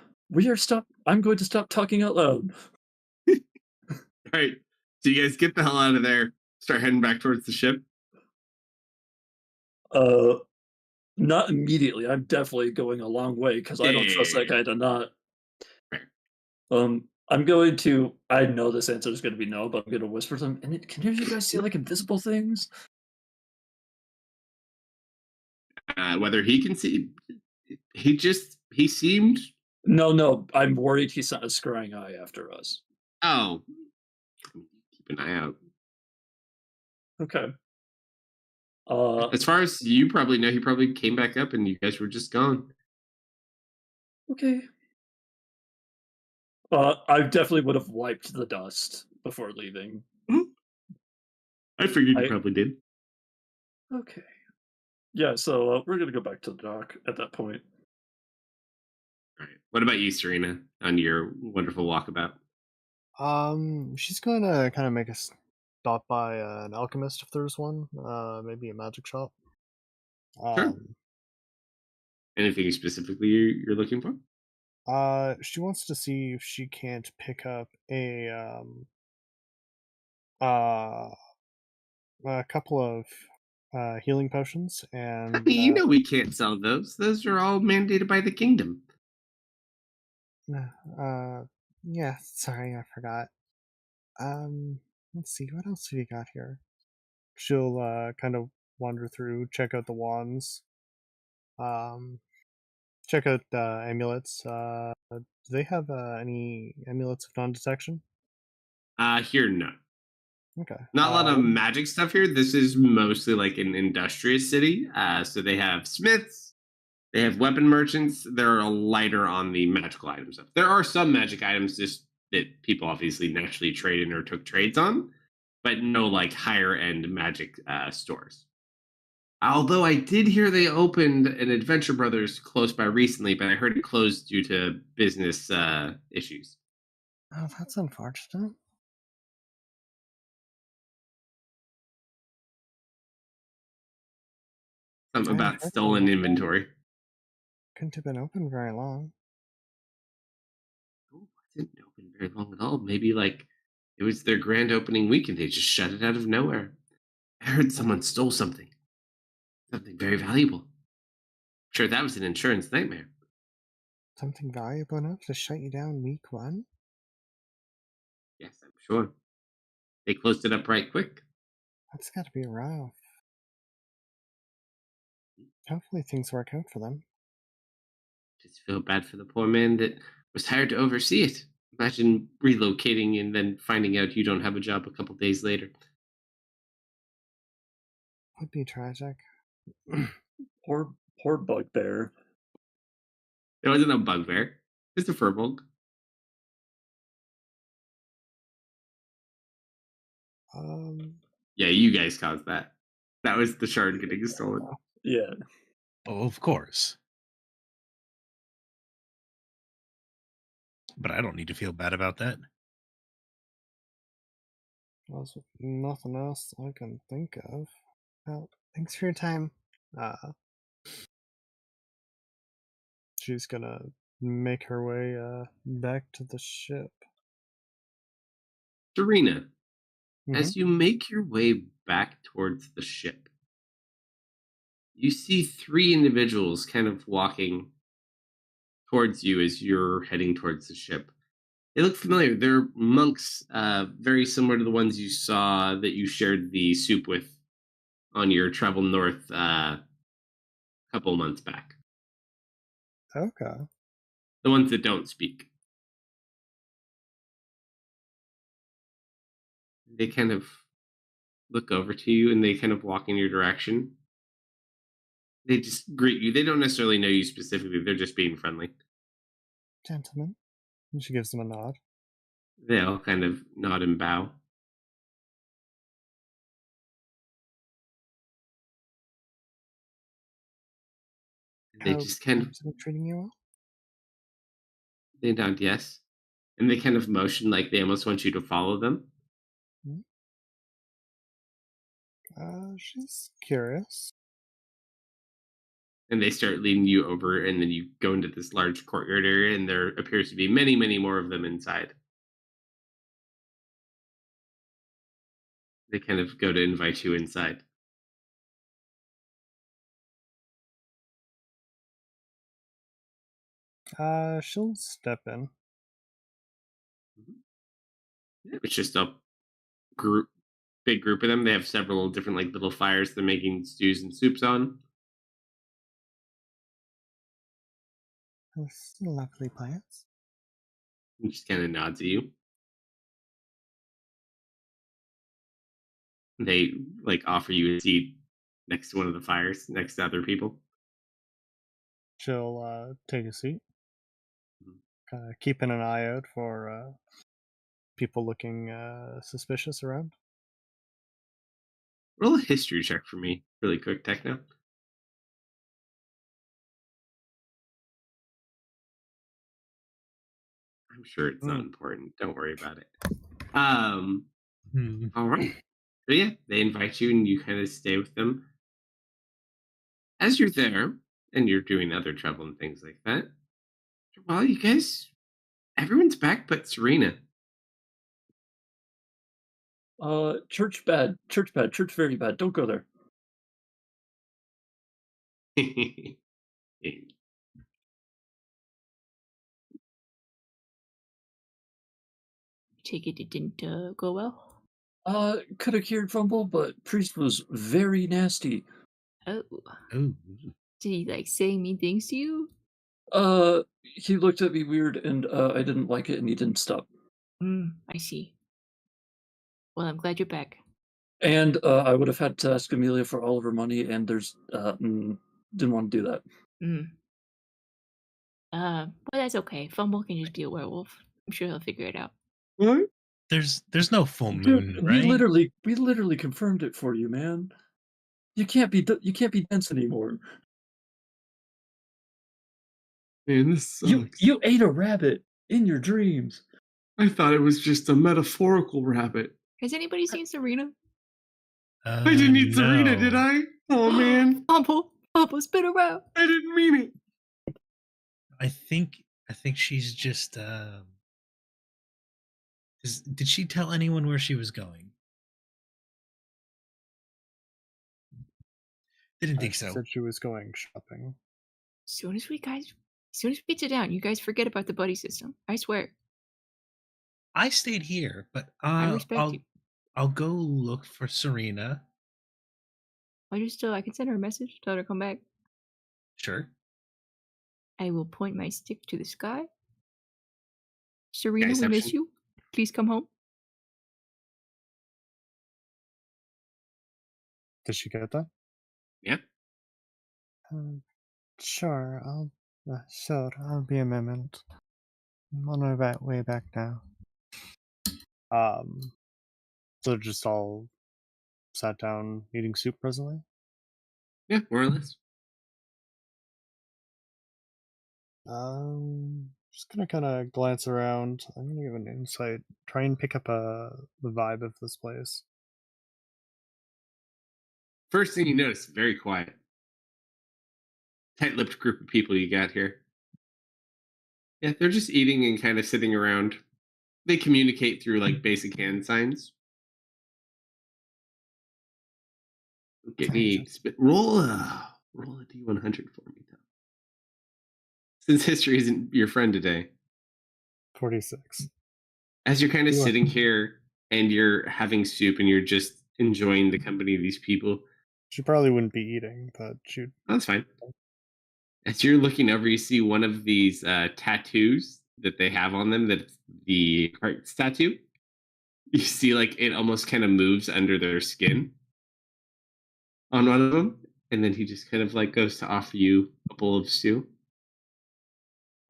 I'm going to stop talking out loud. All right, so you guys get the hell out of there. Start heading back towards the ship. Not immediately. I'm definitely going a long way because I don't trust that guy to not. Fair. I'm going to. I know this answer is going to be no, but I'm going to whisper to him. And can you guys see like invisible things? Whether he can see, he seemed. No. I'm worried he sent a scrying eye after us. Oh, keep an eye out. Okay. As far as you probably know, he probably came back up, and you guys were just gone. Okay. I definitely would have wiped the dust before leaving. I figured you probably did. Okay. Yeah, so we're gonna go back to the dock at that point. All right. What about you, Serena, on your wonderful walkabout? She's going to kind of make a stop by an alchemist if there's one. Maybe a magic shop. Sure. Anything specifically you're looking for? She wants to see if she can't pick up uh, a couple of healing potions and You know we can't sell those. Those are all mandated by the kingdom. yeah, sorry, I forgot. Let's see, what else have you got here? She'll kind of wander through, check out the wands, check out amulets. Do they have any amulets of non-detection? Here, no. Okay. Not a lot of magic stuff here. This is mostly like an industrious city. So they have smiths, they have weapon merchants. They're lighter on the magical items stuff. There are some magic items just that people obviously naturally trade in or took trades on, but no like higher end magic stores. Although I did hear they opened an Adventure Brothers close by recently, but I heard it closed due to business issues. Oh, that's unfortunate. Something I about heard stolen inventory. couldn't have been open very long. Oh, it didn't open very long at all. Maybe like it was their grand opening weekend. They just shut it out of nowhere. I heard someone stole something. Something very valuable. Sure, that was an insurance nightmare. Something valuable enough to shut you down week one? Yes, I'm sure. They closed it up right quick. That's gotta be rough. Hopefully things work out for them. Just feel bad for the poor man that was hired to oversee it. Imagine relocating and then finding out you don't have a job a couple days later. Would be tragic. Poor bugbear. There wasn't no bugbear. Just a furbolg. Yeah, you guys caused that. That was the shard getting stolen. Yeah. Oh, of course. But I don't need to feel bad about that. There's nothing else I can think of. Well, thanks for your time. She's gonna make her way back to the ship. Serena, Mhm. as you make your way back towards the ship, you see three individuals kind of walking towards you as you're heading towards the ship. They look familiar. They're monks, very similar to the ones you saw that you shared the soup with on your travel north a couple months back. Okay. The ones that don't speak. They kind of look over to you and they kind of walk in your direction. They just greet you. They don't necessarily know you specifically. They're just being friendly. Gentlemen. And she gives them a nod. They all kind of nod and bow. They How just kind of are they treating you well? they nod yes, and they kind of motion like they almost want you to follow them. She's curious. And they start leading you over, and then you go into this large courtyard area, and there appears to be many, many more of them inside. They kind of go to invite you inside. She'll step in. It's just a group, big group of them. They have several different like little fires they're making stews and soups on. Those lovely plants. And just kind of nods at you. They like offer you a seat next to one of the fires, next to other people. She'll take a seat. Mhm. Kind of keeping an eye out for people looking suspicious around. Roll a history check for me, really quick, Techno. I'm sure it's not important. Don't worry about it. All right. So yeah, they invite you and you kind of stay with them. As you're there and you're doing other travel and things like that, well, you guys, everyone's back but Serena. Church bad. Church bad. Church very bad. Don't go there. Take it didn't go well. Could have cured fumble, but priest was very nasty. Oh, Ooh. did he like say mean things to you? He looked at me weird, and I didn't like it, and he didn't stop. I see. Well, I'm glad you're back. And I would have had to ask Amelia for all of her money, and didn't want to do that. Well, that's okay. Fumble can just be a werewolf. I'm sure he'll figure it out. What? There's no full Dude, moon, we right? literally confirmed it for you, man. You can't be dense anymore. Man, this You sucks. you ate a rabbit in your dreams. I thought it was just a metaphorical rabbit. Has anybody seen Serena? I didn't eat Serena, did No. I? Oh man, Fumble's been around. I didn't mean it. I think she's just did she tell anyone where she was going? Didn't think She so. said she was going shopping. As soon as we get you down, you guys forget about the buddy system. I swear. I stayed here, but I respect you. I'll go look for Serena. I can send her a message, tell her to come back. Sure. I will point my stick to the sky. Serena, we miss Skyception. you. Please come home. Did she get that? Yeah. Sure. I'll be a moment. I'm on my way back now. So just all sat down eating soup presently. Yeah, more or less. Just gonna kind of glance around. I'm gonna give an insight. Try and pick up the vibe of this place. First thing you notice, very quiet. Tight-lipped group of people you got here. Yeah, they're just eating and kind of sitting around. they communicate through like basic hand signs. Okay, need roll a d100 for me, though. Since history isn't your friend today. 46. As you're kind of You are- sitting here and you're having soup and you're just enjoying the company of these people, She probably wouldn't be eating, but she'd. that's fine. As you're looking over, you see one of these tattoos that they have on them. That's the heart tattoo. You see, like it almost kind of moves under their skin on one of them, and then he just kind of like goes to offer you a bowl of stew.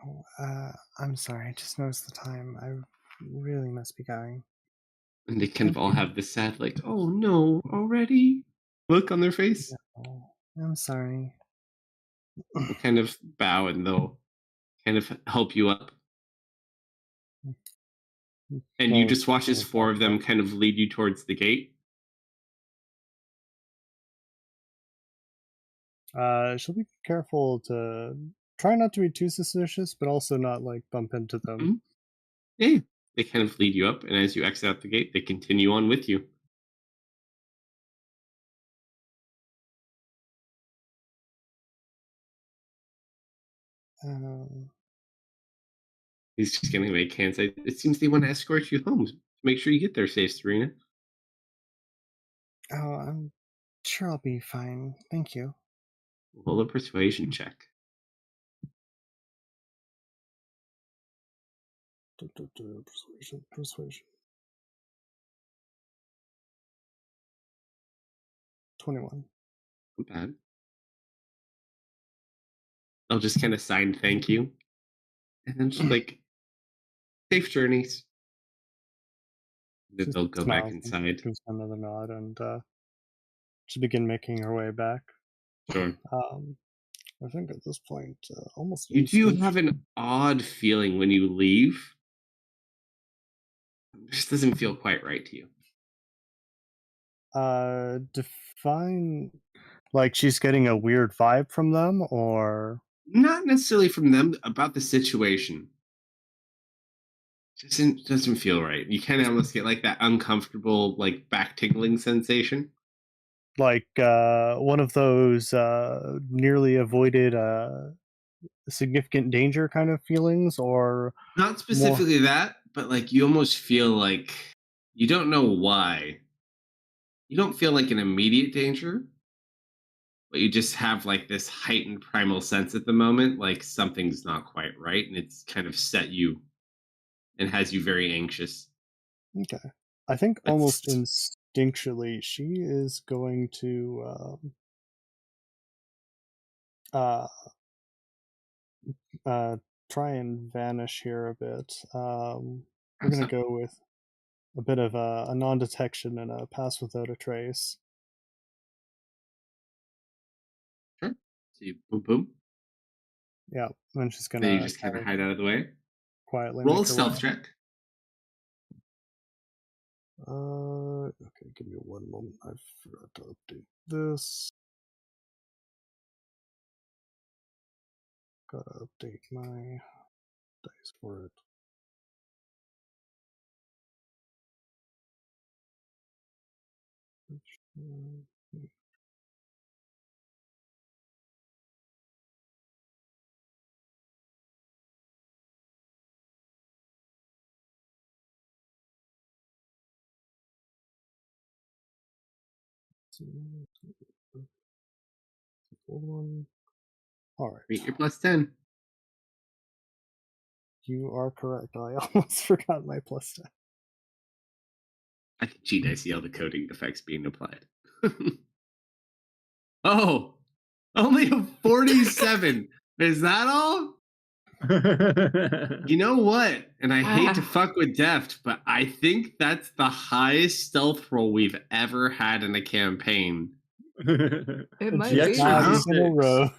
Oh, I'm sorry. I just noticed the time. I really must be going. And they kind of Thank all you. have this sad, like, "Oh no, already?" look on their face. Oh, I'm sorry. They'll kind of bow and they'll kind of help you up. And you Well, just watch as four of them kind of lead you towards the gate. She'll be careful to try not to be too suspicious, but also not like bump into them. Mhm. Yeah. They kind of lead you up, and as you exit out the gate, they continue on with you. He's just going to make hands. It seems they want to escort you home to make sure you get there safe, Serena. Oh, I'm sure I'll be fine. Thank you. Roll a persuasion check. Persuasion. 21. Not bad. They'll just kind of sign thank you. And then just like, safe journeys. Then they'll go back inside. Gives another nod, and she'll begin making her way back. Sure. I think at this point, almost. You do have an odd feeling when you leave. It just doesn't feel quite right to you. Define. Like she's getting a weird vibe from them, or Not necessarily from them, about the situation. Doesn't feel right. You kind of almost get like that uncomfortable, like back tingling sensation. like one of those nearly avoided significant danger kind of feelings, or Not specifically that, but like you almost feel like you don't know why. You don't feel like an immediate danger, but you just have like this heightened primal sense at the moment, like something's not quite right, and it's kind of set you and has you very anxious. Okay. I think But almost instinctually she is going to try and vanish here a bit. We're gonna go with a bit of a non-detection and a pass without a trace. Sure. So you boom boom. Yeah, and she's Then you gonna just kind of hide out of the way. quietly Roll a make her stealth way. check. Okay, give me one moment. I forgot to update this. Gotta update my dice for it. One. All right. Meet your plus 10. You are correct. I almost forgot my plus 10. I can cheat. I see all the coding effects being applied. Oh, only a 47. Is that all? You know what? And I hate to fuck with Deft, but I think that's the highest stealth roll we've ever had in a campaign. It might The be. extra Not Wow. even a rogue.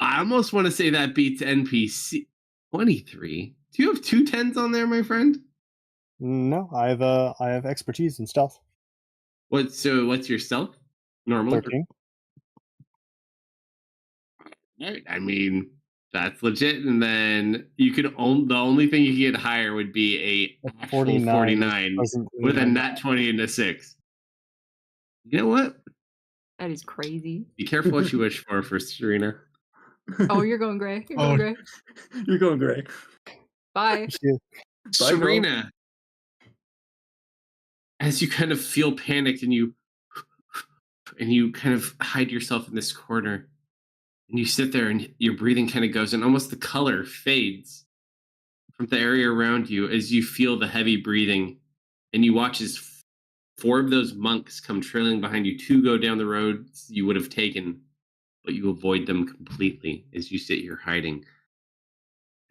I almost want to say that beats NPC 23. Do you have 2 10s on there, my friend? No, I have expertise in stealth. What's your stealth? Normal? 13. Right. I mean, That's legit. And then you could the only thing you could get higher would be a A actual 49 is 49 presently with a my nat 20 and a 6. You know what? That is crazy. Be careful what you wish for Serena. Oh, you're going gray. You're Oh. going gray. You're going gray. Bye. Yeah. Bye, girl. Serena, as you kind of feel panicked and you kind of hide yourself in this corner and you sit there and your breathing kind of goes and almost the color fades from the area around you as you feel the heavy breathing and you watch as 4 of those monks come trailing behind you. 2 go down the roads you would have taken, but you avoid them completely as you sit here hiding.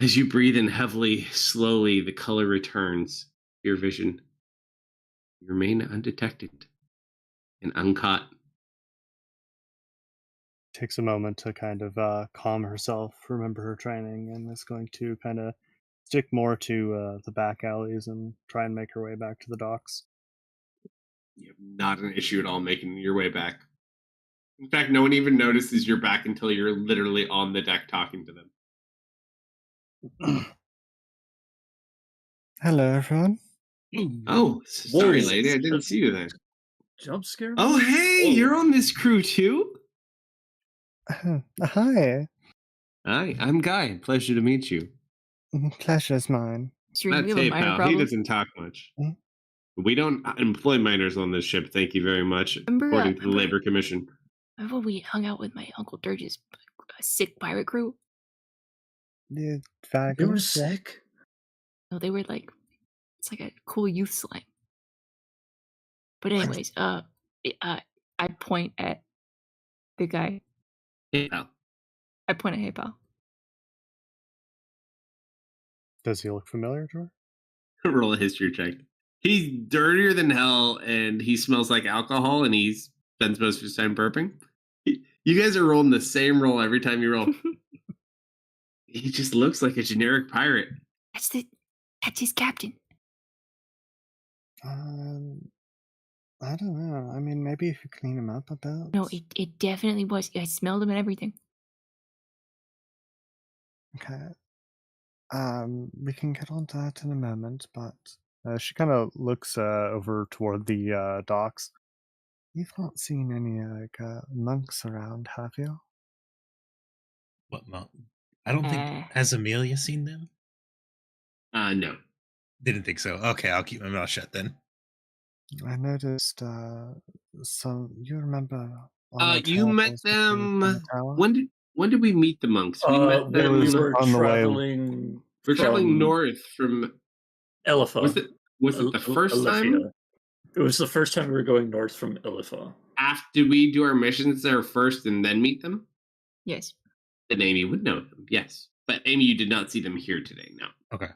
As you breathe in heavily, slowly, the color returns to your vision. You remain undetected and uncaught. Takes a moment to kind of calm herself, remember her training, and is going to kind of stick more to the back alleys and try and make her way back to the docks. You have not an issue at all making your way back. In fact, no one even notices you're back until you're literally on the deck talking to them. Hello, everyone. Oh, sorry, Whoa. lady. I didn't see you there. Jump scare? Oh, me? hey, Whoa. you're on this crew too? Hi. Hi, I'm Guy. Pleasure to meet you. Pleasure's mine. Serena, we That's have a Hey, minor pal. He problem. doesn't talk much. Hmm? We don't employ minors on this ship, thank you very much, according to the Labor Commission. Remember when we hung out with my Uncle Dirge's sick pirate crew? The They were vagals, yeah. sick? No, they were like, it's like a cool youth slang. But anyways, I point at the guy. Hey, pal. I point at Hey Pal. Does he look familiar to her? Roll a history check. He's dirtier than hell, and he smells like alcohol, and he spends most of his time burping. You guys are rolling the same roll every time you roll. He just looks like a generic pirate. That's his captain. I don't know. I mean, maybe if you clean him up a bit. No, it definitely was. I smelled him and everything. Okay. We can get on to that in a moment, but she kind of looks over toward the docks. You've not seen any monks around, have you? What monk? I don't think. Has Amelia seen them? No. Didn't think so. Okay, I'll keep my mouth shut then. I noticed some. You remember? You met them. The tower? When did we meet the monks? We met them. When we was were on the way. traveling. We're traveling from north from. Elifa. Was it the first time? It was the first time we were going north from Elifa. After we do our missions there first and then meet them? Yes. Then Amy would know them, yes. But Amy, you did not see them here today, no. Okay.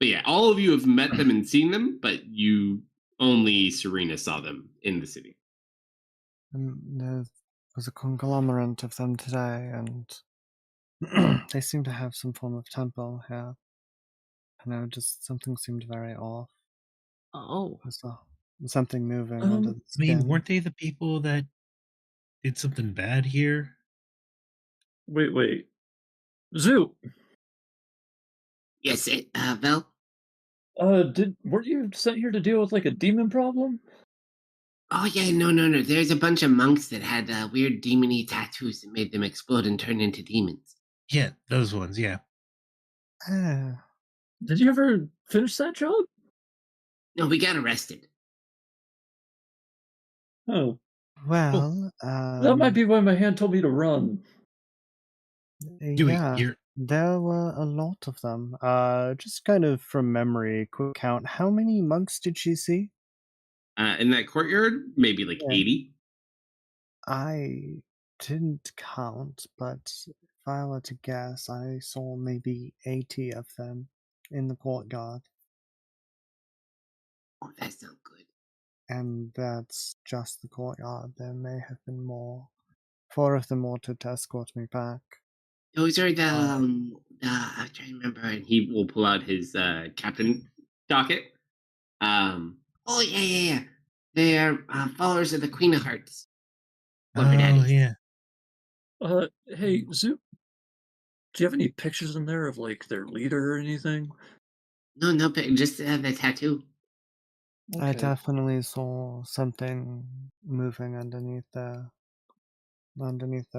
But yeah, all of you have met them and seen them, but only Serena saw them in the city. There was a conglomerate of them today, and they seem to have some form of temple here. I know, just something seemed very off. Oh. I saw something moving under the I skin. mean, weren't they the people that did something bad here? Wait. Zoo. Yes, Vel? Weren't you sent here to deal with like a demon problem? Oh, yeah, no. There's a bunch of monks that had weird demon-y tattoos that made them explode and turn into demons. Yeah, those ones, yeah. Did you ever finish that job? No, we got arrested. Oh. Well, that might be why my hand told me to run. Yeah, there were a lot of them. Just kind of from memory, quick count. How many monks did she see? In that courtyard, maybe like 80. I didn't count, but if I were to guess, I saw maybe 80 of them in the courtyard. Oh, that's not good. And that's just the courtyard. There may have been more. 4 of them wanted to escort me back. Those are the I'm trying to remember, and he will pull out his captain docket. Oh yeah. They are followers of the Queen of Hearts. Oh yeah. Hey, Zoo. Do you have any pictures in there of like their leader or anything? No, no, just the tattoo. I Okay. definitely saw something moving underneath their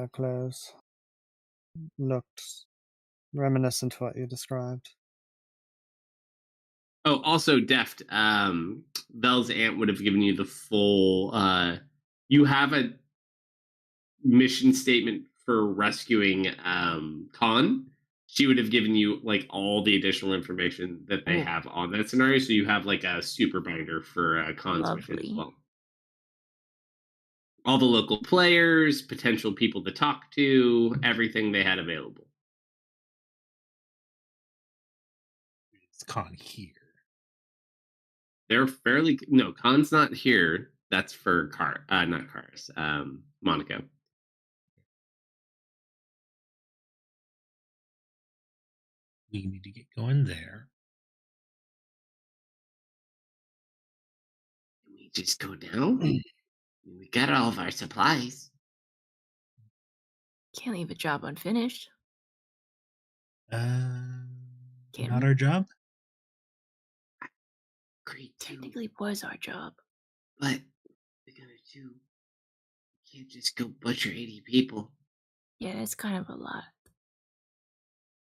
clothes. Looked reminiscent to what you described. Oh, also Deft. Belle's aunt would have given you the full. You have a mission statement for rescuing Khan. She would have given you like all the additional information that they Oh. have on that scenario, so you have like a super binder for Khan's mission as Lovely. well. All the local players, potential people to talk to, everything they had available. It's con here. They're fairly no. Khan's not here. That's for not Cars. Monaco. We need to get going there. Can we just go down? We got all of our supplies. Can't leave a job unfinished. Can Not we? our job. Great too. Technically was our job. But we're gonna do. We can't just go butcher 80 people. Yeah, that's kind of a lot.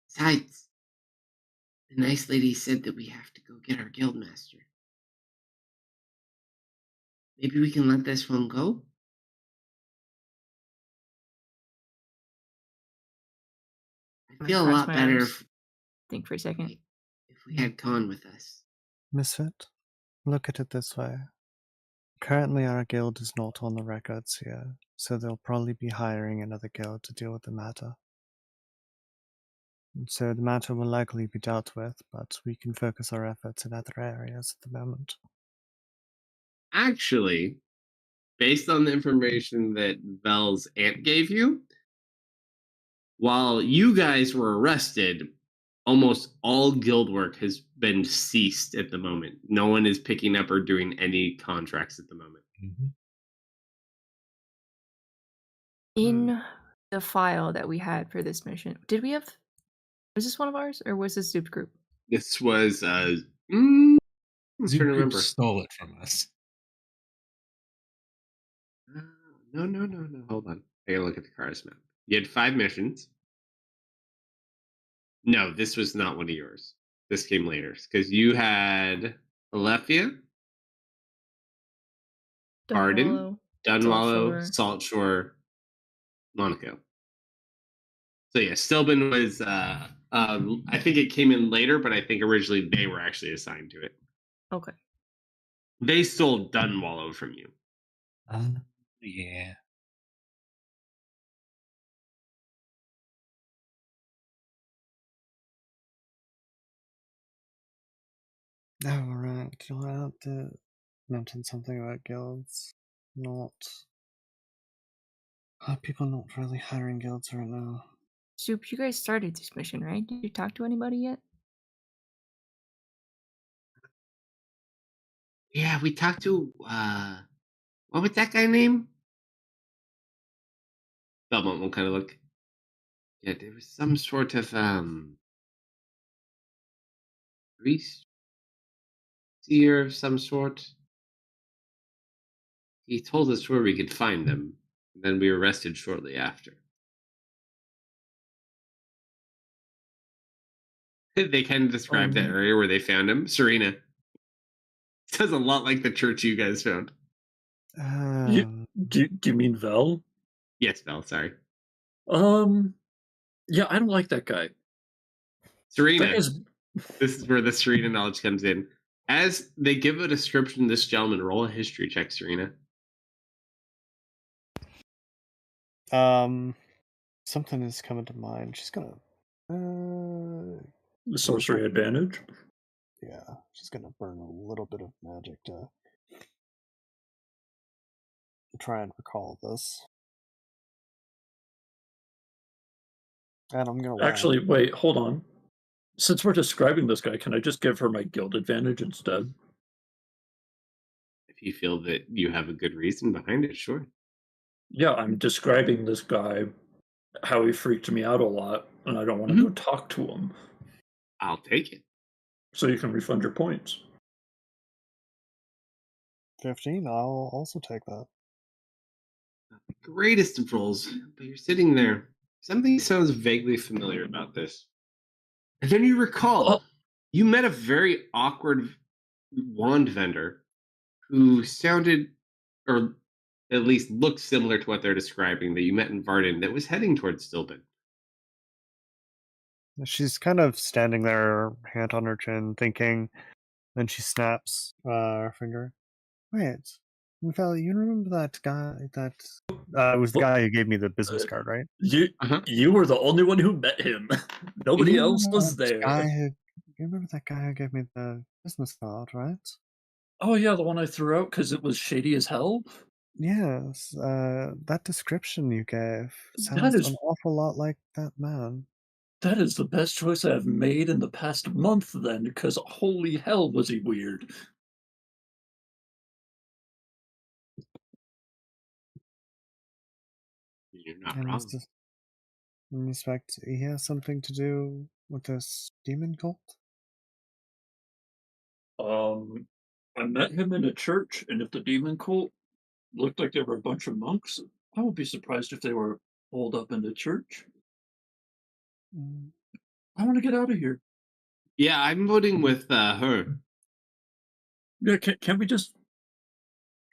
Besides, the nice lady said that we have to go get our guild master. Maybe we can let this one go? I feel a cross lot my better arms. Think for a second. if we had Khan with us. Misfit, look at it this way. Currently, our guild is not on the records here, so they'll probably be hiring another guild to deal with the matter. And so the matter will likely be dealt with, but we can focus our efforts in other areas at the moment. Actually, based on the information that Belle's aunt gave you, while you guys were arrested, almost all guild work has been ceased at the moment. No one is picking up or doing any contracts at the moment. Mm-hmm. In the file that we had for this mission, did we have? Was this one of ours, or was this Zoop's group? This was I'm trying to Zoom Group remember. stole it from us. No. Hold on. I gotta look at the cards map. You had 5 missions. No, this was not one of yours. This came later because you had Alephia, Arden, Dunwallow, Salt Shore, Monaco. So yeah, Stilben was. I think it came in later, but I think originally they were actually assigned to it. Okay. They stole Dunwallow from you. Yeah. Oh, right. You'll have to mention something about guilds. People not really hiring guilds right now. Zoop, you guys started this mission, right? Did you talk to anybody yet? Yeah, we talked to what was that guy name? Belmont will kind of look. Yeah, there was some sort of priest seer of some sort. He told us where we could find them. And then we were arrested shortly after. They kind of described the area where they found him. Serena. Sounds a lot like the church you guys found. Do you mean Vel? Yes, Val, sorry. Yeah, I don't like that guy. Serena. This is where the Serena knowledge comes in. As they give a description of this gentleman, roll a history check, Serena. Something is coming to mind. She's gonna sorcery advantage. Yeah, she's gonna burn a little bit of magic to try and recall this. And I'm gonna Actually, wait, hold on. Since we're describing this guy, can I just give her my guild advantage instead? If you feel that you have a good reason behind it, sure. Yeah, I'm describing this guy, how he freaked me out a lot. and I don't want to go talk to him. I'll take it. So you can refund your points. 15, I'll also take that. Not the greatest of rolls, but you're sitting there. Something sounds vaguely familiar about this. And then you recall you met a very awkward wand vendor who sounded, or at least looked similar to what they're describing, that you met in Varden that was heading towards Stilben. She's kind of standing there, hand on her chin, thinking. Then she snaps her finger. Wait, Valley, you remember that guy that was the guy who gave me the business card, right? You were the only one who met him. Nobody You else remember was that there. you remember that guy who gave me the business card, right? Oh yeah, the one I threw out because it was shady as hell. Yes, that description you gave That sounds is an awful lot like that man. that is the best choice I've made in the past month. Then, because holy hell, was he weird. You're not And wrong. in respect, he has something to do with this demon cult. I met him in a church, and if the demon cult looked like they were a bunch of monks, I would be surprised if they were holed up in the church. Mm. I want to get out of here. Yeah, I'm voting with her. Yeah, can we just?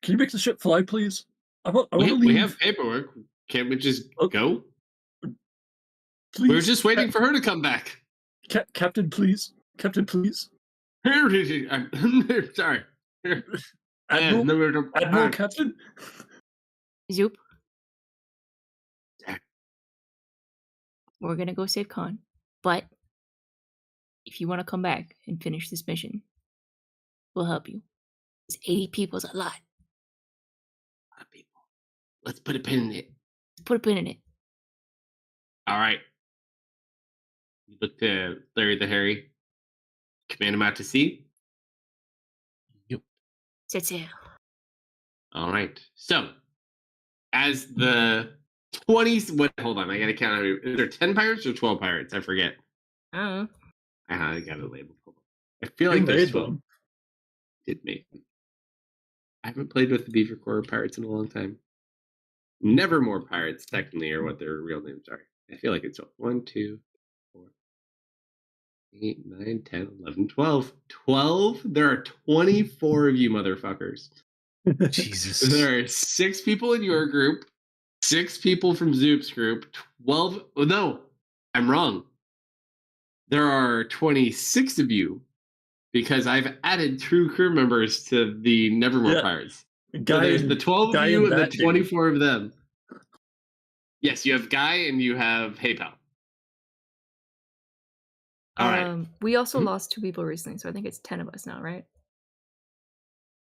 Can you make the ship fly, please? I want to leave. We have paperwork. Can't we just go? Please. We were just waiting for her to come back. Captain, please. Captain, please. Sorry. Admiral, Captain. Zoop. We're gonna go save Khan, but if you want to come back and finish this mission, we'll help you. 80 people is a lot. A lot of people. Let's put a pin in it. Put a pin in it. All right. You look to Larry the Harry. Command him out to sea. Yep. Set sail. All right. So, as the 20s, hold on, I gotta count. Is there 10 pirates or 12 pirates? I forget. I got it labeled. Hold on. I feel like there's 12. Did make them. I haven't played with the Beaver Corps Pirates in a long time. Nevermore Pirates, technically, are what their real names are. I feel like it's 1, 2, 4, 8, 9, 10, 11, 12. 12? There are 24 of you motherfuckers. Jesus. There are 6 people in your group, 6 people from Zoop's group, 12. Oh, no, I'm wrong. There are 26 of you because I've added 2 crew members to the Nevermore Pirates. So there's the 12 of you and the 24 of them. Yes, you have Guy and you have Hey Pal. All right. We also lost 2 people recently, so I think it's 10 of us now, right?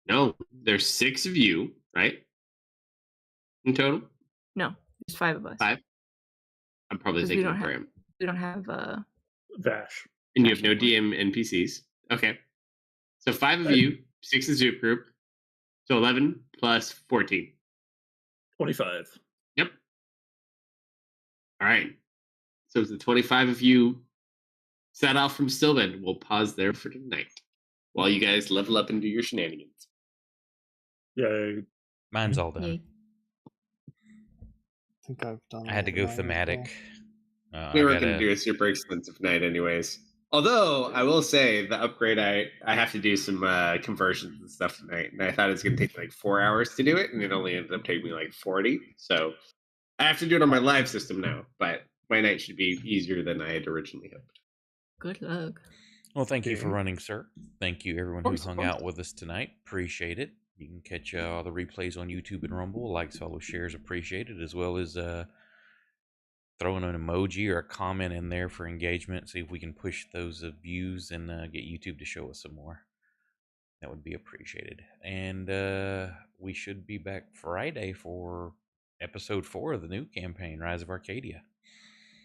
No, there's 6 of you, right? In total? No, there's 5 of us. 5? I'm probably 'Cause thinking of Graham. We don't have Vash. And you have no DM NPCs. Okay. So 5 of you, 6 is Zoop group. So 11 plus 14. 25. Yep. All right. So the 25 of you set off from Stillben. We'll pause there for tonight while you guys level up and do your shenanigans. Yay. Mine's all done. Yay. I think I've done. I had to go thematic. We were going to do a super expensive night anyways. Although, I will say, the upgrade, I have to do some conversions and stuff tonight. And I thought it was going to take like 4 hours to do it. And it only ended up taking me like 40. So I have to do it on my live system now. But my night should be easier than I had originally hoped. Good luck. Well, thank you for running, sir. Thank you, everyone who hung out with us tonight. Appreciate it. You can catch all the replays on YouTube and Rumble. Likes, follows, shares, appreciated, as well as throwing an emoji or a comment in there for engagement. See if we can push those views and get YouTube to show us some more. That would be appreciated. And we should be back Friday for episode 4 of the new campaign, Rise of Arcadia.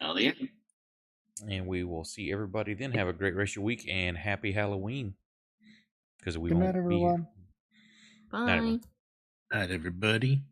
Hell yeah. And we will see everybody then. Have a great rest of your week and happy Halloween. Because we Good won't night, be here. everyone. Bye. Night, everyone. Night, everybody.